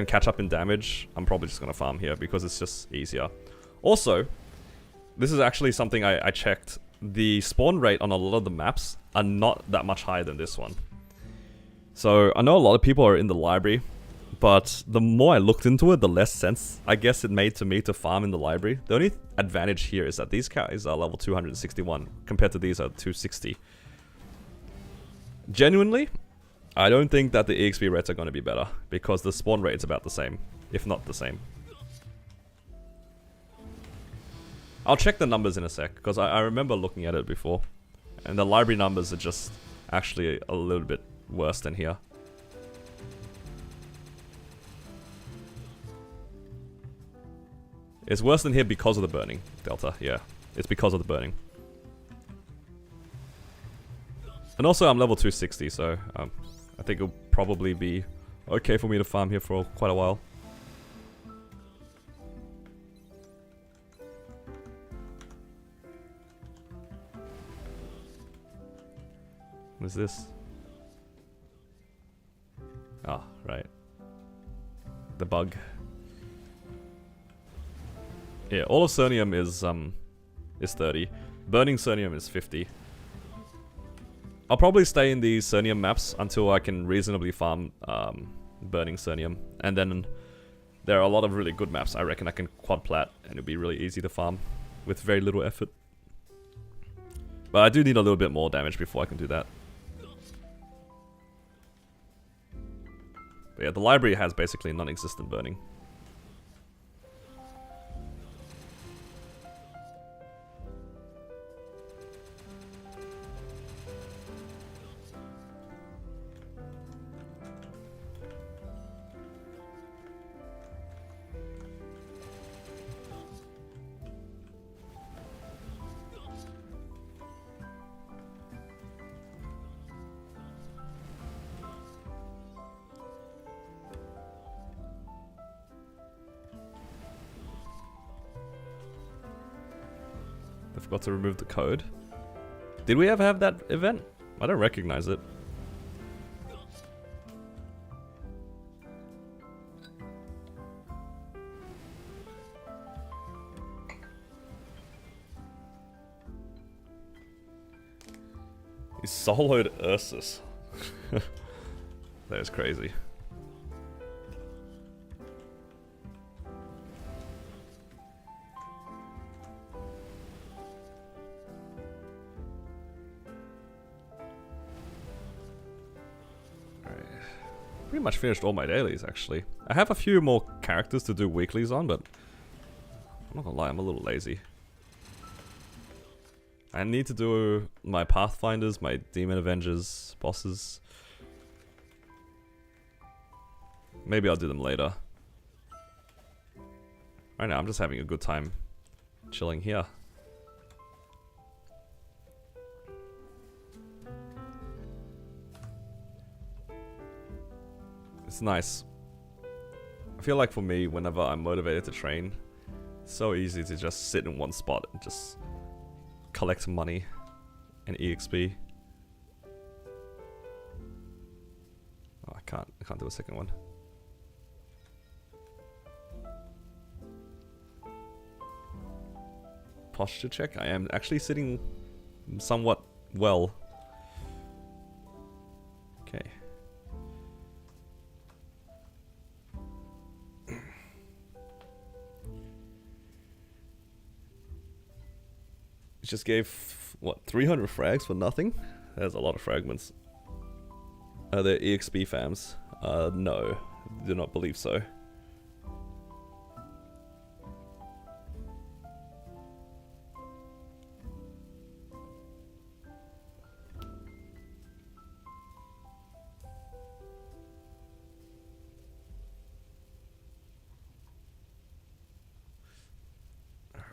catch up in damage, I'm probably just gonna farm here because it's just easier. Also, this is actually something I checked. The spawn rate on a lot of the maps are not that much higher than this one. So I know a lot of people are in the library, but the more I looked into it, the less sense I guess it made to me to farm in the library. The only advantage here is that these guys are level 261 compared to these are 260. Genuinely, I don't think that the EXP rates are going to be better, because the spawn rate is about the same, if not the same. I'll check the numbers in a sec, because I remember looking at it before. And the library numbers are just actually a little bit worse than here. It's worse than here because of the burning, Delta, yeah. It's because of the burning. And also I'm level 260, so I think it'll probably be okay for me to farm here for quite a while. What is this? Ah, right. The bug. Yeah, all of Cernium is 30. Burning Cernium is 50. I'll probably stay in these Cernium maps until I can reasonably farm Burning Cernium. And then there are a lot of really good maps I reckon I can quad plat, and it'll be really easy to farm with very little effort. But I do need a little bit more damage before I can do that. But yeah, the library has basically non-existent burning. I forgot to remove the code. Did we ever have that event? I don't recognize it. He soloed Ursus. That is crazy. Alright. Pretty much finished all my dailies, actually. I have a few more characters to do weeklies on, but I'm not gonna lie, I'm a little lazy. I need to do my Pathfinders, my Demon Avengers bosses. Maybe I'll do them later. Right now, I'm just having a good time chilling here. It's nice. I feel like for me, whenever I'm motivated to train, it's so easy to just sit in one spot and just collect money and EXP. Oh, I can't do a second one. Posture check. I am actually sitting somewhat well. Okay. It just gave, what, 300 frags for nothing? There's a lot of fragments. Are there EXP fams? No. Do not believe so.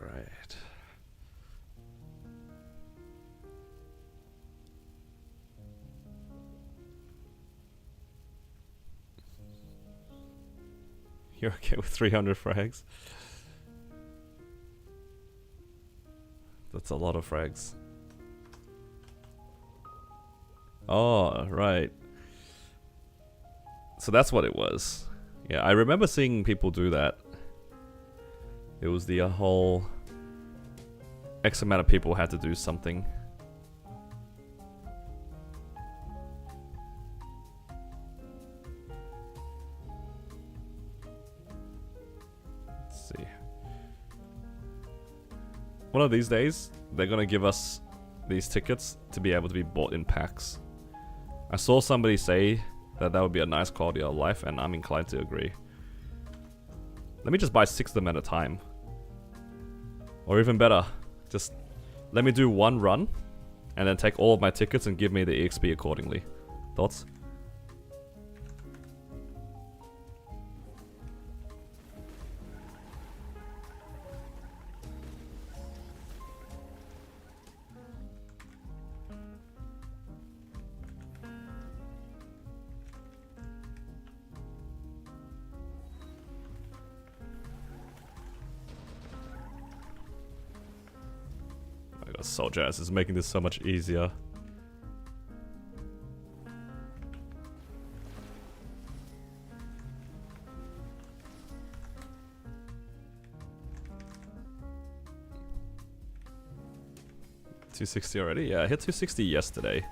Alright. You're okay with 300 frags? That's a lot of frags. Oh, right. So that's what it was. Yeah, I remember seeing people do that. It was the whole X amount of people had to do something. Let's see. One of these days, they're gonna give us these tickets to be able to be bought in packs. I saw somebody say that that would be a nice quality of life, and I'm inclined to agree. Let me just buy 6 of them at a time. Or even better, just let me do one run, and then take all of my tickets and give me the EXP accordingly. Thoughts? Soul Jazz is making this so much easier. $260 already? Yeah, I hit 260 yesterday.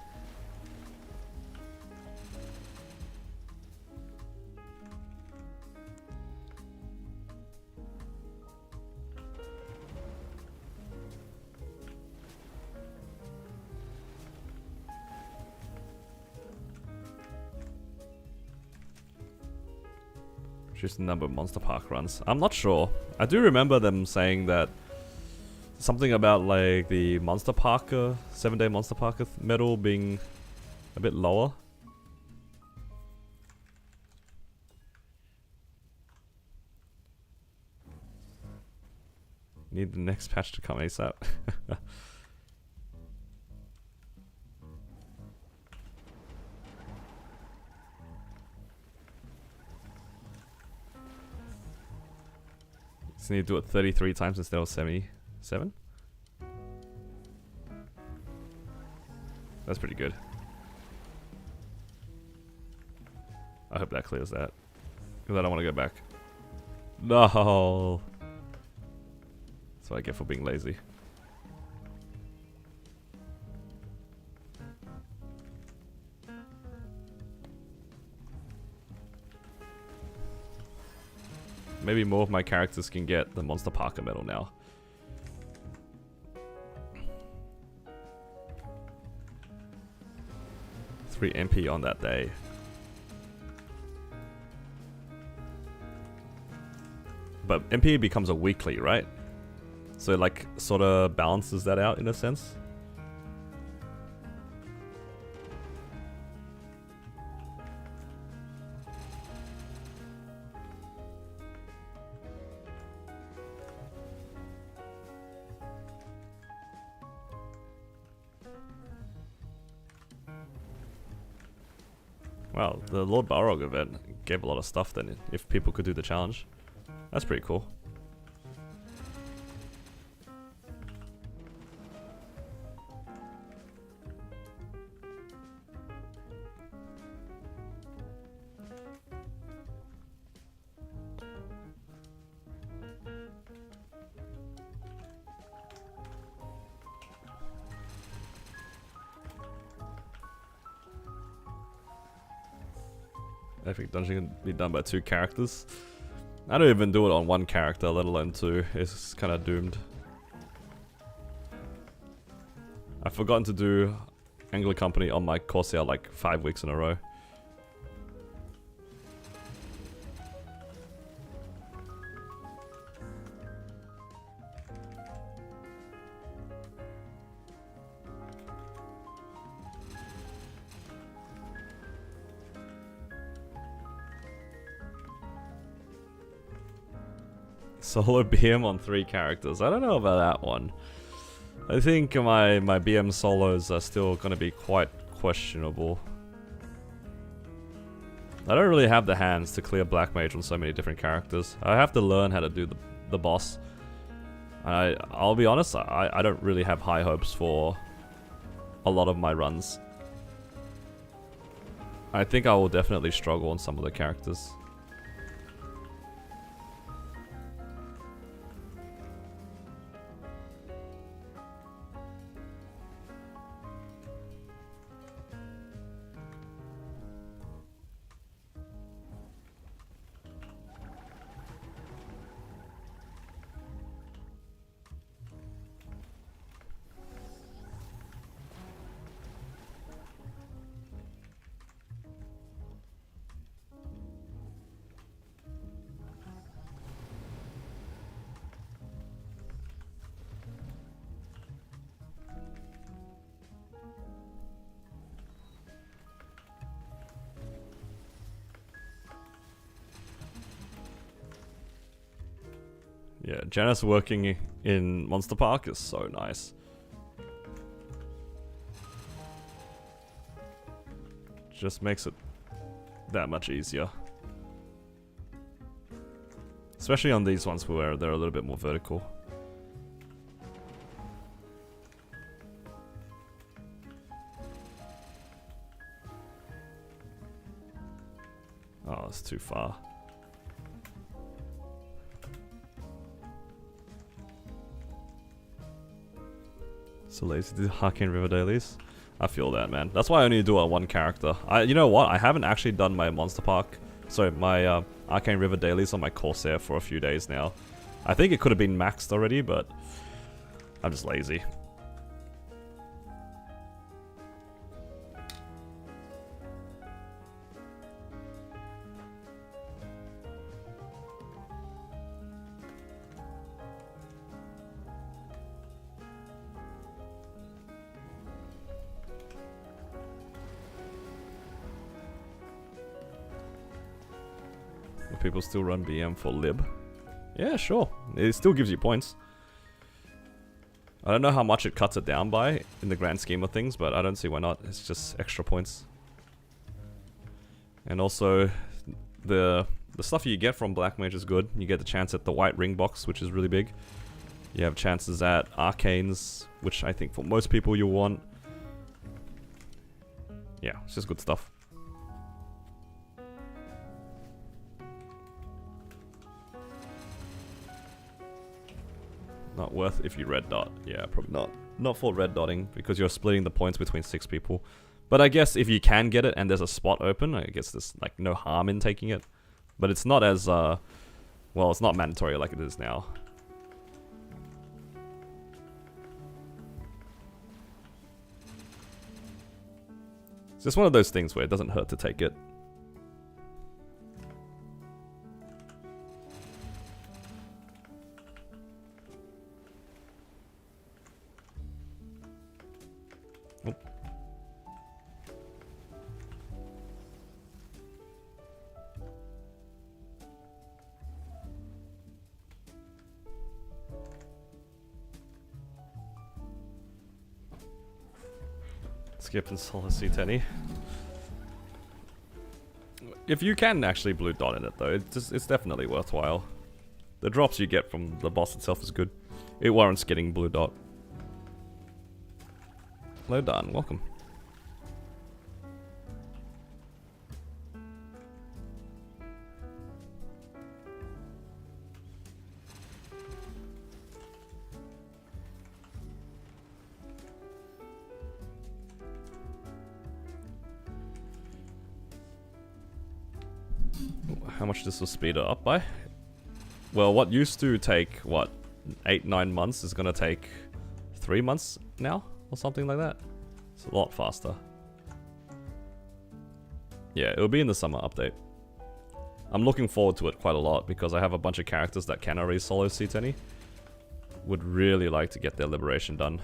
Just the number of Monster Park runs. I'm not sure. I do remember them saying that something about like the Monster Parker, 7-day Monster Parker medal being a bit lower. Need the next patch to come ASAP. So need to do it 33 times instead of 77? That's pretty good. I hope that clears that. Because I don't want to go back. No! That's what I get for being lazy. maybe more of my characters can get the Monster Parker medal now. Three MP on that day. But MP becomes a weekly, right? So it like sort of balances that out in a sense. Wow, the Lord Balrog event gave a lot of stuff then, if people could do the challenge. That's pretty cool. Epic dungeon can be done by 2 characters. I don't even do it on 1 character, let alone 2. It's kind of doomed. I've forgotten to do Angler Company on my Corsair like 5 weeks in a row. Solo BM on 3 characters. I don't know about that one. I think my BM solos are still going to be quite questionable. I don't really have the hands to clear Black Mage on so many different characters. I have to learn how to do the boss. I'll be honest, I don't really have high hopes for a lot of my runs. I think I will definitely struggle on some of the characters. Yeah, Janice working in Monster Park is so nice. Just makes it that much easier. Especially on these ones where they're a little bit more vertical. Oh, it's too far. So lazy to do Arcane River dailies. I feel that, man. That's why I only do it on 1 character. You know what? I haven't actually done my Monster Park, sorry, my Arcane River dailies on my Corsair for a few days now. I think it could have been maxed already, but I'm just lazy. People still run BM for lib. Yeah, sure. It still gives you points. I don't know how much it cuts it down by in the grand scheme of things, but I don't see why not. It's just extra points. And also, the stuff you get from Black Mage is good. You get the chance at the white ring box, which is really big. You have chances at arcanes, which I think for most people you want. Yeah, it's just good stuff. Not worth if you red dot. Yeah, probably not. Not for red dotting, because you're splitting the points between 6 people. But I guess if you can get it and there's a spot open, I guess there's like no harm in taking it. But it's not as Well, it's not mandatory like it is now. It's just one of those things where it doesn't hurt to take it. Oh. Skip and solo C10. If you can actually blue dot in it though, it's definitely worthwhile. The drops you get from the boss itself is good. It warrants getting blue dot. Hello Dan, welcome. How much this will speed it up by? Well, what used to take, what, 8-9 months is gonna take 3 months now? Or something like that? It's a lot faster. Yeah, it'll be in the summer update. I'm looking forward to it quite a lot because I have a bunch of characters that can already solo C10. Would really like to get their liberation done.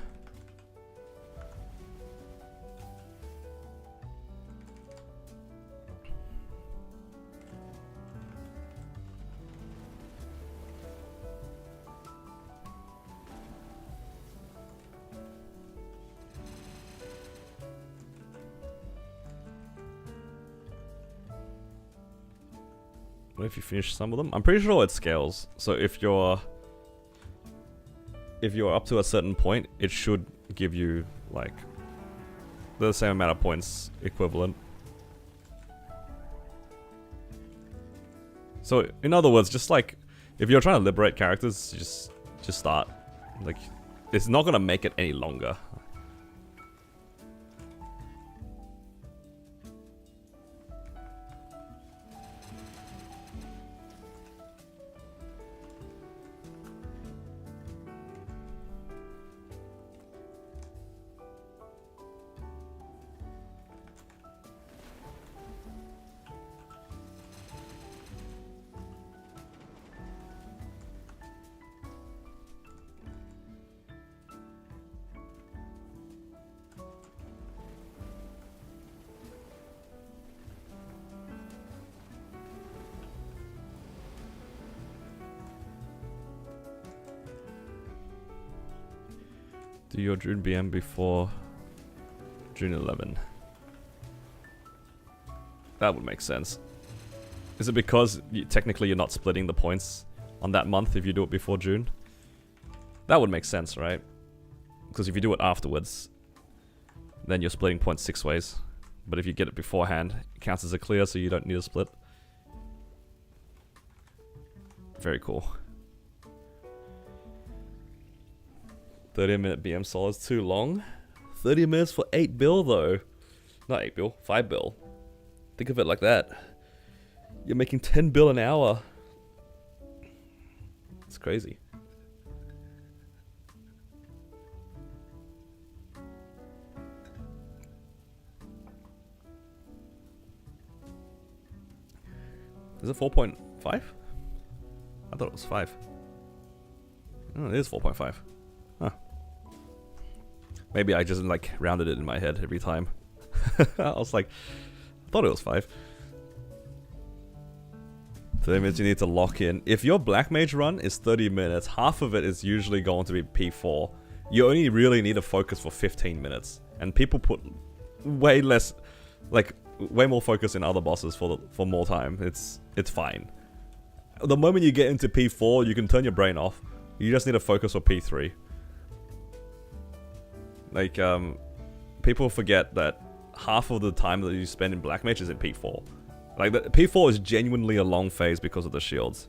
What if you finish some of them? I'm pretty sure it scales. So if you're up to a certain point, it should give you like the same amount of points equivalent. So in other words, just like if you're trying to liberate characters, just start. Like it's not gonna make it any longer. Do your June BM before June 11. That would make sense. Is it because technically you're not splitting the points on that month if you do it before June? That would make sense, right? Because if you do it afterwards, then you're splitting points 6 ways. But if you get it beforehand, it counts as a clear, so you don't need a split. Very cool. 30-minute BM solo is too long. 30 minutes for 8 bill though. Not 8 bill, 5 bill. Think of it like that. You're making 10 bill an hour. It's crazy. Is it 4.5? I thought it was 5. Oh, it is 4.5. Huh. Maybe I just like rounded it in my head every time. I was like, I thought it was 5. So that means you need to lock in. If your Black Mage run is 30 minutes, half of it is usually going to be P4. You only really need to focus for 15 minutes. And people put way less, like, way more focus in other bosses for more time. It's fine. The moment you get into P4, you can turn your brain off. You just need to focus for P3. Like, people forget that half of the time that you spend in Black Mage is in P4. Like, P4 is genuinely a long phase because of the shields.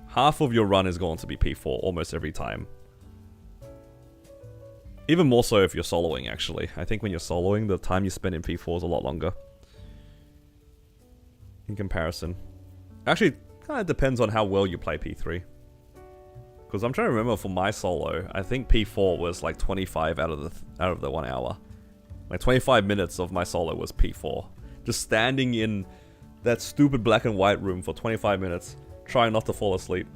Half of your run is going to be P4 almost every time. Even more so if you're soloing, actually. I think when you're soloing, the time you spend in P4 is a lot longer. In comparison. Actually, Kind of depends on how well you play P3. Because I'm trying to remember for my solo, I think P4 was like 25 out of the 1 hour. Like 25 minutes of my solo was P4. Just standing in that stupid black and white room for 25 minutes, trying not to fall asleep.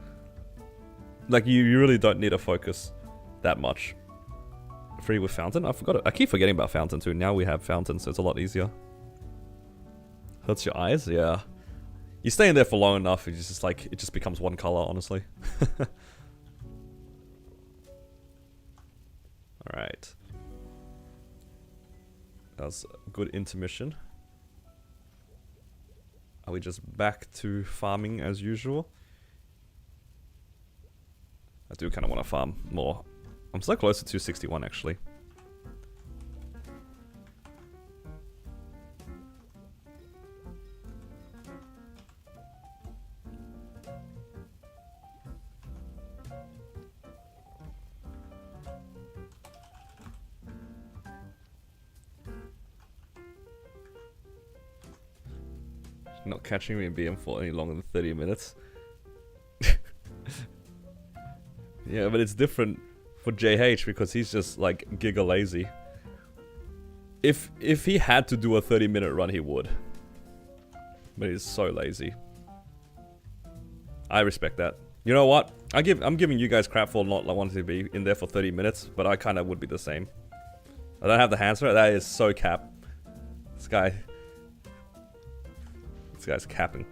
Like you really don't need to focus that much. Free with Fountain? I keep forgetting about Fountain too. Now we have Fountain, so it's a lot easier. Hurts your eyes? Yeah. You stay in there for long enough, it's just like, it just becomes one color, honestly. Alright. That was a good intermission. Are we just back to farming as usual? I do kind of want to farm more. I'm so close to 261 actually. Not catching me in BM for any longer than 30 minutes. Yeah, but it's different for JH because he's just like giga lazy. If he had to do a 30-minute run, he would. But he's so lazy. I respect that. You know what? I'm giving you guys crap for not wanting to be in there for 30 minutes, but I kind of would be the same. I don't have the hands for it. That is so cap. This guy's capping.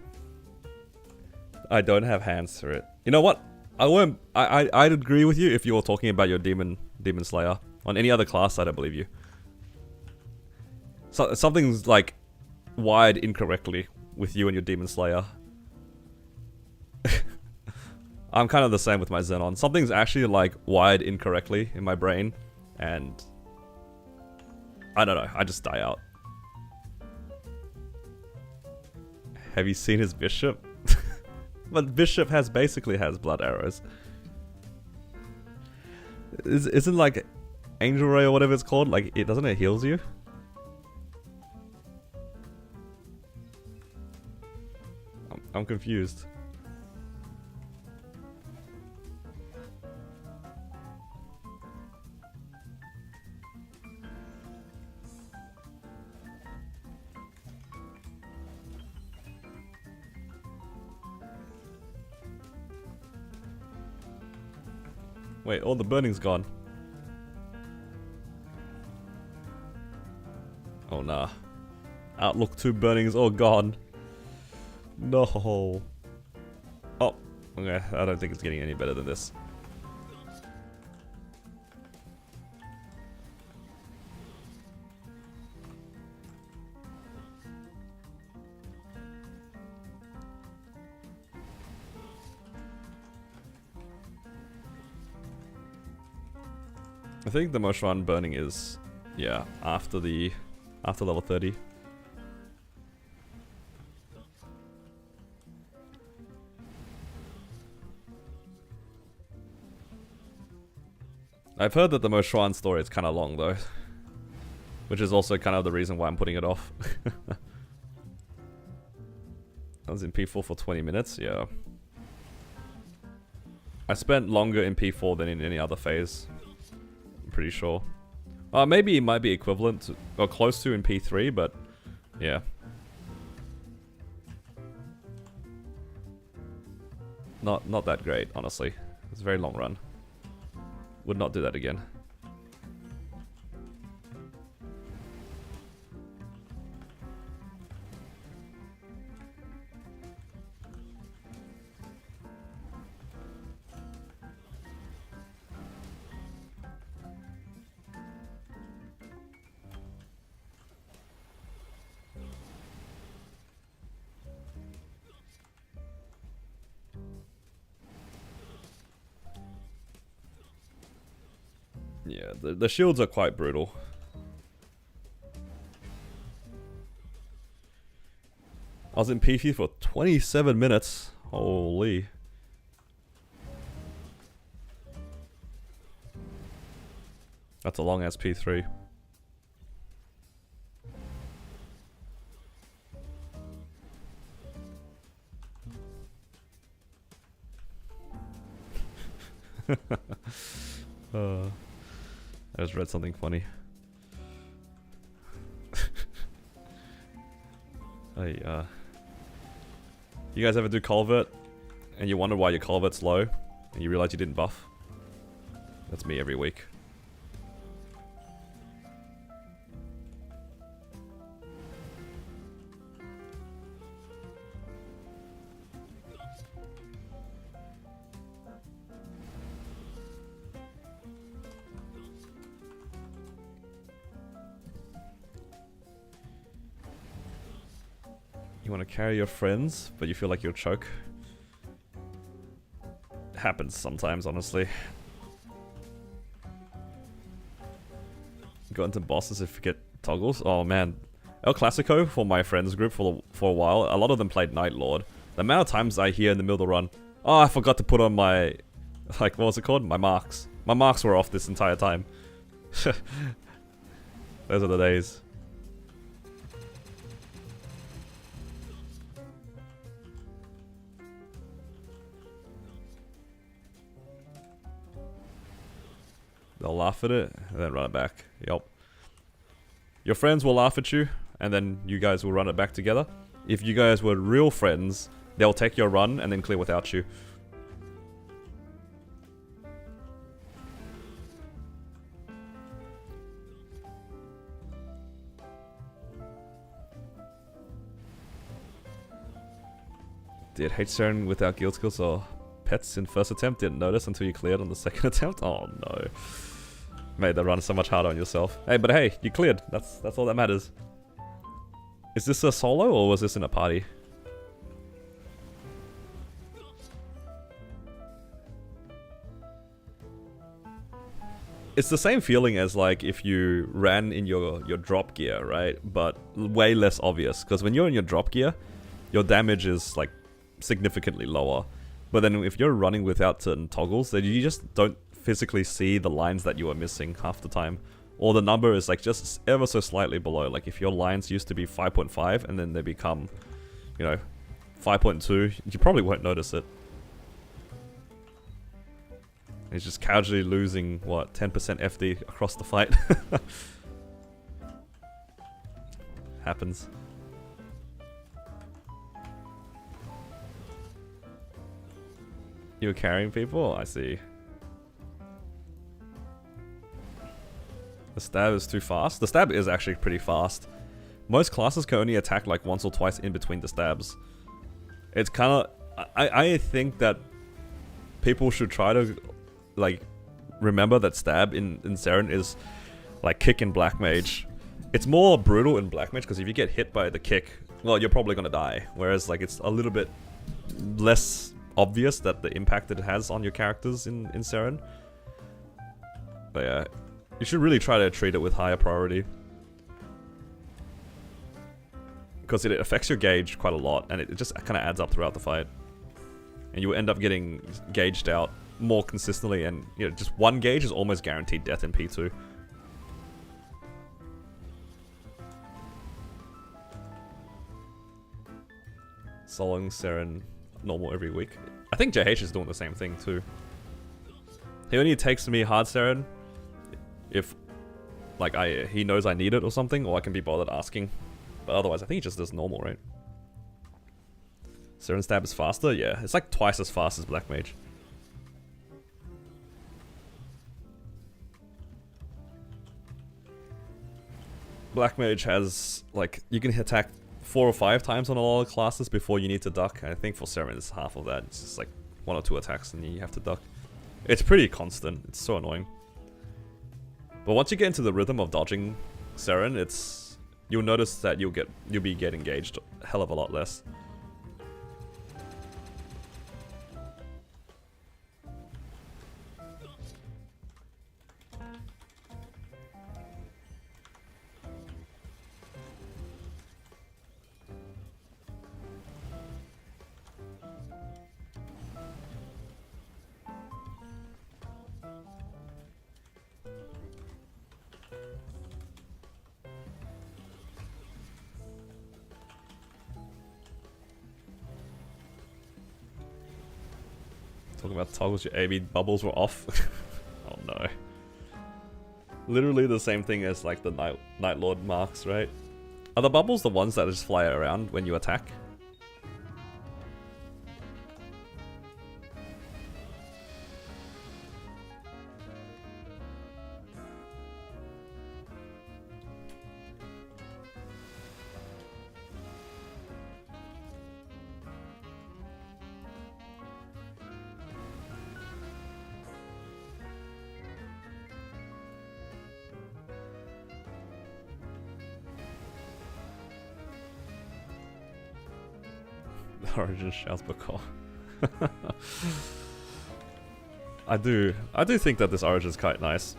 I don't have hands for it. You know what? I'd agree with you if you were talking about your Demon Slayer. On any other class, I don't believe you. So, something's like wired incorrectly with you and your Demon Slayer. I'm kind of the same with my Xenon. Something's actually like wired incorrectly in my brain, and I don't know. I just die out. Have you seen his bishop? But bishop basically has blood arrows. Isn't like Angel Ray or whatever it's called, like doesn't it heals you? I'm confused. Wait, all the burning's gone. Oh nah. Outlook 2 burning's all gone. No. Oh, okay. I don't think it's getting any better than this. I think the most run burning is, yeah, after level 30. I've heard that the Moshuan story is kind of long though, which is also kind of the reason why I'm putting it off. I was in P4 for 20 minutes, yeah. I spent longer in P4 than in any other phase. Pretty sure. Maybe it might be equivalent to, or close to in P3, but yeah. Not that great, honestly. It's a very long run. Would not do that again. Yeah, the shields are quite brutal. I was in P3 for 27 minutes. Holy. That's a long ass P3. I just read something funny. You guys ever do culvert and you wonder why your culvert's low and you realize you didn't buff? That's me every week. You want to carry your friends, but you feel like you'll choke. It happens sometimes, honestly. Got into bosses if you get toggles. Oh man, El Clasico for my friends group for a while. A lot of them played Night Lord. The amount of times I hear in the middle of the run, "Oh, I forgot to put on my, like, what was it called? My marks. My marks were off this entire time." Those are the days. They'll laugh at it, and then run it back. Yup. Your friends will laugh at you, and then you guys will run it back together. If you guys were real friends, they'll take your run and then clear without you. Did H-Turn without guild skills or pets in first attempt? Didn't notice until you cleared on the second attempt? Oh no. Made the run so much harder on yourself. Hey, but hey, you cleared. That's all that matters. Is this a solo or was this in a party? It's the same feeling as like if you ran in your drop gear, right? But way less obvious. Because when you're in your drop gear, your damage is like significantly lower. But then if you're running without certain toggles, then you just don't physically see the lines that you are missing half the time. Or the number is like just ever so slightly below. Like if your lines used to be 5.5 and then they become, you know, 5.2, you probably won't notice it. He's just casually losing, what, 10% FD across the fight. Happens. You're carrying people? I see. The stab is too fast? The stab is actually pretty fast. Most classes can only attack like once or twice in between the stabs. It's kind of... I think that people should try to like remember that stab in Seren is like kick in Black Mage. It's more brutal in Black Mage because if you get hit by the kick, well, you're probably gonna die. Whereas like it's a little bit less obvious that the impact it has on your characters in Seren. But yeah, you should really try to treat it with higher priority. Because it affects your gauge quite a lot, and it just kind of adds up throughout the fight. And you end up getting gauged out more consistently, and you know, just one gauge is almost guaranteed death in P2. Soloing Seren normal every week. I think JH is doing the same thing too. He only takes me hard Seren if like he knows I need it or something, or I can be bothered asking. But otherwise, I think he just does normal, right? Seren stab is faster? Yeah, it's like twice as fast as Black Mage. Black Mage has, like, you can attack 4 or 5 times on a lot of classes before you need to duck. And I think for Seren it's half of that. It's just like 1 or 2 attacks and you have to duck. It's pretty constant. It's so annoying. But once you get into the rhythm of dodging Seren, you'll notice that you'll be getting engaged a hell of a lot less. Talking about toggles, your AB bubbles were off. Oh no. Literally the same thing as like the Night Lord marks, right? Are the bubbles the ones that just fly around when you attack? Origin shouts Bacall. I do think that this Origin is quite nice.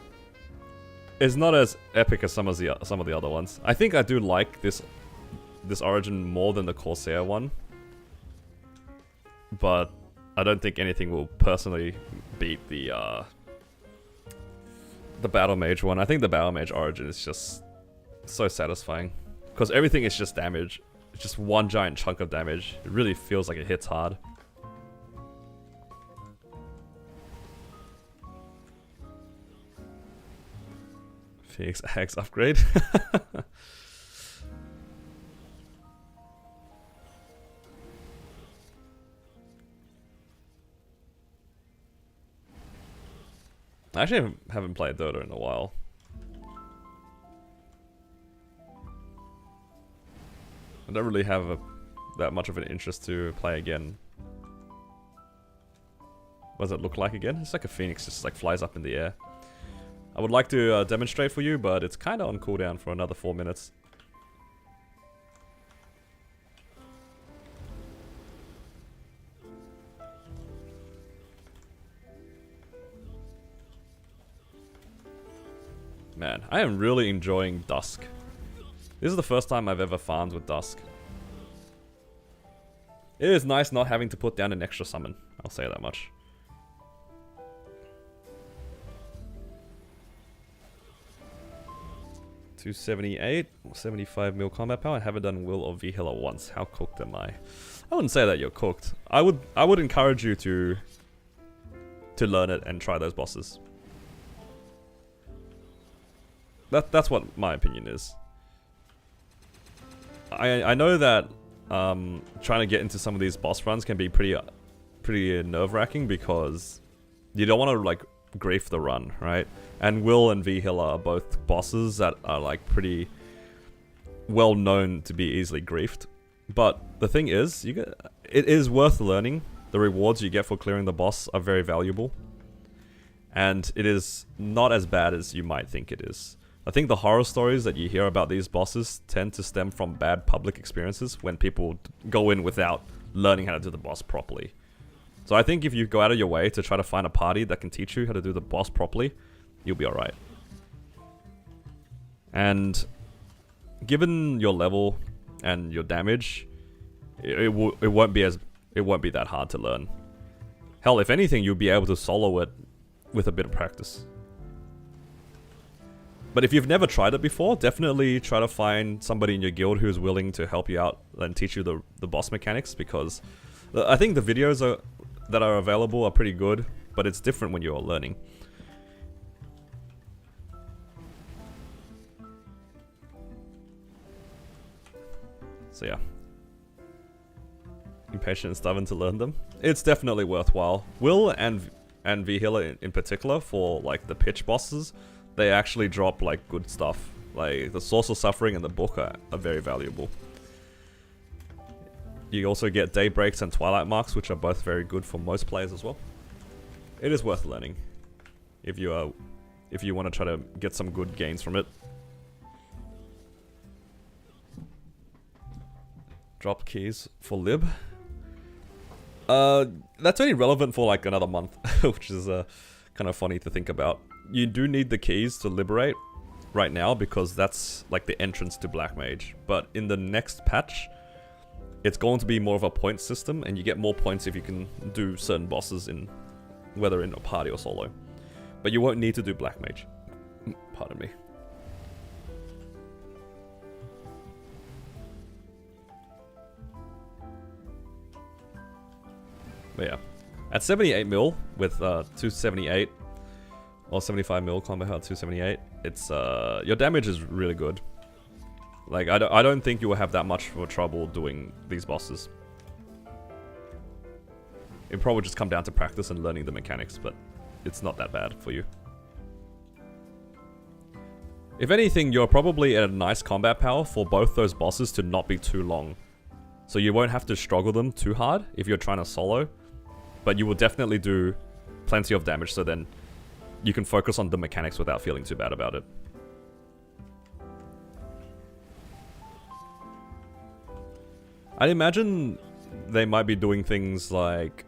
It's not as epic as some of the other ones. I think I do like this Origin more than the Corsair one, but I don't think anything will personally beat the Battle Mage one. I think the Battle Mage Origin is just so satisfying because everything is just damage. Just one giant chunk of damage. It really feels like it hits hard. Phoenix Axe upgrade. I actually haven't played Dota in a while. I don't really have that much of an interest to play again. What does it look like again? It's like a phoenix, just like flies up in the air. I would like to demonstrate for you, but it's kind of on cooldown for another 4 minutes. Man, I am really enjoying Dusk. This is the first time I've ever farmed with Dusk. It is nice not having to put down an extra summon, I'll say that much. $278, 75 mil combat power. I haven't done Will or V Healer once. How cooked am I? I wouldn't say that you're cooked. I would encourage you to learn it and try those bosses. That's what my opinion is. I know that trying to get into some of these boss runs can be pretty nerve-wracking because you don't want to like grief the run, right? And Will and V Healer are both bosses that are like pretty well known to be easily griefed. But the thing is, it is worth learning. The rewards you get for clearing the boss are very valuable, and it is not as bad as you might think it is. I think the horror stories that you hear about these bosses tend to stem from bad public experiences when people go in without learning how to do the boss properly. So I think if you go out of your way to try to find a party that can teach you how to do the boss properly, you'll be alright. And given your level and your damage, it won't be that hard to learn. Hell, if anything, you'll be able to solo it with a bit of practice. But if you've never tried it before, definitely try to find somebody in your guild who's willing to help you out and teach you the boss mechanics, because I think the videos that are available are pretty good, but it's different when you're learning. So yeah. Impatient and stubborn to learn them. It's definitely worthwhile. Will and V Healer in particular, for like the pitch bosses, they actually drop like good stuff. Like the Source of Suffering and the book are very valuable. You also get Daybreaks and Twilight Marks, which are both very good for most players as well. It is worth learning if you want to try to get some good gains from it. Drop keys for Lib. That's only relevant for like another month, which is kind of funny to think about. You do need the keys to liberate right now because that's like the entrance to Black Mage. But in the next patch, it's going to be more of a point system, and you get more points if you can do certain bosses whether in a party or solo. But you won't need to do Black Mage. Pardon me. But yeah, At 78 mil with 278 or 75 mil combat health 278, it's your damage is really good. Like I don't think you will have that much of a trouble doing these bosses. It probably just come down to practice and learning the mechanics, but it's not that bad for you. If anything, you're probably at a nice combat power for both those bosses to not be too long. So you won't have to struggle them too hard if you're trying to solo. But you will definitely do plenty of damage, so then you can focus on the mechanics without feeling too bad about it. I'd imagine they might be doing things like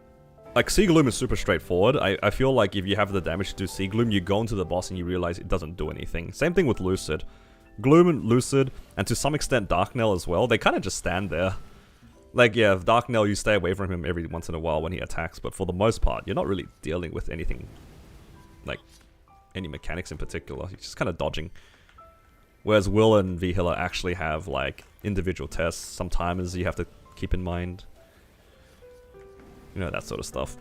Sea Gloom is super straightforward. I feel like if you have the damage to do Sea Gloom, you go into the boss and you realize it doesn't do anything. Same thing with Lucid. Gloom and Lucid, and to some extent Darknell as well, they kind of just stand there. Like, yeah, Darknell, you stay away from him every once in a while when he attacks, but for the most part, you're not really dealing with anything, like, any mechanics in particular. You're just kind of dodging. Whereas Will and Vihila actually have, like, individual tests, some timers you have to keep in mind. You know, that sort of stuff.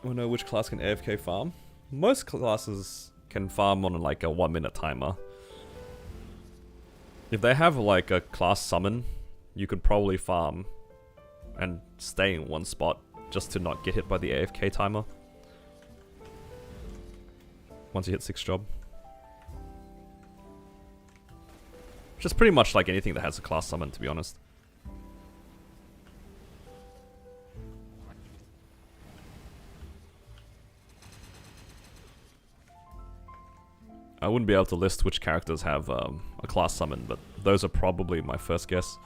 I don't know which class can AFK farm. Most classes can farm on like a 1 minute timer. If they have like a class summon, you could probably farm and stay in one spot just to not get hit by the AFK timer. Once you hit 6th job. Which is pretty much like anything that has a class summon, to be honest. I wouldn't be able to list which characters have a class summon, but those are probably my first guess.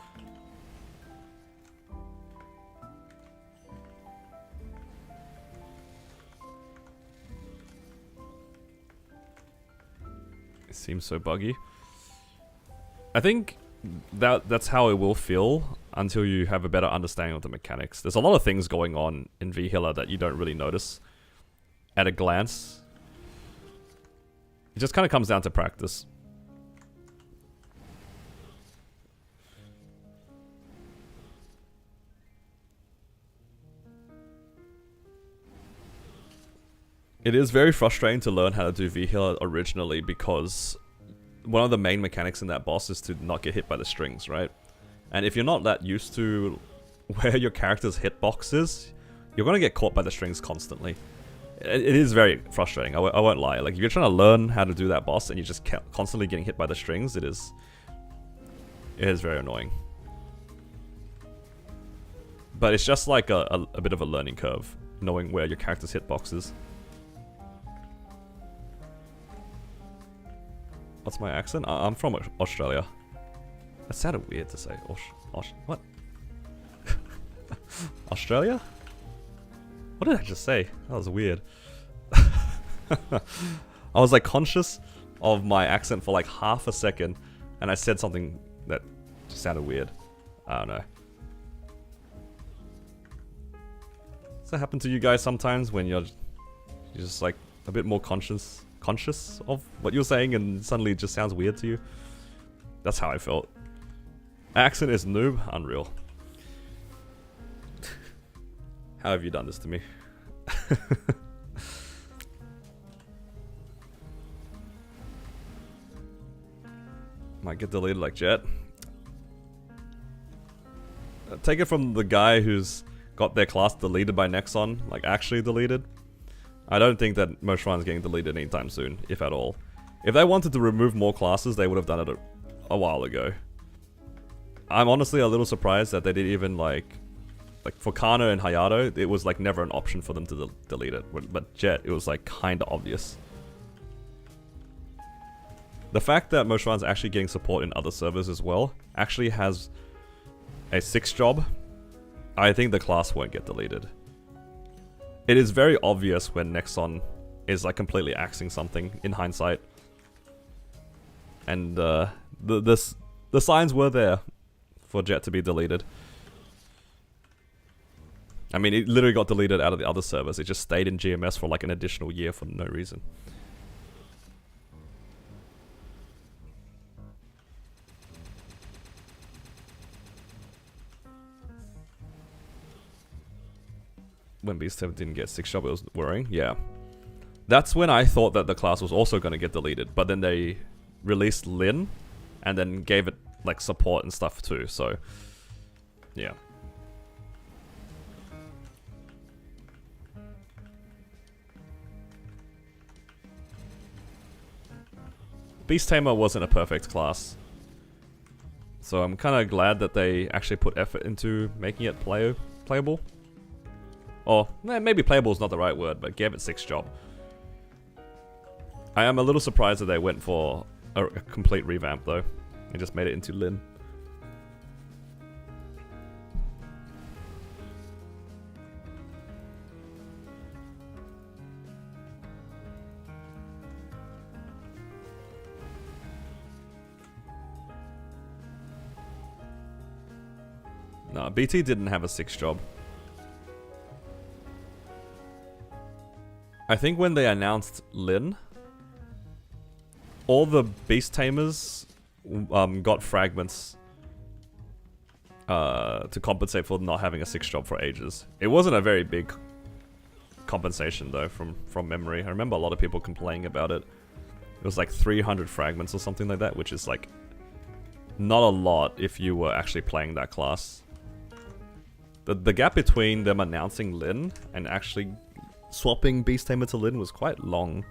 It seems so buggy. I think that's how it will feel until you have a better understanding of the mechanics. There's a lot of things going on in Vihila that you don't really notice at a glance. It just kind of comes down to practice. It is very frustrating to learn how to do Vihila originally because one of the main mechanics in that boss is to not get hit by the strings, right? And if you're not that used to where your character's hitbox is, you're going to get caught by the strings constantly. It is very frustrating, I won't lie. Like, if you're trying to learn how to do that boss and you're just constantly getting hit by the strings, it is very annoying. But it's just like a bit of a learning curve, knowing where your character's hitbox is. What's my accent? I'm from Australia. That sounded weird to say. What? Australia? What did I just say? That was weird. I was like conscious of my accent for like half a second, and I said something that just sounded weird. I don't know. Does that happen to you guys sometimes when you're just like a bit more conscious of what you're saying and suddenly it just sounds weird to you? That's how I felt. Accent is noob, unreal. How have you done this to me? Might get deleted like Jet. Take it from the guy who's got their class deleted by Nexon, like actually deleted. I don't think that Moshuan's getting deleted anytime soon, if at all. If they wanted to remove more classes, they would have done it a while ago. I'm honestly a little surprised that they didn't even like for Kana and Hayato, it was like never an option for them to delete it. But Jet, it was like kinda obvious. The fact that Moshuan's actually getting support in other servers as well, actually has a 6th job, I think the class won't get deleted. It is very obvious when Nexon is like completely axing something in hindsight. And the signs were there for Jet to be deleted. I mean, it literally got deleted out of the other servers. It just stayed in GMS for like an additional year for no reason. when Beast Tamer didn't get 6 job, it was worrying. Yeah. That's when I thought that the class was also going to get deleted, but then they released Lin, and then gave it like support and stuff too, so yeah. Beast Tamer wasn't a perfect class, so I'm kind of glad that they actually put effort into making it playable. Or maybe playable is not the right word, but gave it 6 job. I am a little surprised that they went for a complete revamp though, and just made it into Lin. Nah, BT didn't have a 6 job. I think when they announced Lin, all the Beast Tamers got fragments to compensate for not having a 6 job for ages. It wasn't a very big compensation though, from memory. I remember a lot of people complaining about it. It was like 300 fragments or something like that, which is like not a lot if you were actually playing that class. The gap between them announcing Lin and actually swapping Beast Tamer to Lin was quite long.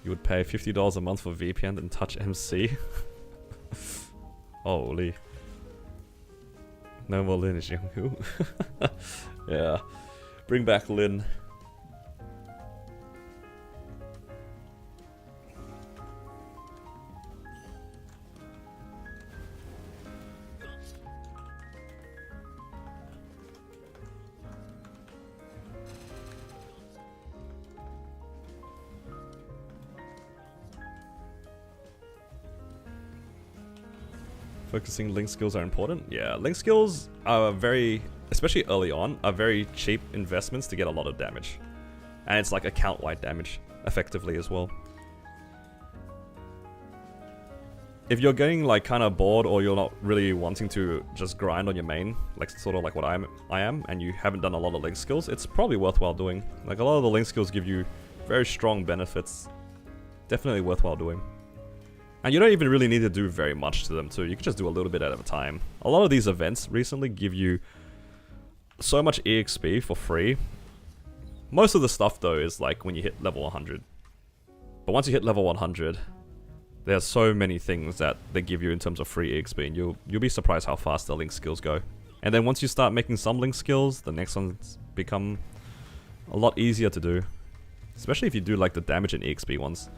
You would pay $50 a month for VPN and touch MC? Holy. No more Lin is Young. Yeah. Bring back Lin. Focusing link skills are important. Yeah, link skills are very, especially early on, are very cheap investments to get a lot of damage. And it's like account-wide damage, effectively as well. If you're getting like kind of bored or you're not really wanting to just grind on your main, like sort of like what I am, and you haven't done a lot of link skills, it's probably worthwhile doing. Like a lot of the link skills give you very strong benefits. Definitely worthwhile doing. And you don't even really need to do very much to them too. You can just do a little bit at a time. A lot of these events recently give you so much EXP for free. Most of the stuff though is like when you hit level 100. But once you hit level 100, there's so many things that they give you in terms of free EXP, and you'll be surprised how fast the link skills go. And then once you start making some link skills, the next ones become a lot easier to do. Especially if you do like the damage and EXP ones.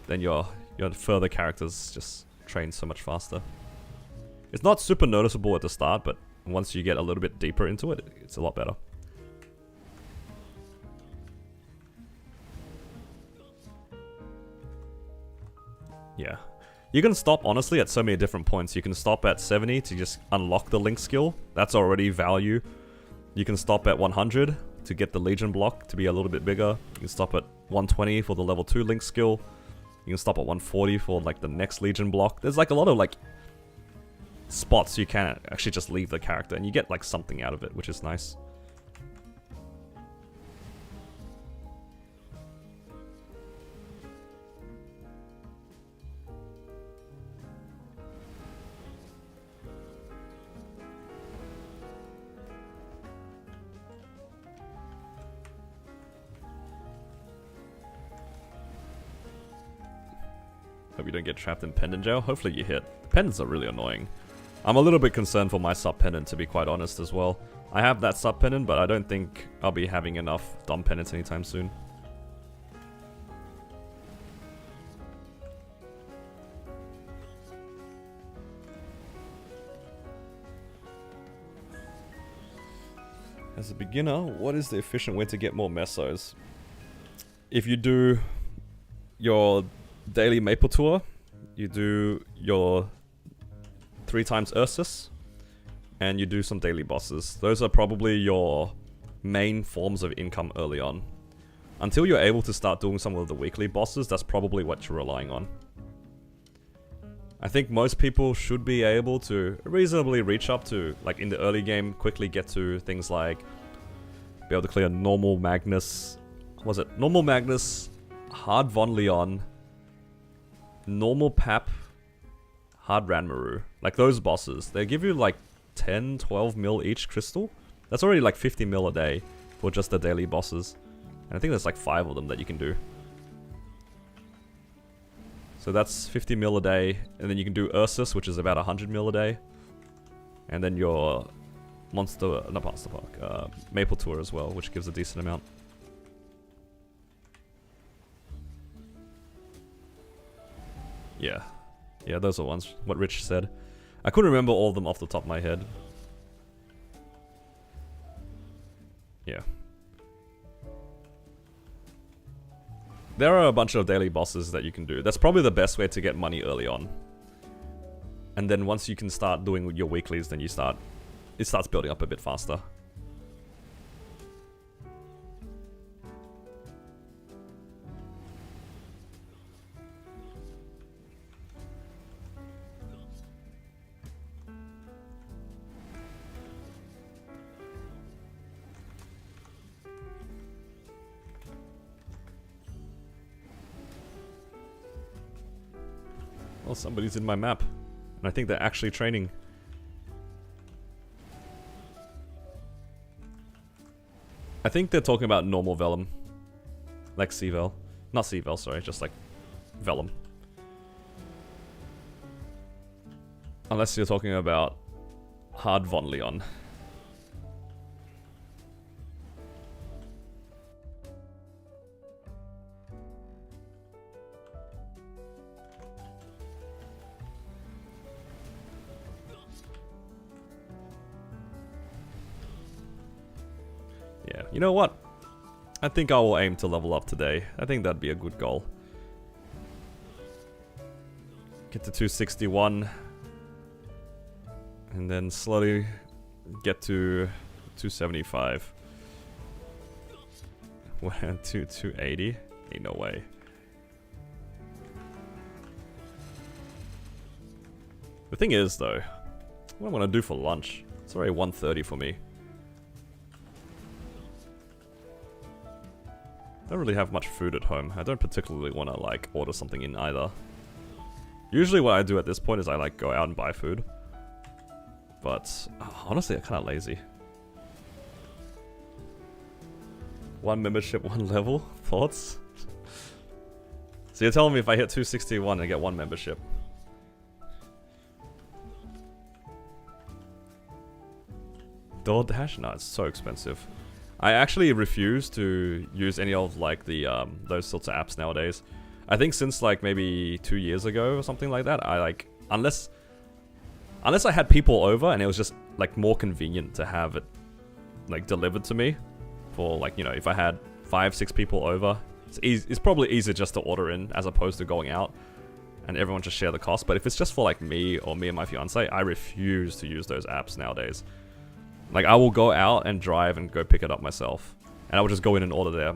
Then your further characters just train so much faster. It's not super noticeable at the start, but once you get a little bit deeper into it, it's a lot better. Yeah. You can stop, honestly, at so many different points. You can stop at 70 to just unlock the link skill. That's already value. You can stop at 100 to get the Legion block to be a little bit bigger. You can stop at 120 for the level 2 link skill. You can stop at 140 for like the next Legion block. There's like a lot of like spots you can actually just leave the character and you get like something out of it, which is nice. Hope you don't get trapped in pendant jail. Hopefully you hit. Pendants are really annoying. I'm a little bit concerned for my sub pendant, to be quite honest as well. I have that sub pendant, but I don't think I'll be having enough dom pendants anytime soon. As a beginner, what is the efficient way to get more mesos? If you do your daily Maple Tour, you do your 3 times Ursus, and you do some daily bosses. Those are probably your main forms of income early on. Until you're able to start doing some of the weekly bosses, that's probably what you're relying on. I think most people should be able to reasonably reach up to, like in the early game, quickly get to things like be able to clear normal Magnus. Was it normal Magnus, hard Von Leon, normal Pap, hard Ranmaru. Like those bosses, they give you like 10, 12 mil each crystal. That's already like 50 mil a day for just the daily bosses. And I think there's like 5 of them that you can do. So that's 50 mil a day, and then you can do Ursus, which is about 100 mil a day. And then your Maple Tour as well, which gives a decent amount. Yeah. Yeah, those are ones, what Rich said. I couldn't remember all of them off the top of my head. Yeah. There are a bunch of daily bosses that you can do. That's probably the best way to get money early on. And then once you can start doing your weeklies, then it starts building up a bit faster. Well, somebody's in my map, and I think they're actually training. I think they're talking about normal Vellum. Like C-Vel. Not C-Vel, sorry, just like Vellum. Unless you're talking about hard Von Leon. Yeah, you know what? I think I will aim to level up today. I think that'd be a good goal. Get to 261. And then slowly get to 275. 280? Ain't no way. The thing is though, what am I gonna do for lunch? It's already 1:30 for me. I don't really have much food at home. I don't particularly want to like order something in either. Usually what I do at this point is I like go out and buy food. But honestly, I'm kind of lazy. 1 membership, 1 level? Thoughts? So you're telling me if I hit 261 I get 1 membership? DoorDash? No, it's so expensive. I actually refuse to use any of like the those sorts of apps nowadays. I think since like maybe 2 years ago or something like that, I like unless I had people over and it was just like more convenient to have it like delivered to me for like, you know, if I had 5-6 people over, it's probably easier just to order in as opposed to going out and everyone just share the cost. But if it's just for like me or me and my fiance, I refuse to use those apps nowadays. Like, I will go out and drive and go pick it up myself. And I will just go in and order there.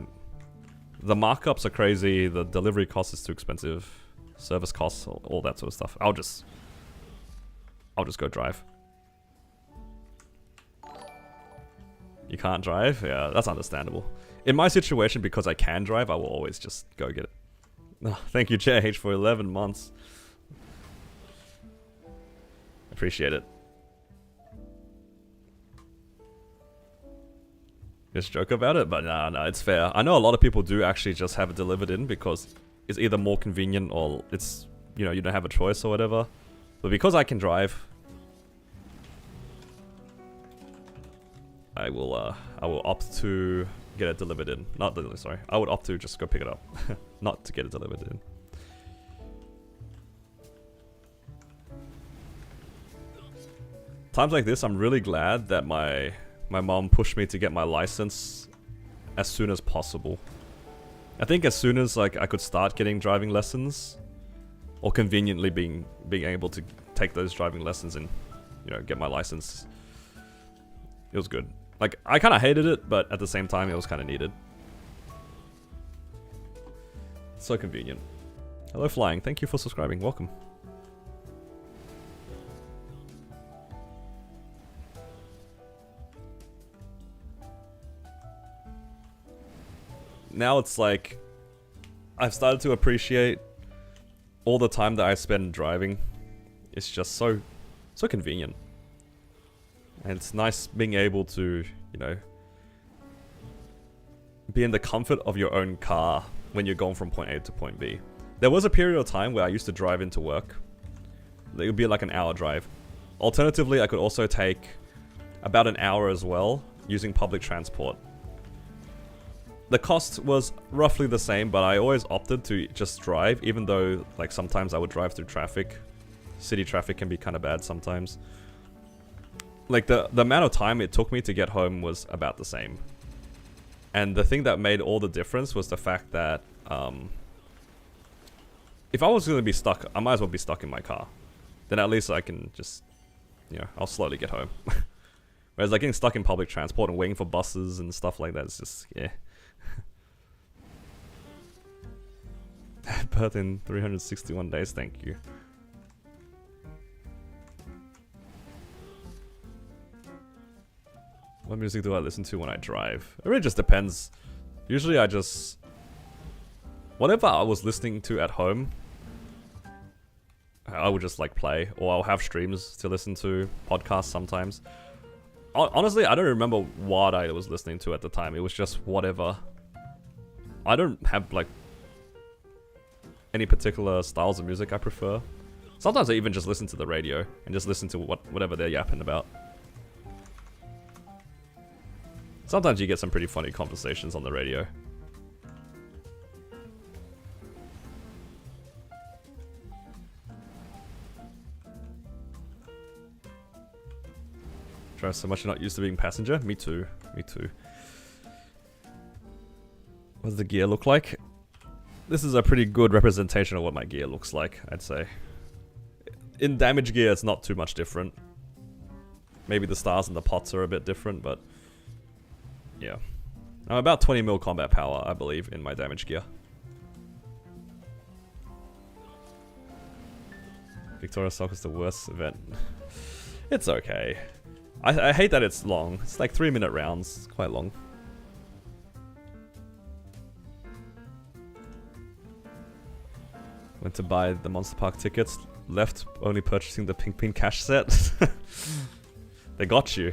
The markups are crazy. The delivery cost is too expensive. Service costs, all that sort of stuff. I'll just go drive. You can't drive? Yeah, that's understandable. In my situation, because I can drive, I will always just go get it. Oh, thank you, JH, for 11 months. Appreciate it. Just joke about it, but no, it's fair. I know a lot of people do actually just have it delivered in because it's either more convenient or it's, you know, you don't have a choice or whatever. But because I can drive, I will opt to get it delivered in. Not delivered, sorry. I would opt to just go pick it up, not to get it delivered in. Times like this, I'm really glad that my mom pushed me to get my license as soon as possible. I think as soon as like I could start getting driving lessons, or conveniently being able to take those driving lessons and, you know, get my license, it was good. Like, I kind of hated it, but at the same time, it was kind of needed. So convenient. Hello, Flying. Thank you for subscribing. Welcome. Now it's like, I've started to appreciate all the time that I spend driving. It's just so convenient. And it's nice being able to, you know, be in the comfort of your own car when you're going from point A to point B. There was a period of time where I used to drive into work. It would be like an hour drive. Alternatively, I could also take about an hour as well using public transport. The cost was roughly the same, but I always opted to just drive, even though like sometimes I would drive through traffic. City traffic can be kind of bad sometimes. Like the amount of time it took me to get home was about the same. And the thing that made all the difference was the fact that if I was going to be stuck, I might as well be stuck in my car. Then at least I can just, you know, I'll slowly get home. Whereas like getting stuck in public transport and waiting for buses and stuff like that is just, yeah. Birth in 361 days, thank you. What music do I listen to when I drive? It really just depends. Usually I just... whatever I was listening to at home, I would just like play. Or I'll have streams to listen to, podcasts sometimes. Honestly, I don't remember what I was listening to at the time. It was just whatever. I don't have like any particular styles of music I prefer. Sometimes I even just listen to the radio and just listen to whatever they're yapping about. Sometimes you get some pretty funny conversations on the radio. Drive so much you're not used to being passenger? Me too. Me too. What does the gear look like? This is a pretty good representation of what my gear looks like, I'd say. In damage gear, it's not too much different. Maybe the stars and the pots are a bit different, but... yeah. I'm about 20 mil combat power, I believe, in my damage gear. Victoria Soccer's the worst event. It's okay. I hate that it's long. It's like 3-minute rounds. It's quite long. Went to buy the Monster Park tickets. Left only purchasing the Pink Pin cash set. They got you.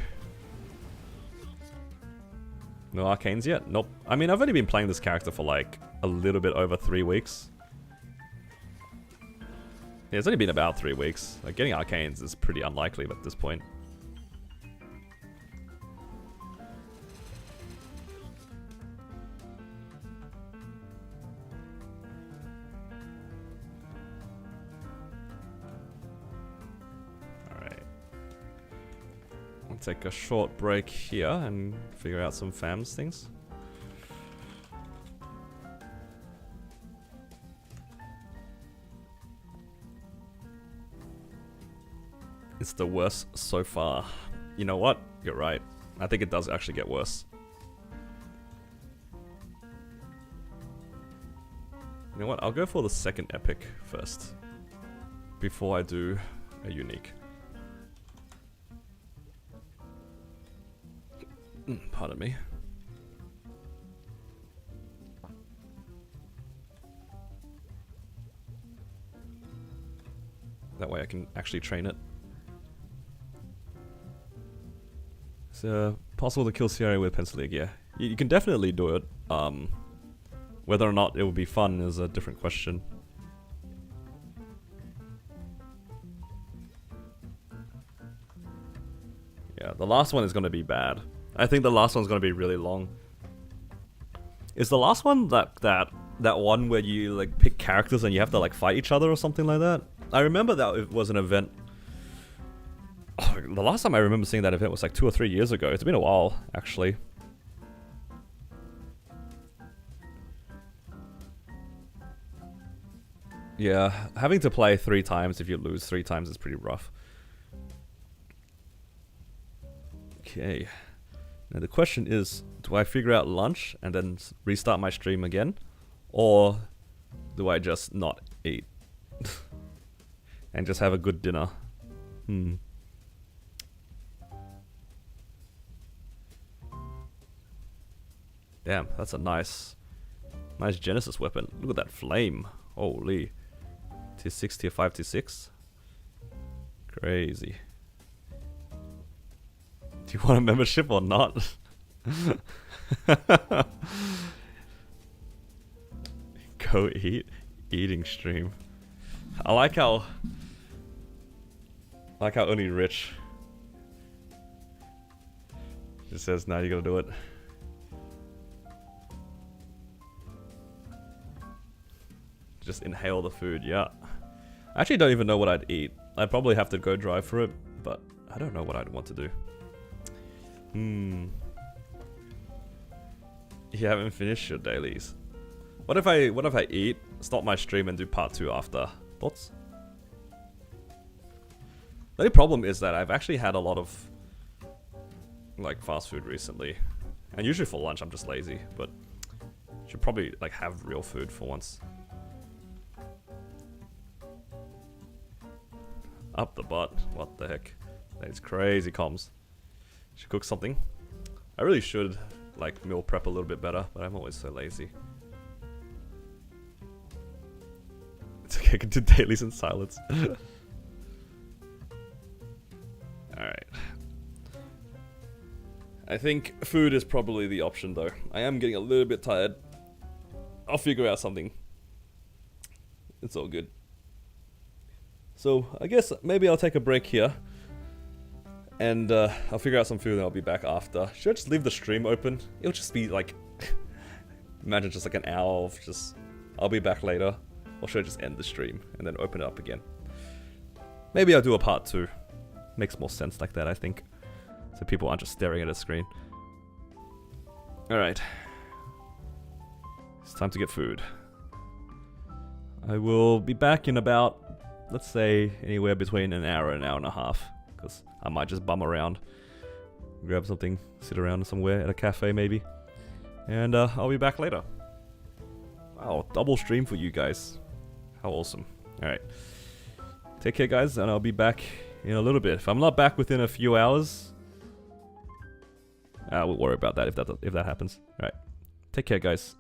No arcanes yet? Nope. I mean, I've only been playing this character for like a little bit over 3 weeks. Yeah, it's only been about 3 weeks. Like, getting arcanes is pretty unlikely at this point. Take a short break here and figure out some FAMS things. It's the worst so far. You know what? You're right. I think it does actually get worse. You know what? I'll go for the second epic first. Before I do a unique. Pardon me. That way I can actually train it. It's possible to kill Sierra with Pencilia gear. You can definitely do it. Whether or not it will be fun is a different question. Yeah, the last one is going to be bad. I think the last one's gonna be really long. Is the last one that one where you like pick characters and you have to like fight each other or something like that? I remember that it was an event. Oh, the last time I remember seeing that event was like 2 or 3 years ago. It's been a while, actually. Yeah, having to play 3 times if you lose 3 times is pretty rough. Okay. Now the question is, do I figure out lunch and then restart my stream again? Or do I just not eat? And just have a good dinner? Damn, that's a nice Genesis weapon. Look at that flame. Holy. Tier 6, tier 5, tier 6. Crazy. Do you want a membership or not? Go eat. Eating stream. I like how only Rich just says, "Now you gotta do it." Just inhale the food, yeah. I actually don't even know what I'd eat. I'd probably have to go drive for it, but I don't know what I'd want to do. You haven't finished your dailies. What if I eat, stop my stream, and do part 2 after? Thoughts? The only problem is that I've actually had a lot of like fast food recently, and usually for lunch I'm just lazy, but should probably like have real food for once. Up the butt. What the heck? That is crazy comms. Should cook something. I really should like meal prep a little bit better, but I'm always so lazy. It's okay, I can do dailies in silence. Alright. I think food is probably the option though. I am getting a little bit tired. I'll figure out something. It's all good. So, I guess maybe I'll take a break here. And I'll figure out some food and I'll be back after. Should I just leave the stream open? It'll just be like... imagine just like an hour of just... I'll be back later. Or should I just end the stream and then open it up again? Maybe I'll do a part 2. Makes more sense like that, I think. So people aren't just staring at a screen. Alright. It's time to get food. I will be back in about... let's say anywhere between an hour and a half, because I might just bum around, grab something, sit around somewhere at a cafe maybe, and I'll be back later. Wow, double stream for you guys. How awesome. Alright. Take care guys, and I'll be back in a little bit. If I'm not back within a few hours, we'll worry about that if that happens. Alright. Take care guys.